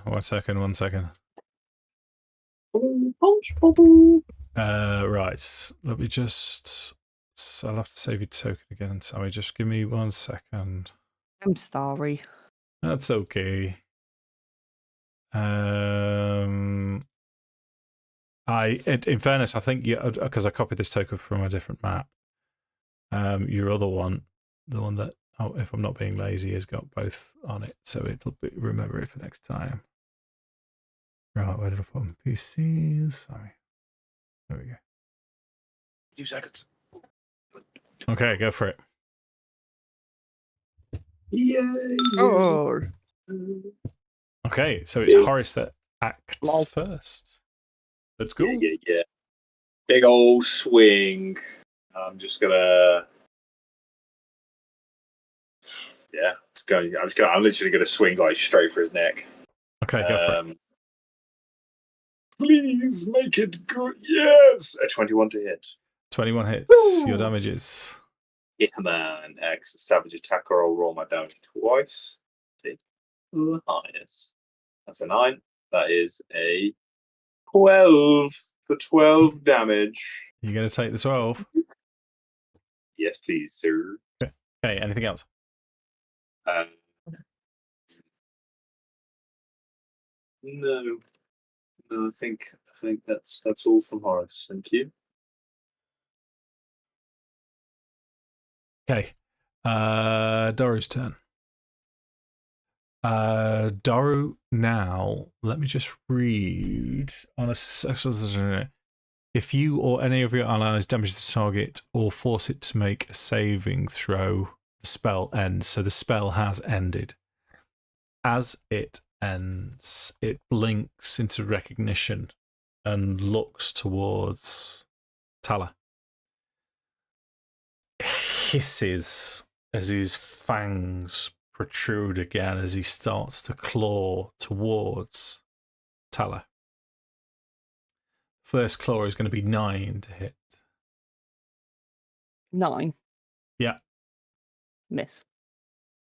Right. Let me just. I'll have to save your token again, Sammi. Just give me 1 second. I'm sorry. That's okay. In fairness, I think because I copied this token from a different map. Your other one, the one that, if I'm not being lazy, has got both on it, so remember it for next time. Right, where did I put my PCs? Sorry. There we go. 2 seconds. Okay, go for it. Yay! Oh, Okay, so it's Horace that acts Lol. first. Let's go. Yeah. Big old swing. I'm just gonna. Yeah, I'm literally gonna swing like straight for his neck. Okay, go for it. Please make it good. Yes, a 21 to hit. 21 hits. Woo! Your damage is. Yeah, man. X savage attack roll my damage twice. Take the highest. That's a 9. That is a 12 for 12 damage. You're going to take the 12? Yes, please, sir. Okay, anything else? No, I think that's all from Horace. Thank you. Okay. Doru's turn. Doru now, let me just read on a if you or any of your allies damage the target or force it to make a saving throw, the spell ends. So the spell has ended. As it ends, it blinks into recognition and looks towards Tala. Hisses as his fangs protrude again as he starts to claw towards Tala. First claw is going to be 9 to hit. 9. Yeah. Miss.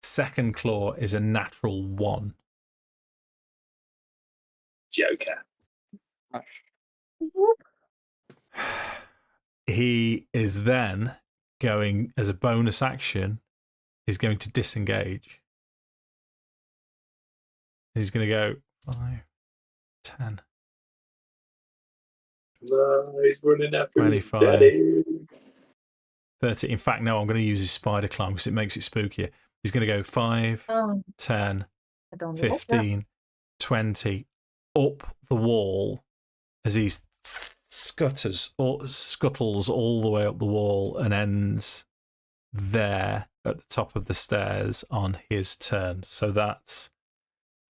Second claw is a natural 1. Joker. He is then going, as a bonus action, is going to disengage. He's going to go 5, 10. No, he's running after 25. Daddy. 30. In fact, no, I'm going to use his spider climb because it makes it spookier. He's going to go 5, 10, 15, 20. up the wall as he scuttles all the way up the wall and ends there at the top of the stairs on his turn. So that's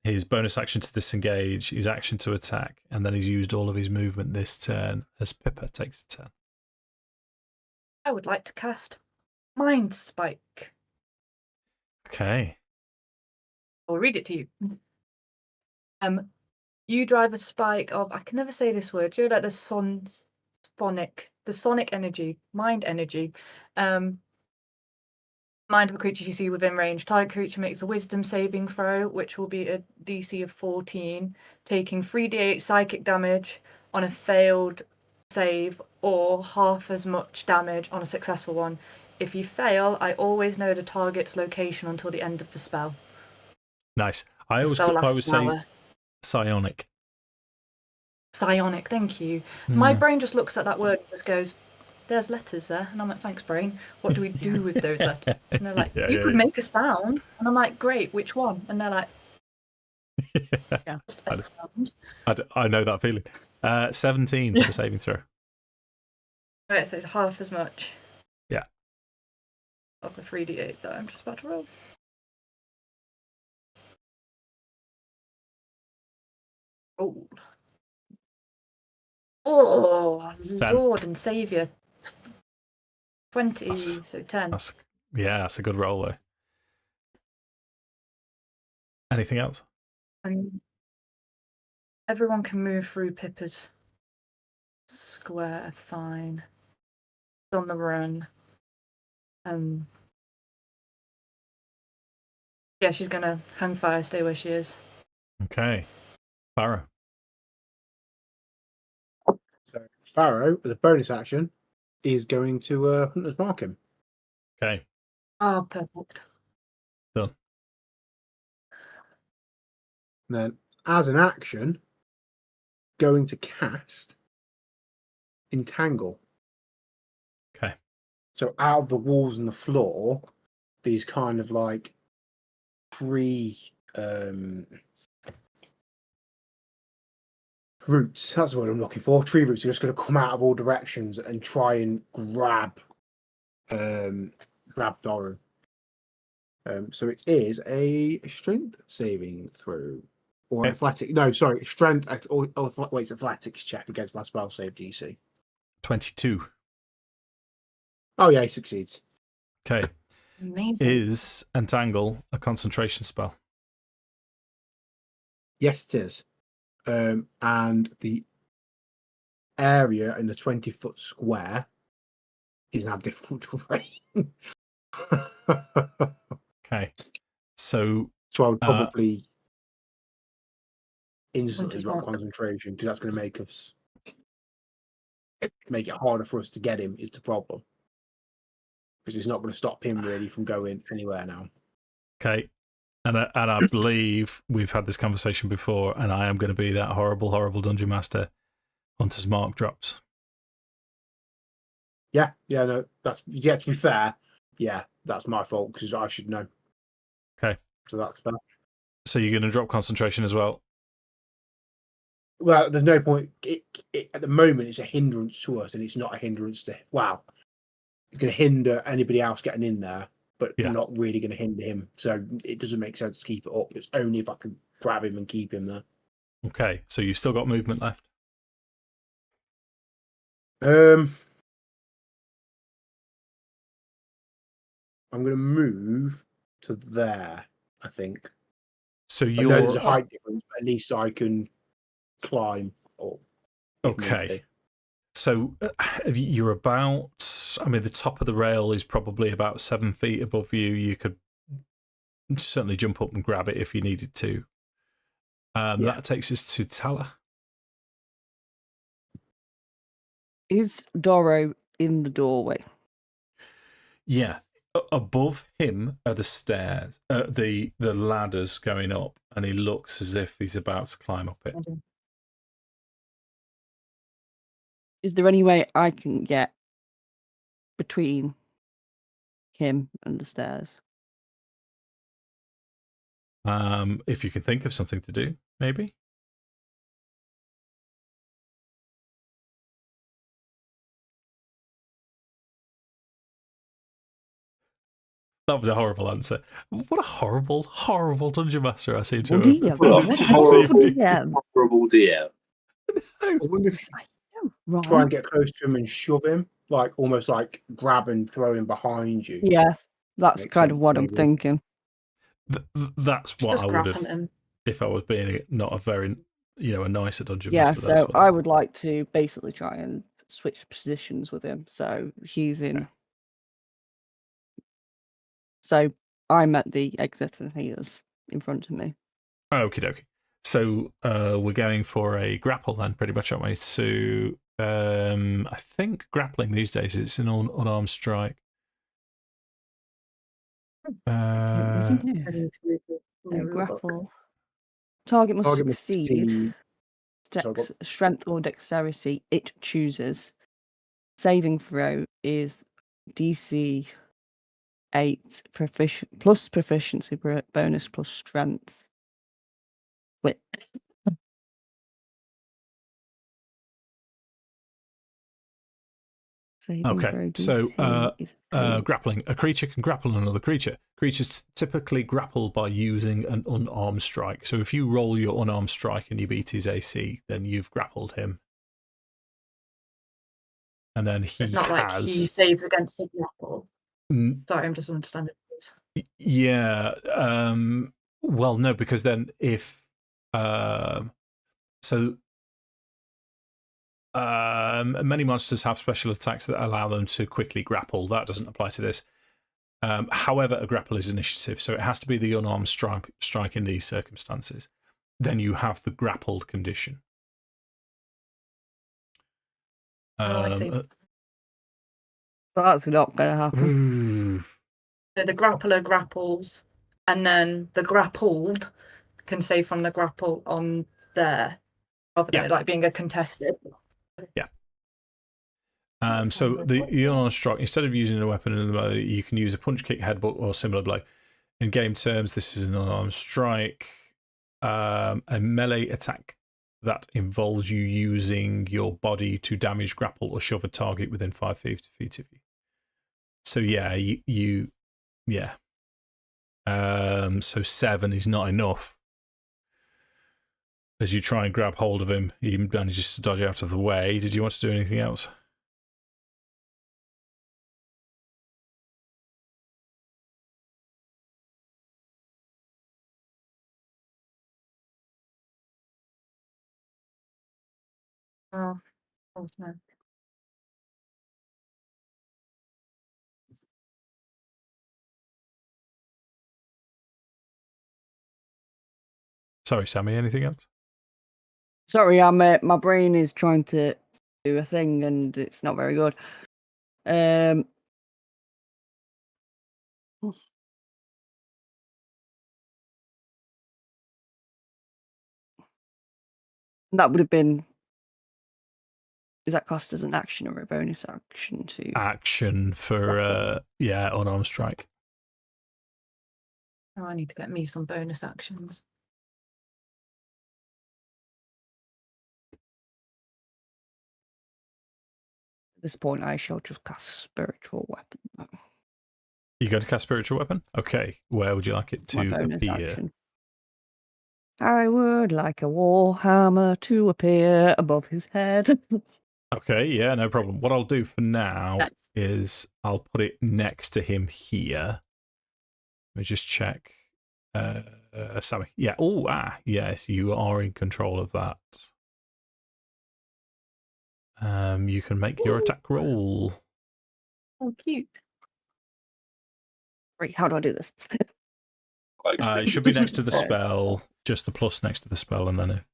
his bonus action to disengage, his action to attack, and then he's used all of his movement this turn as Pippa takes a turn. I would like to cast Mind Spike. Okay. I'll read it to you. You drive a spike of, I can never say this word, you know, like the sonic energy, mind energy. Mind of a creature you see within range. Target creature makes a wisdom saving throw, which will be a DC of 14, taking 3d8 psychic damage on a failed save or half as much damage on a successful one. If you fail, I always know the target's location until the end of the spell. Nice. I The would spell lasts say an hour. psionic. Psionic, thank you. My brain just looks at that word and just goes, there's letters there. And I'm like, thanks, brain. What do we do with those letters? And they're like, you could make a sound. And I'm like, great, which one? And they're like, just a sound. I know that feeling. 17 for the saving throw. Right, so it's half as much. Yeah. Of the 3d8 that I'm just about to roll. Oh. Oh, 10. Lord and Saviour. 20, so 10. That's a good roll though. Anything else? And everyone can move through Pippa's square, fine. It's on the run. Yeah, she's gonna hang fire, stay where she is. Okay. Farrow. So Farrow, as a bonus action, is going to Hunter's Mark him. Okay. Oh, perfect. Done. And then, as an action, going to cast Entangle. Okay. So out of the walls and the floor, these kind of like roots. That's what I'm looking for. Tree roots are just going to come out of all directions and try and grab Doru. So it is a strength saving throw or athletic. No, sorry, strength. It's athletics check against my spell save DC. 22. Oh yeah, he succeeds. Okay. Amazing. Is Entangle a concentration spell? Yes, it is. And the area in the 20-foot square is now difficult to terrain. Okay. So I would probably instantly drop concentration because that's going to make it harder for us to get him is the problem. Because it's not going to stop him really from going anywhere now. Okay. And I believe we've had this conversation before, and I am going to be that horrible, horrible dungeon master. Hunter's Mark drops. Yeah, no, to be fair, yeah, that's my fault because I should know. Okay. So that's fair. So you're going to drop concentration as well? Well, there's no point. At the moment, it's a hindrance to us, and it's not a hindrance to. Wow, it's going to hinder anybody else getting in there, but not really going to hinder him. So it doesn't make sense to keep it up. It's only if I can grab him and keep him there. Okay, so you've still got movement left? I'm going to move to there, I think. So I know there's a height difference, but at least I can climb. Okay. So you're about, the top of the rail is probably about 7 feet above you. You could certainly jump up and grab it if you needed to. That takes us to Tala. Is Doru in the doorway? Yeah. Above him are the stairs, the ladders going up, and he looks as if he's about to climb up it. Is there any way I can get between him and the stairs? If you can think of something to do, maybe. That was a horrible answer. What a horrible, horrible dungeon master I seem to Well, have DM. Well, turned into this horrible, evening. horrible DM. I wonder if you Right. try and get close to him and shove him, like almost like grab and throw him behind you. Yeah, that's Makes kind of sense, what I'm maybe. thinking. That's what Just I would grappling have him. if I was being not a very, a nicer dungeon Yeah, master. That's so what I would like to basically try and switch positions with him. So he's in. Okay. So I'm at the exit and he is in front of me. Okie dokie. So we're going for a grapple then, pretty much, aren't we? So I think grappling these days it's an unarmed strike. Grapple. Target must Target must succeed. succeed. Strength or dexterity it chooses. Saving throw is DC 8 plus proficiency bonus plus strength. Wait. Okay, so grappling. A creature can grapple another creature. Creatures typically grapple by using an unarmed strike. So if you roll your unarmed strike and you beat his AC, then you've grappled him. And then It's not like he saves against a grapple. Sorry, I'm just understanding. Yeah. Well, no, because then if many monsters have special attacks that allow them to quickly grapple. That doesn't apply to this. However, a grapple is initiative, so it has to be the unarmed strike in these circumstances. Then you have the grappled condition. I see. That's not going to happen. So the grappler grapples, and then the grappled can save from the grapple on there, rather than it like being a contested. Yeah. So the unarmed strike, instead of using a weapon in the melee, you can use a punch, kick, headbutt, or similar blow. In game terms, this is an unarmed strike. A melee attack that involves you using your body to damage, grapple, or shove a target within 5 feet of you. So yeah, yeah. So 7 is not enough. As you try and grab hold of him, he manages to dodge out of the way. Did you want to do anything else? Oh no. Sorry, Sammi, anything else? Sorry, my brain is trying to do a thing and it's not very good. That would have been. Is that classed as an action or a bonus action to action for unarmed strike? Oh, I need to get me some bonus actions. At this point, I shall just cast spiritual weapon. You go to cast spiritual weapon? Okay. Where would you like it to appear? Action. I would like a warhammer to appear above his head. Okay, yeah, no problem. What I'll do for now is I'll put it next to him here. Let me just check. Sammi. Yeah. Yes, you are in control of that. You can make your attack roll. Oh, cute. Wait, how do I do this? It should be next to the spell, just the plus next to the spell, and then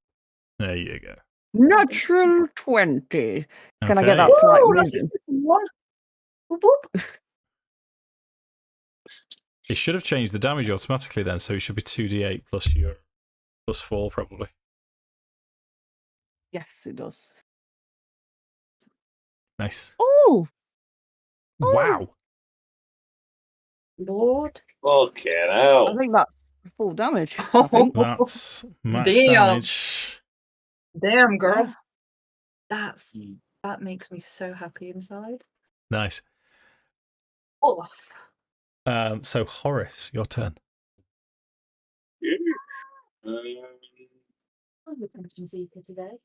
there you go. Natural 20. Can I get that to like moving? It should have changed the damage automatically then, so it should be 2d8 plus your plus 4 probably. Yes, it does. Nice. Oh! Wow. Lord. Fucking hell. I think that's full damage. That's max damage. Damn, girl. That makes me so happy inside. Nice. Oh. So Horace, your turn. Yeah. I'm the attention seeker today.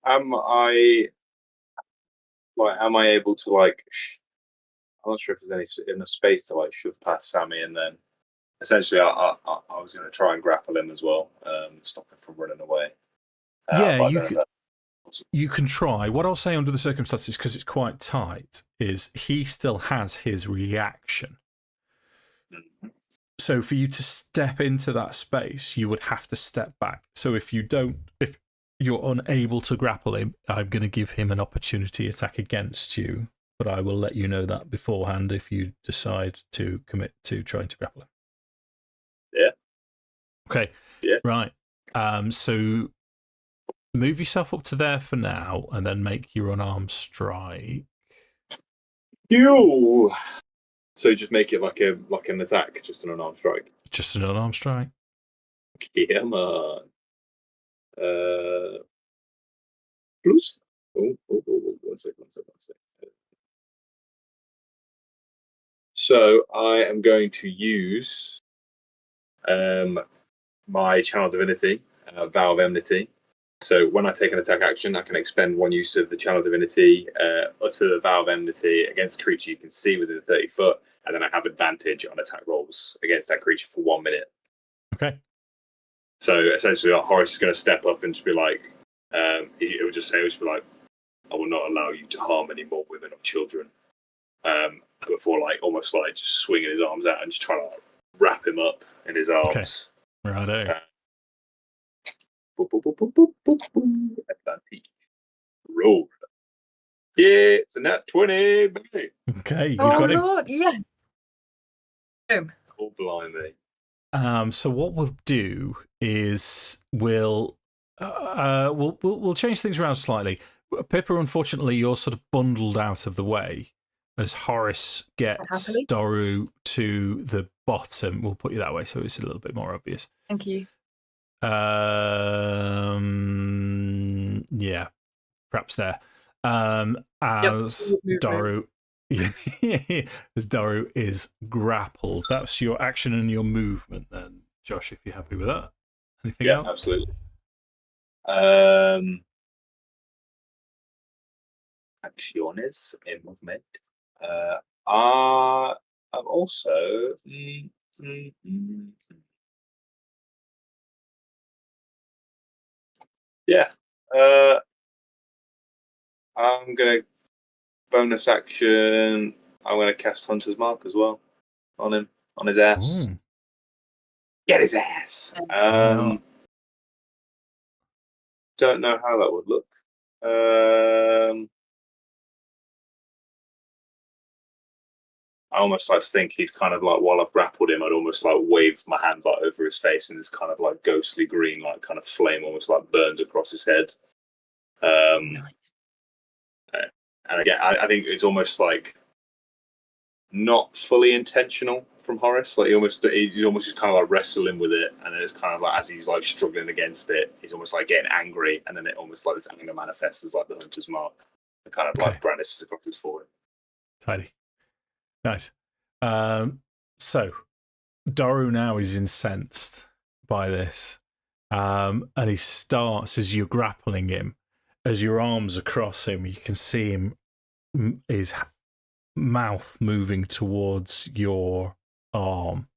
Am I able to like? I'm not sure if there's any enough space to like shove past Sammi, and then essentially I was going to try and grapple him as well, stop him from running away. Yeah, you can try. What I'll say under the circumstances, because it's quite tight, is he still has his reaction. Mm-hmm. So for you to step into that space, you would have to step back. So if you're unable to grapple him, I'm going to give him an opportunity attack against you, but I will let you know that beforehand if you decide to commit to trying to grapple him. Yeah. Okay. Yeah. Right. So move yourself up to there for now, and then make your unarmed strike. You. So just make it like an attack, just an unarmed strike. Just an unarmed strike. Yeah, man. Plus. Oh, one second. So I am going to use my Channel Divinity, Vow of Enmity. So when I take an attack action, I can expend one use of the Channel Divinity, utter the Vow of Enmity against a creature you can see within 30 foot, and then I have advantage on attack rolls against that creature for 1 minute. Okay. So essentially, Horace is going to step up and just be like, it will just be like, I will not allow you to harm any more women or children. Before almost just swinging his arms out and just trying to wrap him up in his arms. Okay. Righto. Advantage. Roll. Yeah, it's a nat 20, baby. Okay, you got him. Lord, yeah. Boom. Oh, blimey. So what we'll do is we'll change things around slightly. Pippa, unfortunately, you're sort of bundled out of the way as Horace gets Doru to the bottom. We'll put you that way so it's a little bit more obvious. Thank you. Yeah, perhaps there. As Doru, as Doru is grappled. That's your action and your movement. Then, Josh, if you're happy with that. Anything else? Yeah, absolutely. Acciones in movement. I'm also. Yeah. I'm going to bonus action. I'm going to cast Hunter's Mark as well on him, on his ass. Ooh. Get his ass. Don't know how that would look. I almost like to think he'd kind of while I've grappled him, I'd almost wave my hand over his face, and this kind of ghostly green kind of flame almost burns across his head. Nice. And again, I think it's almost not fully intentional from Horace. He almost just kind of wrestling with it, and then it's kind of as he's struggling against it, he's almost getting angry, and then it almost this anger manifests as the Hunter's Mark, and kind of brandishes across his forehead. Tidy. Nice. So Doru now is incensed by this, and he starts as you're grappling him. As your arms across him, you can see him, his mouth moving towards your arm.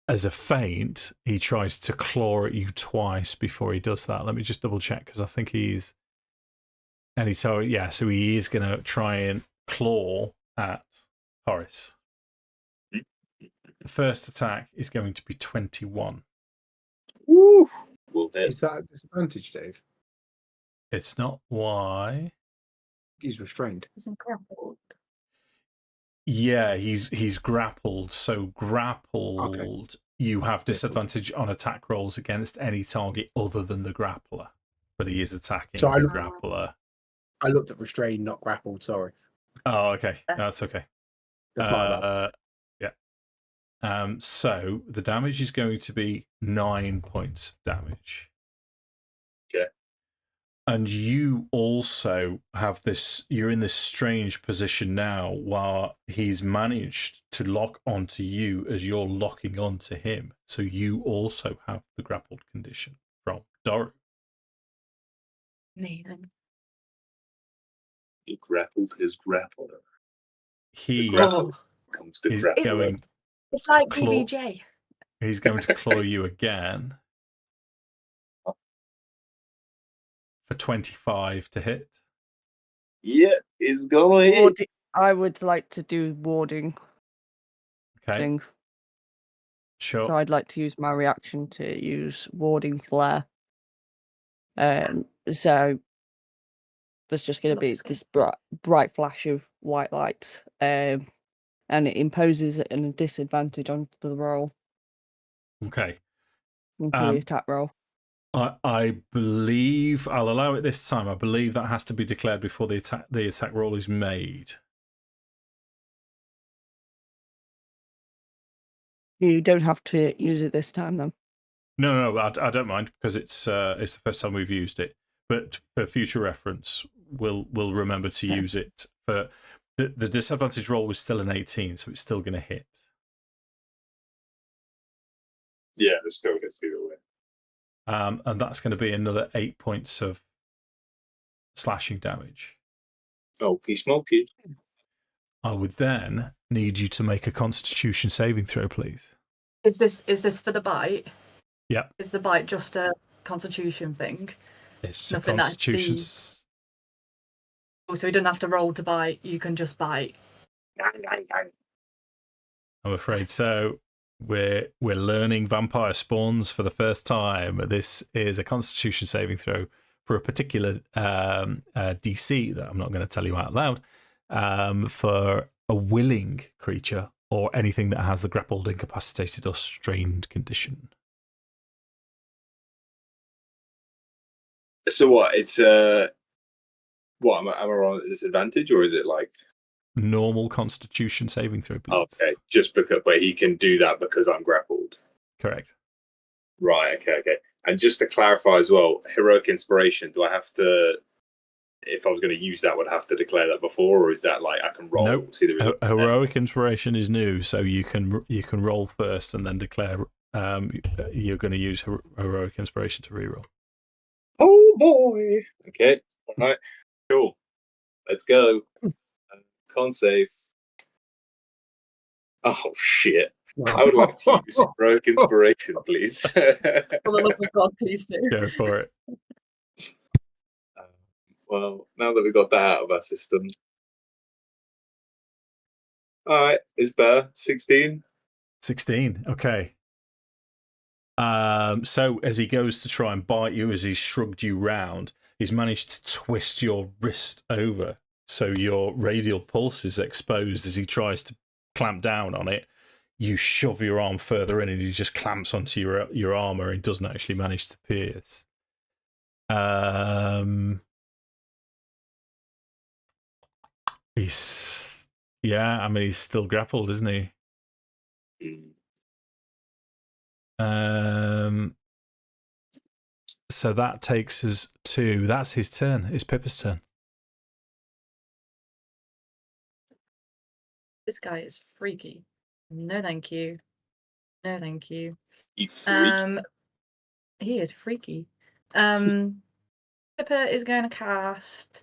As a feint, he tries to claw at you twice before he does that. Let me just double check because I think he's. And so he is going to try and claw at Horace. The first attack is going to be 21. Woo! Is that a disadvantage, Dave? It's not. Why? He's restrained. Isn't grappled. Yeah, he's grappled. So grappled, you have disadvantage on attack rolls against any target other than the grappler. But he is attacking the grappler. I looked at restrained, not grappled. Sorry. Oh, okay. That's okay. That's my bad. Yeah. So the damage is going to be 9 points of damage. Okay. And you also have this, you're in this strange position now while he's managed to lock onto you as you're locking onto him. So you also have the grappled condition from Doru. Amazing. He grappled his grappler. He Comes to is grappling. going It's like to claw, BBJ. he's going to claw you again for 25 to hit. Yeah, it's gonna hit. Warding, I would like to do warding Okay, thing. sure. So I'd like to use my reaction to use warding flare. So there's just going to be this bright flash of white light, and it imposes a disadvantage onto the roll, Okay. onto the attack roll. I believe I'll allow it this time. I believe that has to be declared before the attack roll is made. You don't have to use it this time, then. No, I don't mind because it's the first time we've used it. But for future reference, we'll remember to use it. For the disadvantage roll was still an 18, so it's still going to hit. Yeah, it's still hits either way. And that's going to be another 8 points of slashing damage. Okie smoky. I would then need you to make a Constitution saving throw, please. Is this for the bite? Yeah. Is the bite just a Constitution thing? It's Nothing a that Constitution. Oh, so you don't have to roll to bite. You can just bite. I'm afraid so. We're learning vampire spawns for the first time. This is a Constitution saving throw for a particular DC that I'm not going to tell you out loud, for a willing creature or anything that has the grappled, incapacitated, or strained condition. So what? It's what? Am I on a disadvantage, or is it like normal Constitution saving throw, please? Okay, just because, but he can do that because I'm grappled. Correct. Right. Okay. And just to clarify as well, heroic inspiration. Do I have to? If I was going to use that, would I have to declare that before, or is that like I can roll? Nope. See the result? Heroic inspiration is new, so you can roll first and then declare you're going to use heroic inspiration to reroll. Oh boy. Okay. All right. Cool. Let's go. Con save. Oh shit. I would like to use heroic inspiration, please. For the love of God, please do. Go for it. Well, now that we've got that out of our system. Alright, it's better. 16. 16, okay. So as he goes to try and bite you, as he's shrugged you round, he's managed to twist your wrist over, so your radial pulse is exposed as he tries to clamp down on it. You shove your arm further in and he just clamps onto your armor and doesn't actually manage to pierce. He's still grappled, isn't he? So that takes us to, that's his turn. It's Pippa's turn. This guy is freaky. No, thank you. No, thank you. You freak. He is freaky. Pippa is going to cast.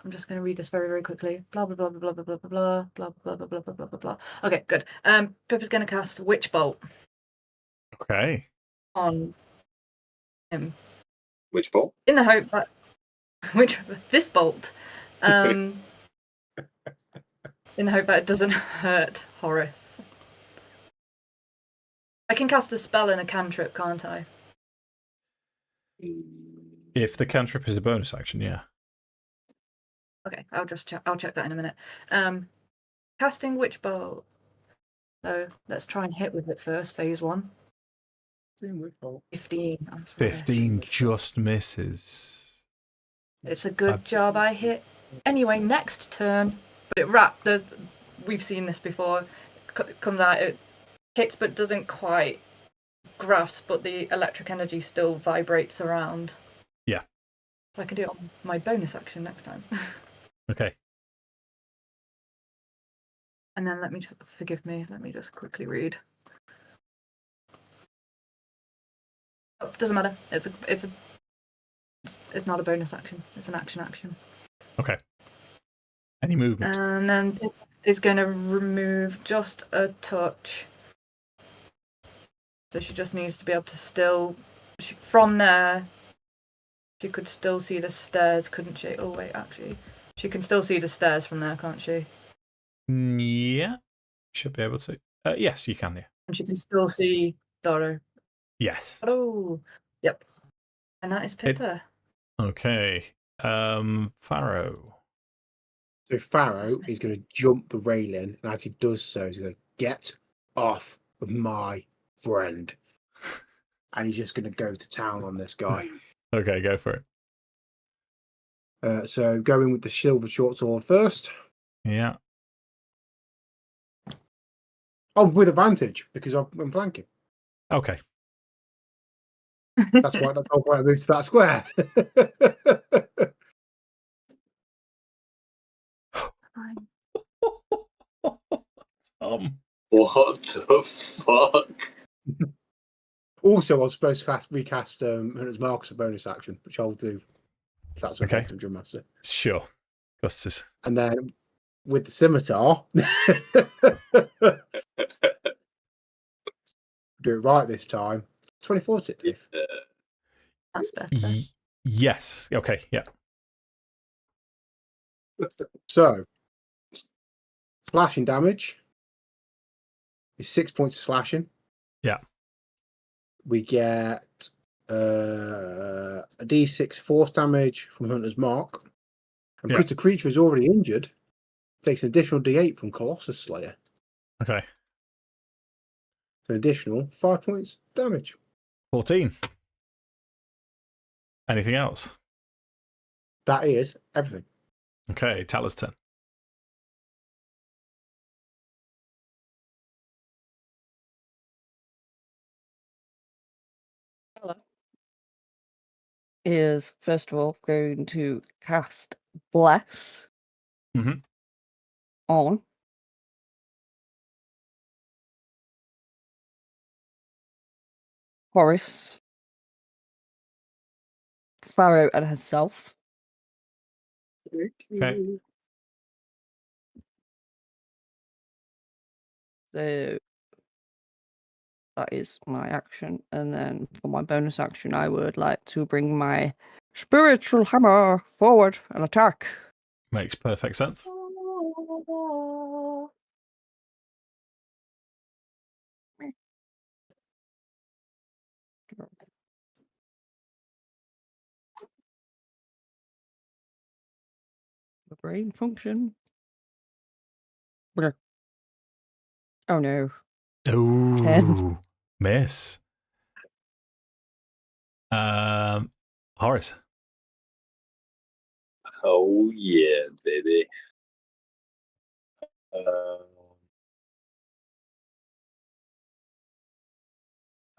I'm just going to read this very, very quickly. Blah blah blah blah blah blah blah blah blah blah blah blah blah blah blah blah. Okay, good. Pippa's going to cast Witch Bolt. Okay. On him. Which bolt? In the hope that this bolt. In the hope that it doesn't hurt Horace. I can cast a spell and a cantrip, can't I? If the cantrip is a bonus action, yeah. Okay, I'll check that in a minute. Casting Witch Bolt. So let's try and hit with it first. Phase 1. 15. 15 just misses. It's a good job I hit. Anyway, next turn. But we've seen this before. Comes out, it hits but doesn't quite grasp, but the electric energy still vibrates around. Yeah. So I can do it on my bonus action next time. Okay. And then forgive me, let me just quickly read. Oh, doesn't matter. It's not a bonus action. It's an action. Okay. Any movement? And then Pippa is going to remove just a touch. So she just needs to be able to from there, she could still see the stairs, couldn't she? Oh, wait, actually. She can still see the stairs from there, can't she? Yeah. Should be able to. Yes, you can, yeah. And she can still see Doru. Yes. Oh, yep. And that is Pippa. Okay. Farrow. So Farrow is going to jump the railing, and as he does so, he's going to get off of my friend. And he's just going to go to town on this guy. Okay, go for it. So going with the silver short sword first. Yeah. Oh, with advantage, because I'm flanking. Okay. That's why I moved to that square. What the fuck? Also, I was supposed to recast Hunter's Mark as a bonus action, which I'll do if that's okay, Dungeon Master. Sure. Justice. And then with the scimitar, do it right this time. 24 to hit. That's better. Yes. Okay, yeah. So, slashing damage is 6 points of slashing. Yeah. We get a d6 force damage from Hunter's Mark. And because the creature is already injured, takes an additional d8 from Colossus Slayer. Okay. So, additional 5 points damage. 14. Anything else? That is everything. Okay, Tala's turn. Is first of all going to cast Bless on Horace, Farrow, and herself. Okay. So that is my action. And then for my bonus action, I would like to bring my spiritual hammer forward and attack. Makes perfect sense. The brain function. Oh no. Ooh, 10. Miss. Horace. Oh yeah, baby.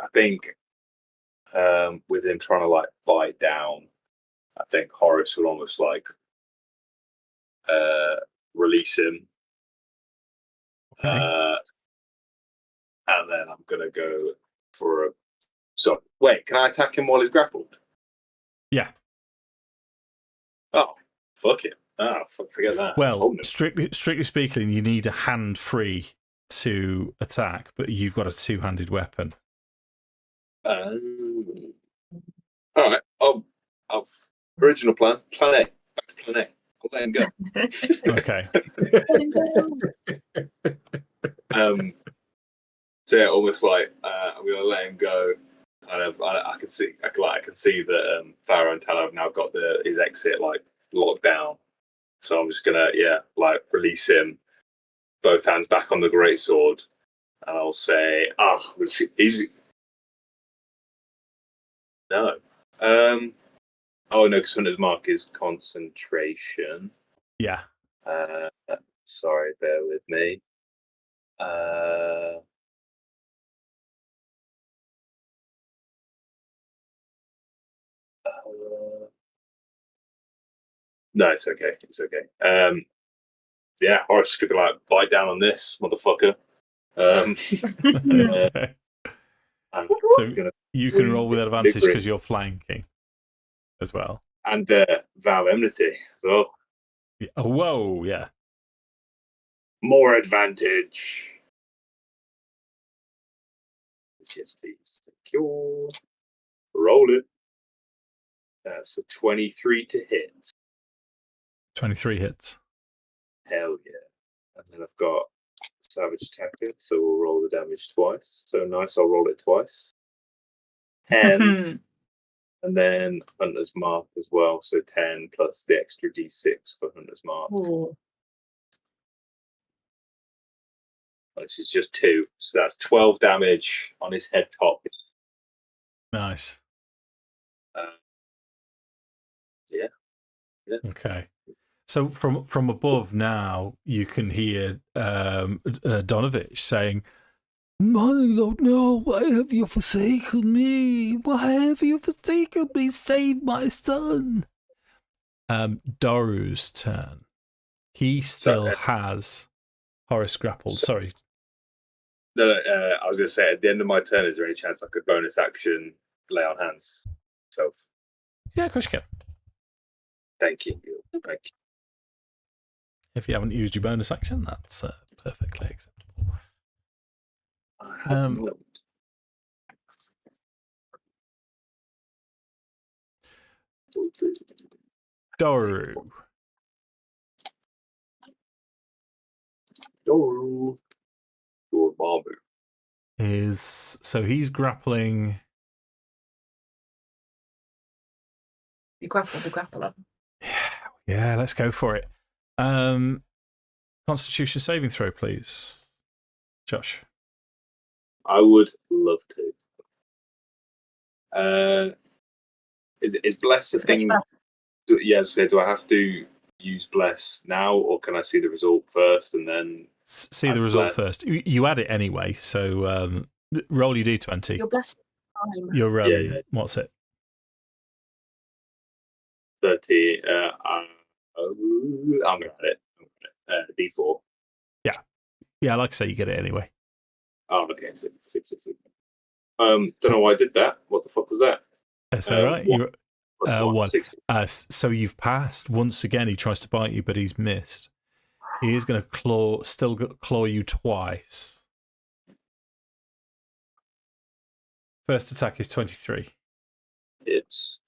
I think with him trying to like bite down, I think Horace will almost like release him. Okay. And then I'm gonna go for a. So wait, can I attack him while he's grappled? Yeah. Oh, fuck it. Ah, forget that. Well, strictly speaking, you need a hand free to attack, but you've got a two-handed weapon. All right. Original plan. Plan A. Back to plan A. I'll let him go. Okay. So yeah, almost like I'm gonna let him go. Kind of, I can see that Farrow and Tala have now got his exit like locked down. So I'm just gonna release him, both hands back on the greatsword, and I'll say, he's no. Oh no, because Hunter's Mark is concentration. Yeah. Sorry, bear with me. No, it's okay. It's okay. Yeah, Horace could be like, bite down on this, motherfucker. Okay. So you can roll with advantage because you're flanking as well. And Vow Enmity as well. Yeah. Oh, whoa, yeah. More advantage. Yes, please. Secure. Roll it. That's a 23 to hit. 23 hits. Hell yeah. And then I've got Savage Attacker, so we'll roll the damage twice. So nice, I'll roll it twice. And then Hunter's Mark as well, so 10 plus the extra d6 for Hunter's Mark. Ooh. Which is just 2, so that's 12 damage on his head top. Nice. Yeah. Okay. So from above now, you can hear Donovich saying, "My Lord, no, why have you forsaken me? Why have you forsaken me? Save my son." Doru's turn. He still has Horace grappled. Sorry. No, I was going to say, at the end of my turn, is there any chance I could bonus action lay on hands myself? Yeah, of course you can. Thank you. Thank you. If you haven't used your bonus action, that's perfectly acceptable. Doru. Doru. Your barber. So he's grappling. You grapple the grappler. Yeah, let's go for it. Constitution saving throw, please. Josh. I would love to. Is Bless a thing? Yes. Do I have to use Bless now, or can I see the result first and then see the result first? You add it anyway, so roll your d20. You're blessed. Your what's it? 30. I'm gonna add it. D4. Yeah. Like I say, you get it anyway. Oh, okay. 6. Don't know why I did that. What the fuck was that? That's all right. You're 1. So you've passed. Once again, he tries to bite you, but he's missed. He is going to claw you twice. First attack is 23. It's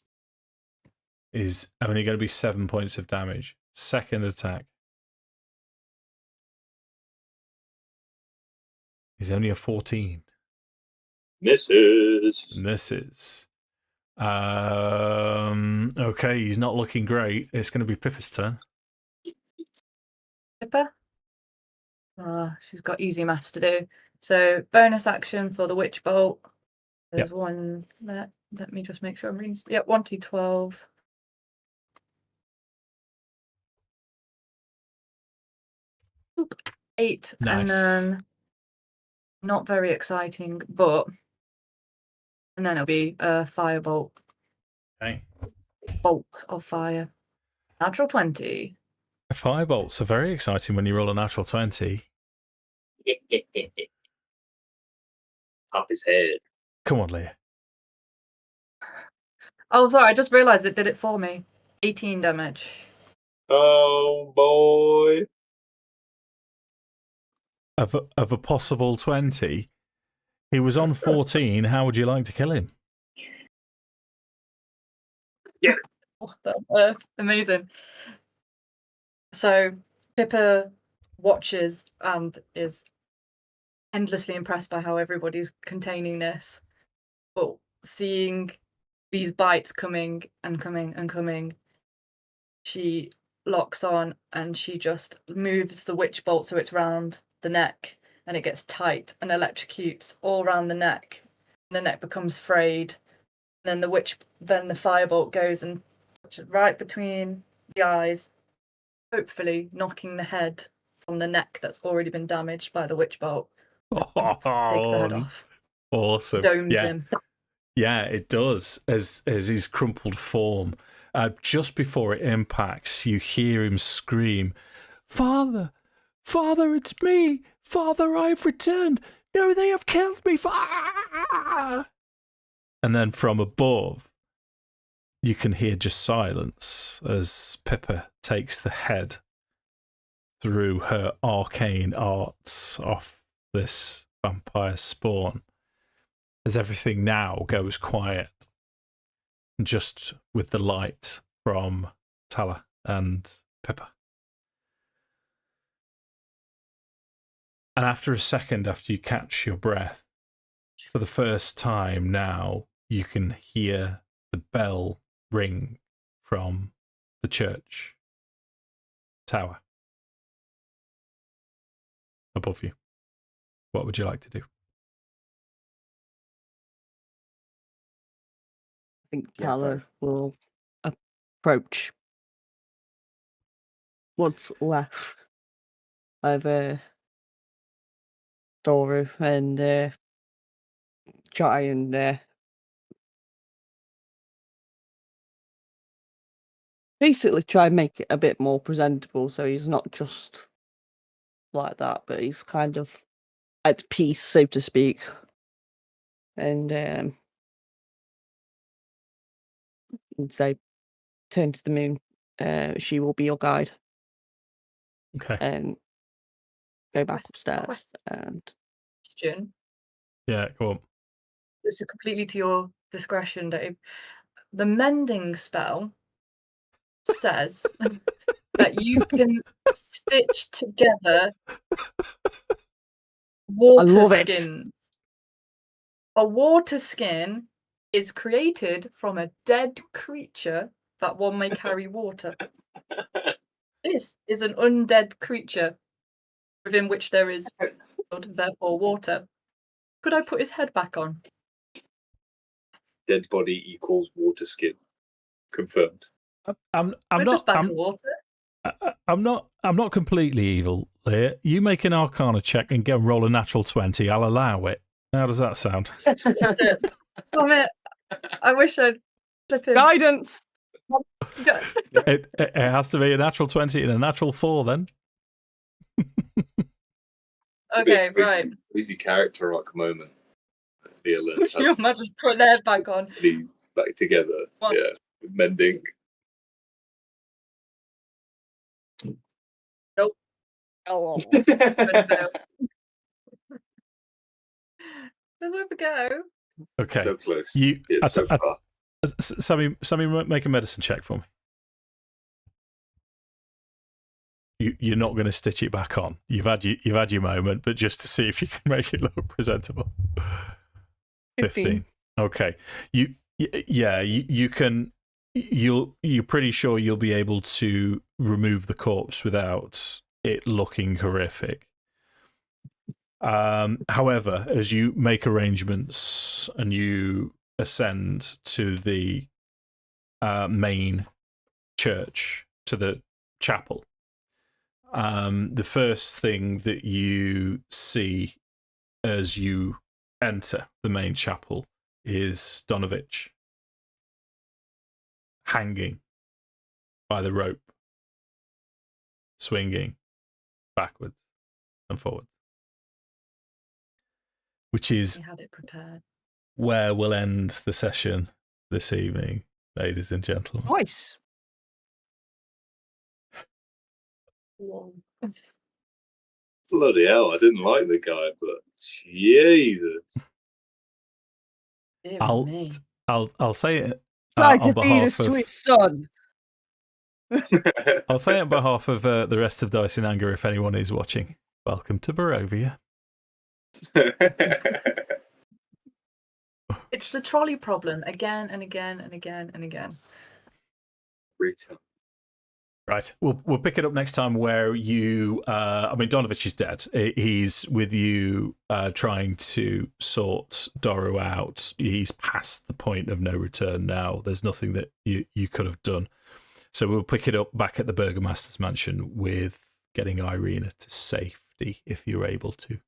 is only going to be 7 points of damage. Second attack is only a 14. Misses. Okay, he's not looking great. It's going to be Pippa's turn. Pippa? She's got easy maths to do. So bonus action for the witch bolt. There's one there. Let me just make sure I'm reading. Yep, 1d12. Oop, 8. Nice. And then not very exciting, but and then it'll be a firebolt. Okay. bolt of fire. Natural 20. Firebolts are very exciting when you roll a natural 20. Up his head. Come on, Leah. Oh, sorry, I just realised it did it for me. 18 damage. Oh, boy. Of a possible 20, he was on 14. How would you like to kill him? Yeah. What the earth? Amazing. So Pippa watches and is endlessly impressed by how everybody's containing this. But seeing these bites coming and coming and coming, she locks on and she just moves the witch bolt so it's round the neck and it gets tight and electrocutes all around the neck. The neck becomes frayed. Then the firebolt goes and right between the eyes, hopefully knocking the head from the neck that's already been damaged by the witch bolt. Takes the head off. Awesome. Domes him. Yeah, it does. As his crumpled form Just before it impacts, you hear him scream, "Father! Father, it's me! Father, I've returned! No, they have killed me! And then from above, you can hear just silence as Pippa takes the head through her arcane arts off this vampire spawn, as everything now goes quiet, just with the light from Tala and Pippa. And after a second, after you catch your breath, for the first time now, you can hear the bell ring from the church tower above you. What would you like to do? I think Tala will approach what's left of Doru and try and basically try and make it a bit more presentable, so he's not just like that, but he's kind of at peace, so to speak. And say, turn to the moon. She will be your guide. Okay. And go back upstairs. And Question. Yeah, go on. This is completely to your discretion, Dave. The mending spell says that you can stitch together water skins. A water skin is created from a dead creature that one may carry water. This is an undead creature within which there is blood, therefore water. Could I put his head back on? Dead body equals water skin. Confirmed. I'm We're not. just bags of water. I'm not completely evil, Leah. You make an Arcana check and go and roll a natural 20. I'll allow it. How does that sound? Damn it! I wish I'd flip him. guidance. It has to be a natural 20 and a natural 4 then. Okay, right. Easy character arc moment. Leah learns You might just put their back on. these back together. What? Yeah, mending. Nope. Oh. Let's have a go. Okay. So close. So far. Sammi, make a medicine check for me. You're not going to stitch it back on. You've had your moment, but just to see if you can make it look presentable. 15. Okay. You can. You're pretty sure you'll be able to remove the corpse without it looking horrific. However, as you make arrangements and you ascend to the main church, to the chapel, the first thing that you see as you enter the main chapel is Donovich hanging by the rope, swinging backwards and forwards. Which is We had it prepared. where we'll end the session this evening, ladies and gentlemen. Nice. Bloody hell, I didn't like the guy, but Jesus. I'll say it Try on to be the behalf sweet of son. I'll say it on behalf of the rest of Dice in Anger if anyone is watching. Welcome to Barovia. It's the trolley problem again and again and again and again. Right, we'll pick it up next time where you. Donovich is dead. He's with you, trying to sort Doru out. He's past the point of no return now. There's nothing that you could have done. So we'll pick it up back at the Burgomaster's mansion with getting Ireina to safety if you're able to.